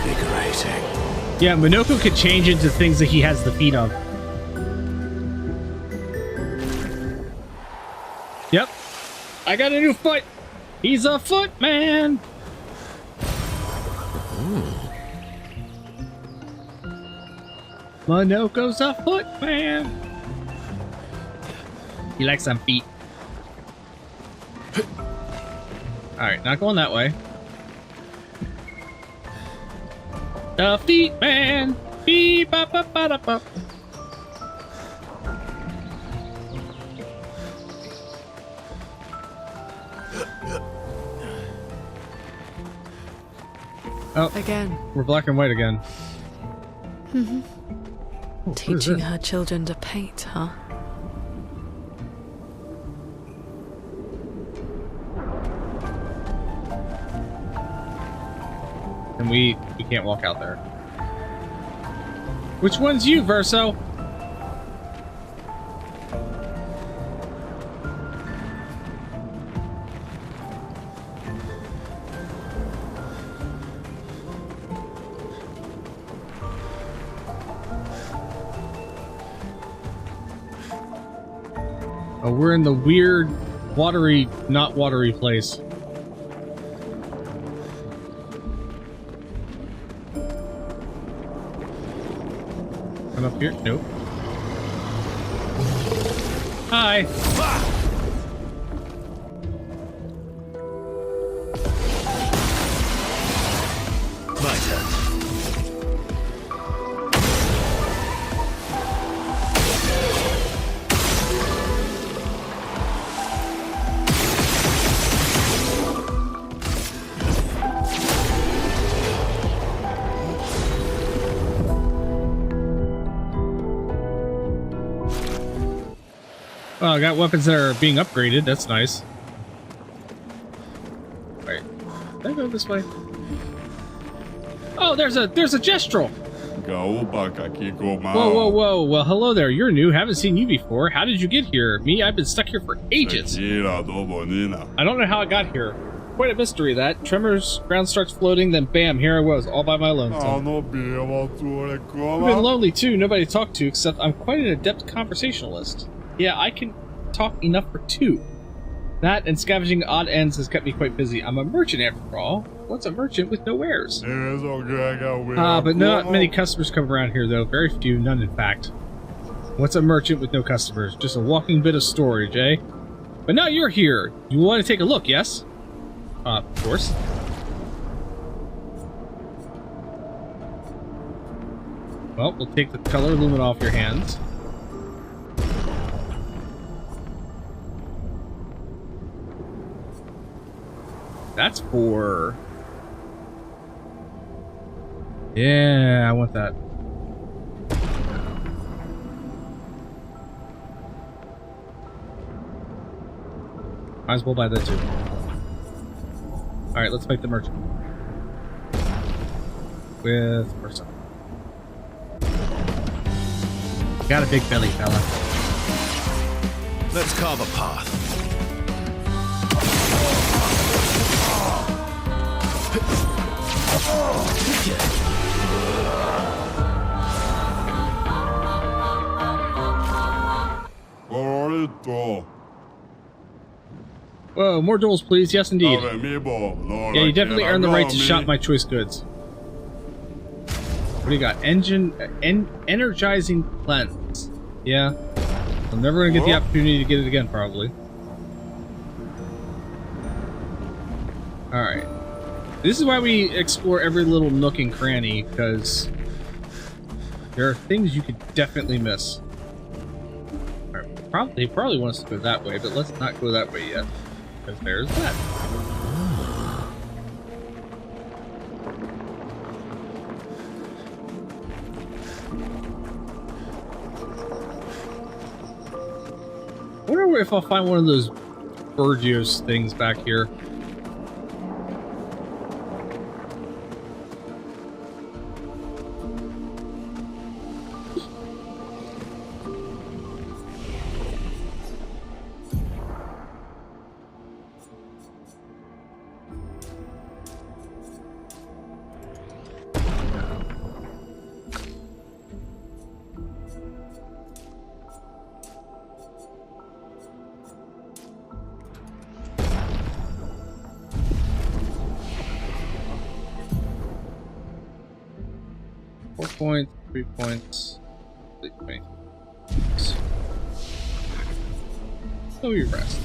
Invigorating. Yeah, Minoko could change into things that he has the feet of. Yep. I got a new foot. He's a footman. Minoko's a footman. He likes some feet. Alright, not going that way. The feet man. Beep bop bop bop bop. Oh, again. We're black and white again. Teaching her children to paint, huh? And we can't walk out there. Which one's you, Verso? Oh, we're in the weird, watery, not watery place. Come up here? Nope. Hi! My turn. Well, I got weapons that are being upgraded. That's nice. Wait, did I go this way? Oh, there's a Gestrel. Whoa. Well, hello there. You're new. Haven't seen you before. How did you get here? Me, I've been stuck here for ages. I don't know how I got here. Quite a mystery, that. Tremors, ground starts floating, then bam, here I was, all by my lonesome. I've been lonely too, nobody to talk to, except I'm quite an adept conversationalist. Yeah, I can talk enough for two. That and scavenging odd ends has kept me quite busy. I'm a merchant after all. What's a merchant with no wares? But not many customers come around here though. Very few, none in fact. What's a merchant with no customers? Just a walking bit of storage, eh? But now you're here. You want to take a look, yes? Of course. Well, we'll take the color lumen off your hands. That's for... Yeah, I want that. Might as well buy that too. Alright, let's make the merchant. With Ursa. Got a big belly, fella. Let's carve a path. Whoa, more duels, please. Yes, indeed. Yeah, you definitely earned the right to shop my choice goods. What do you got? Energizing cleanse. Yeah. I'm never gonna get the opportunity to get it again, probably. Alright. This is why we explore every little nook and cranny, because there are things you could definitely miss. Alright, he probably wants to go that way, but let's not go that way yet. Because there's that. I wonder if I'll find one of those Burgios things back here. Points, 3 points, 3 points. So we rest.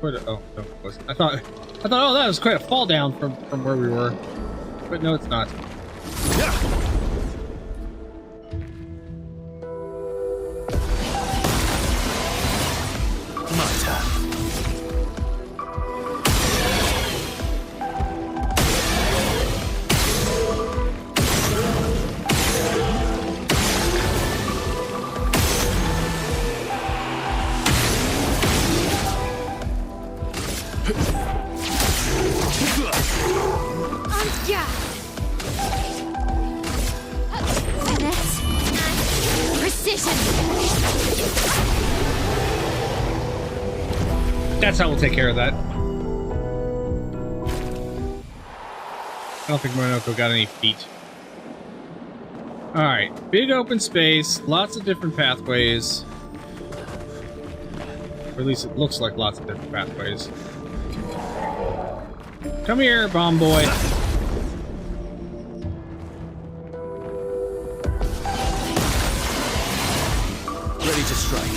Oh, no, it wasn't. I thought, oh, that was quite a fall down from where we were, but no, it's not. That's how we'll take care of that. I don't think Monoko got any feet. Alright, big open space, lots of different pathways. Or at least it looks like lots of different pathways. Come here, bomb boy. Ready to strike.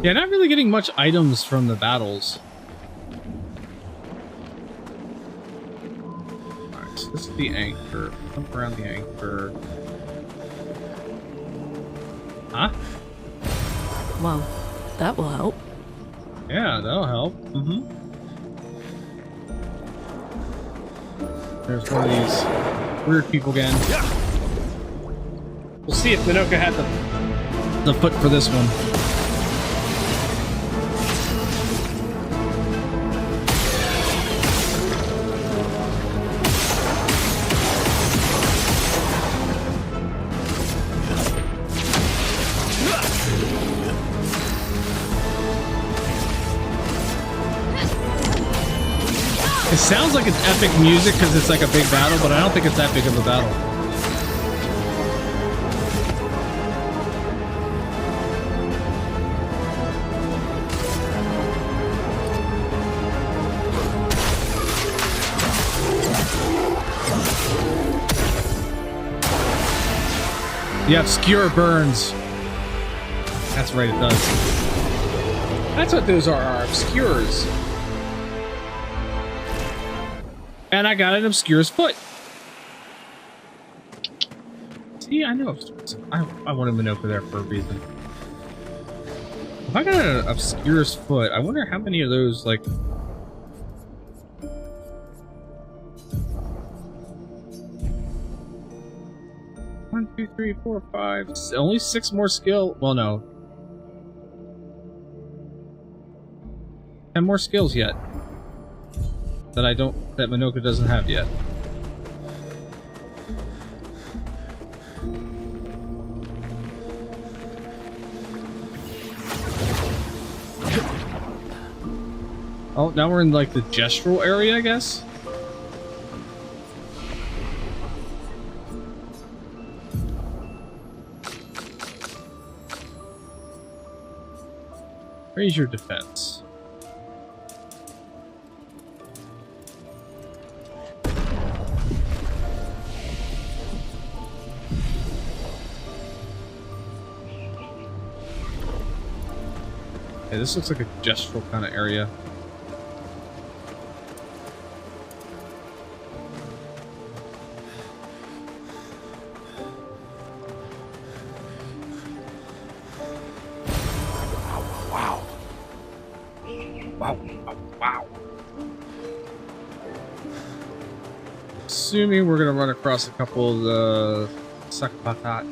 Yeah, not really getting much items from the battles. Alright, so this is the anchor. Jump around the anchor. Huh? Well, that will help. Yeah, that'll help. There's one of these weird people again. We'll see if Minoka had the foot for this one. It sounds like it's epic music because it's like a big battle, but I don't think it's that big of a battle. Yeah, obscure burns. That's right, it does. That's what those are obscures. And I got an obscure's foot. See, Yeah, I know. I want a Minoka there for a reason. If I got an obscurest foot, I wonder how many of those, like... One, two, three, four, five... Only 6 more skill... Well, no. 10 more skills yet. That that Minoka doesn't have yet. Oh, now we're in like the gestural area, I guess? Raise your defense. Okay, this looks like a gestural kind of area. Assuming we're gonna run across a couple of the Sakapatat.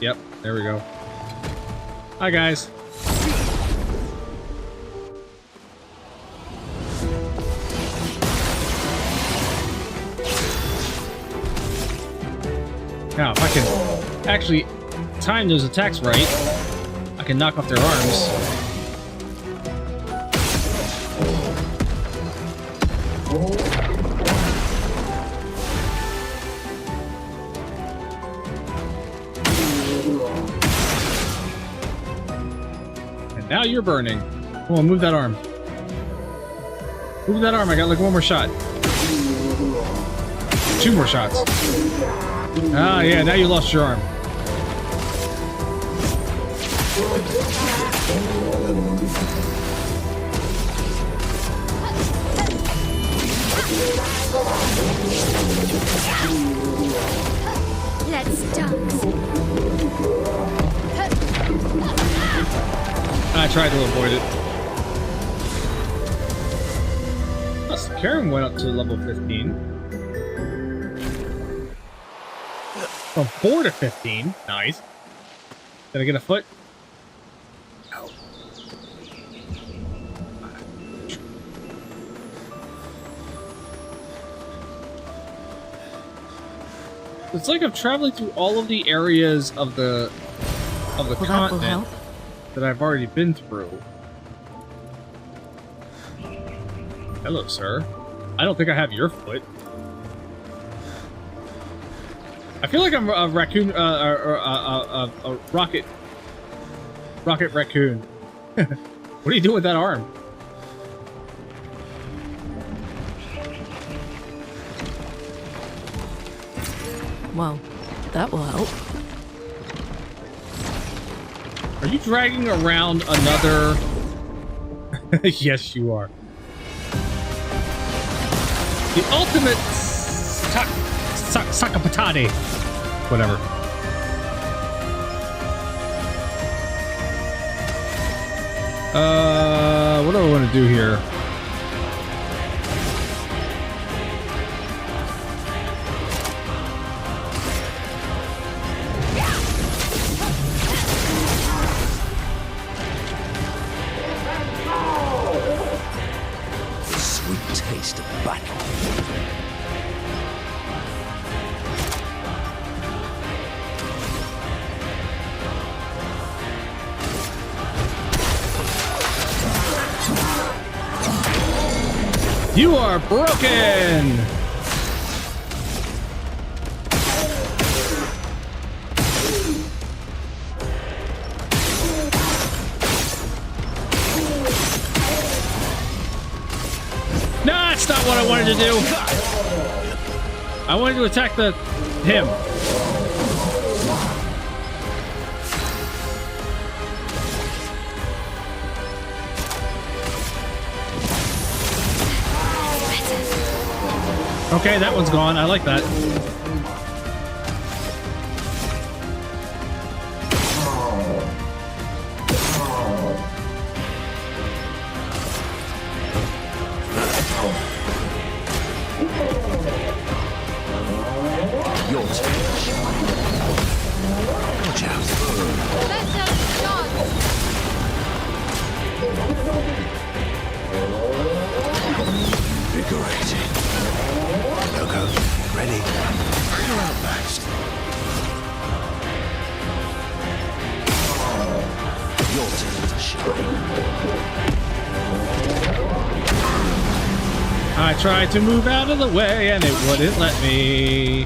Yep, there we go. Hi guys. Now, if I can actually time those attacks right, I can knock off their arms. Now you're burning. Come on, move that arm. Move that arm. I got like 1 more shot. 2 more shots. Ah, yeah, now you lost your arm. Let's dance. I tried to avoid it. Oh, so Karen went up to level 15. From 4 to 15. Nice. Did I get a foot? No. It's like I'm traveling through all of the areas of the continent that I've already been through. Hello, sir. I don't think I have your foot. I feel like I'm a raccoon, a rocket raccoon. What are you doing with that arm? Well, that will help. Are you dragging around another... Yes, you are. The ultimate Sakapatade. Whatever. What do I want to do here? Taste of battle. You are broken! No, that's not what I wanted to do. I wanted to attack him. Okay, that one's gone. I like that. I tried to move out of the way and it wouldn't let me.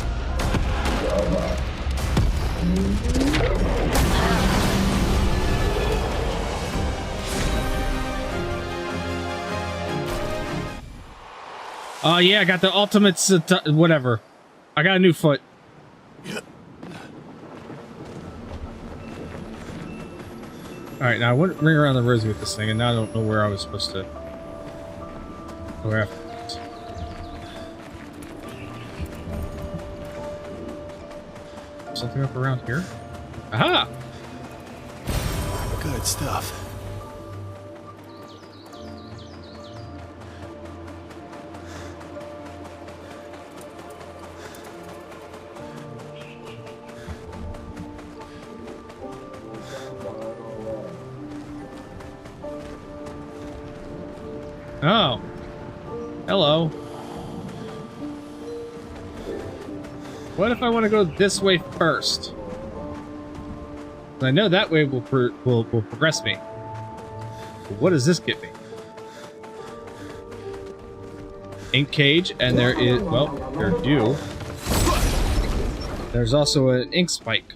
Oh yeah, I got the ultimate whatever. I got a new foot. Alright, now I went ring around the rosy with this thing, and now I don't know where I was supposed to go after it. Something up around here? Aha! Good stuff. Oh. Hello. What if I want to go this way first? I know that way will progress me. But what does this get me? Ink cage, and there is, well, there's you. There's also an ink spike.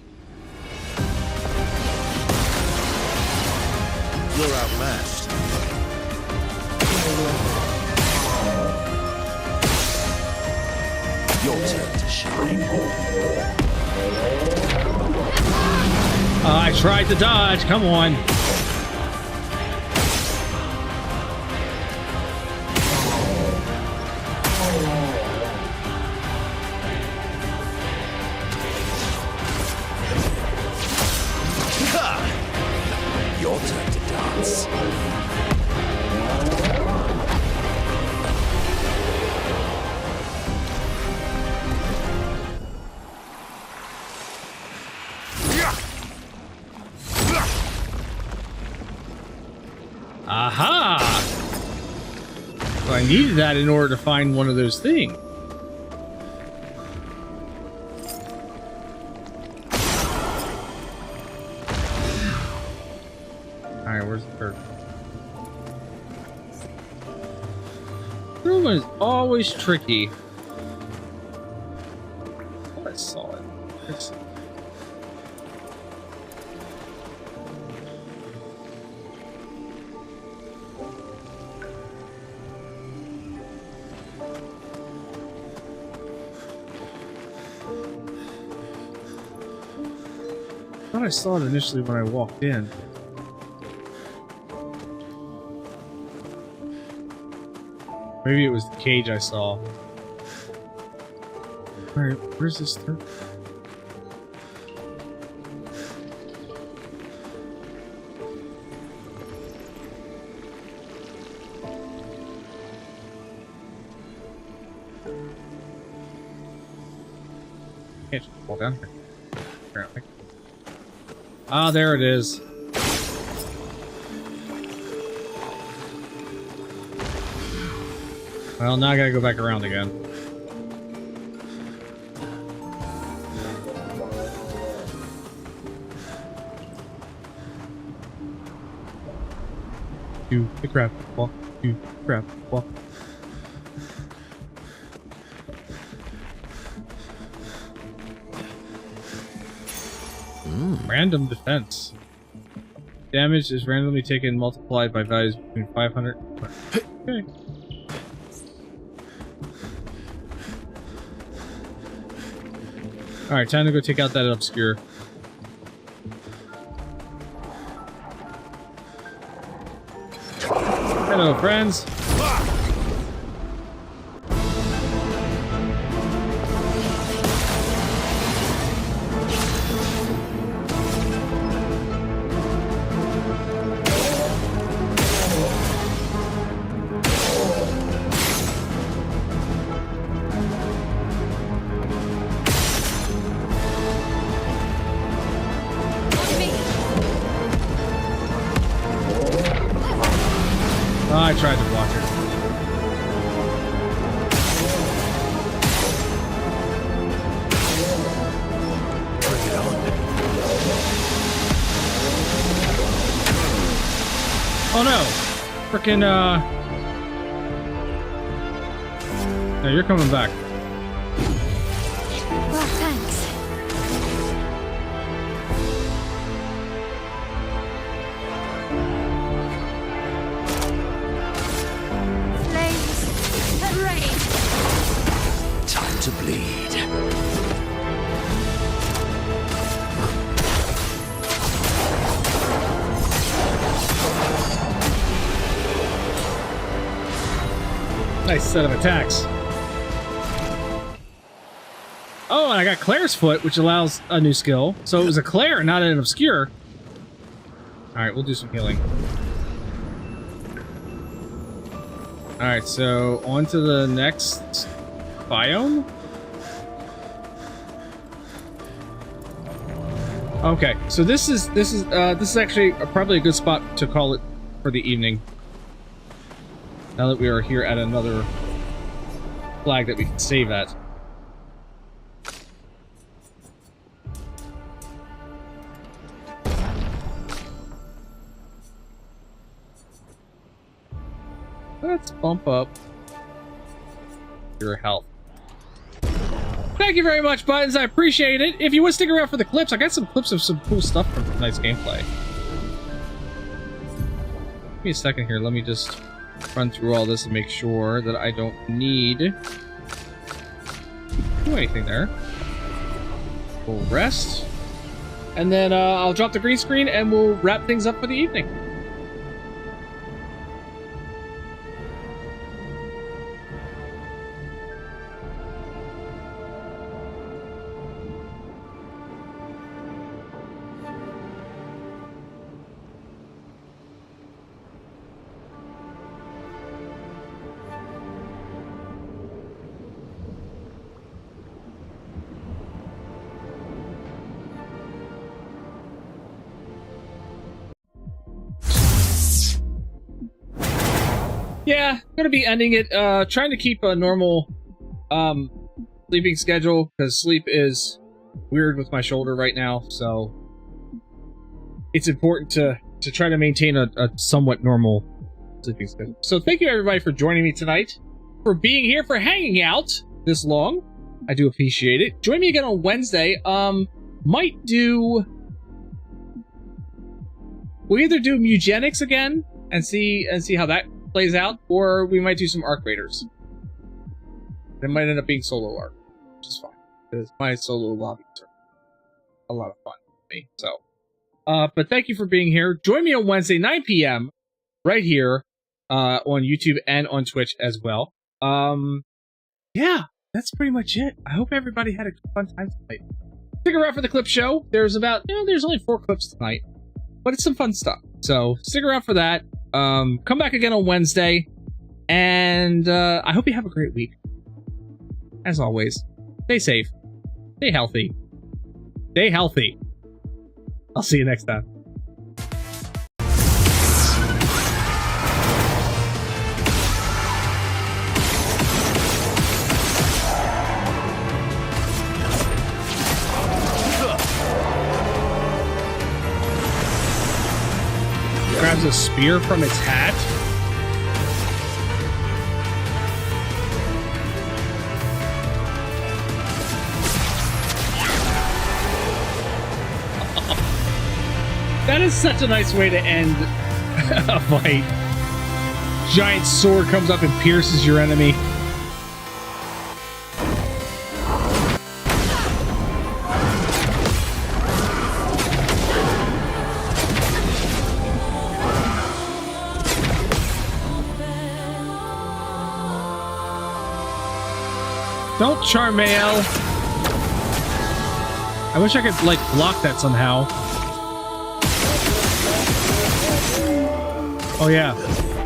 You're outmatched. Your turn to shine. I tried to dodge. Come on. Your turn to dance. Aha! So I needed that in order to find one of those things. Alright, where's the third? Third one is always tricky. Oh, I saw it. I thought I saw it initially when I walked in. Maybe it was the cage I saw. Alright, where's this third? Can't just fall down here, apparently. Ah, there it is. Well, now I gotta go back around again. Do the crab walk, do the crab walk. Random defense. Damage is randomly taken multiplied by values between 500 and 20. Okay. Alright, time to go take out that obscure. Hello, friends. I tried to block her. Bring it on. Oh no! Frickin' No, you're coming back. Well, thanks. Flames, hooray! Time to bleed. Nice set of attacks. Oh, and I got Claire's Foot, which allows a new skill. So it was a Claire, not an Obscure. Alright, we'll do some healing. Alright, so on to the next biome. Okay, so this is actually probably a good spot to call it for the evening. Now that we are here at another flag that we can save at. Let's bump up your health. Thank you very much, Buttons. I appreciate it. If you would stick around for the clips, I got some clips of some cool stuff from tonight's gameplay. Give me a second here. Let me just run through all this and make sure that I don't need to do anything there. We'll rest. And then I'll drop the green screen and we'll wrap things up for the evening. Yeah, gonna be ending it. Trying to keep a normal sleeping schedule because sleep is weird with my shoulder right now, so it's important to try to maintain a somewhat normal sleeping schedule. So thank you everybody for joining me tonight, for being here, for hanging out this long. I do appreciate it. Join me again on Wednesday. Might do. We'll either do Mugenics again and see how that plays out, or we might do some Arc Raiders. It might end up being solo Arc, which is fine, because my solo lobbies are a lot of fun for me. So, but thank you for being here. Join me on Wednesday, 9 p.m. right here on YouTube and on Twitch as well. Yeah, that's pretty much it. I hope everybody had a fun time tonight. Stick around for the clip show. There's about, there's only 4 clips tonight, but it's some fun stuff. So stick around for that. Come back again on Wednesday, and I hope you have a great week. As always, stay safe, stay healthy, stay healthy. I'll see you next time. Grabs a spear from its hat. That is such a nice way to end a fight. Giant sword comes up and pierces your enemy. Don't Charmail. I wish I could, like, block that somehow. Oh, yeah.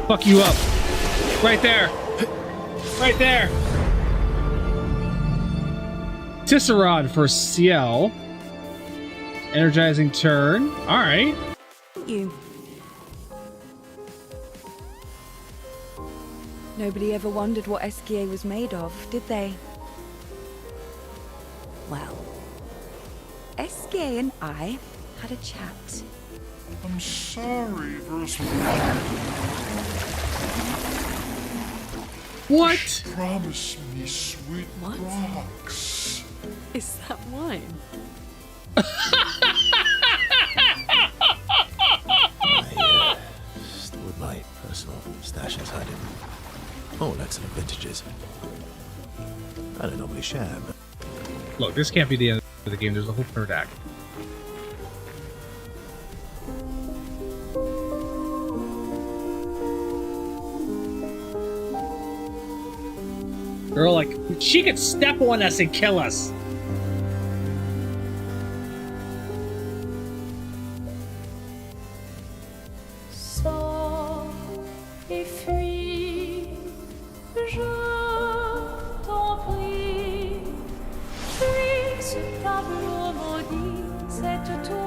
Fuck you up. Right there. Right there. Tisserod for Ciel. Energizing turn. Alright. You. Nobody ever wondered what Esquier was made of, did they? Well, Esquier and I had a chat. I'm sorry, Versal. What? Promise me me sweet What? rocks. Is that wine? I stored my personal stashes hiding. All excellent vintages. I don't normally share, but Look, this can't be the end of the game. There's a whole third act. Girl, like, she could step on us and kill us. Sors et fuis, je t'en prie. Fuis ce tableau maudit, cette tour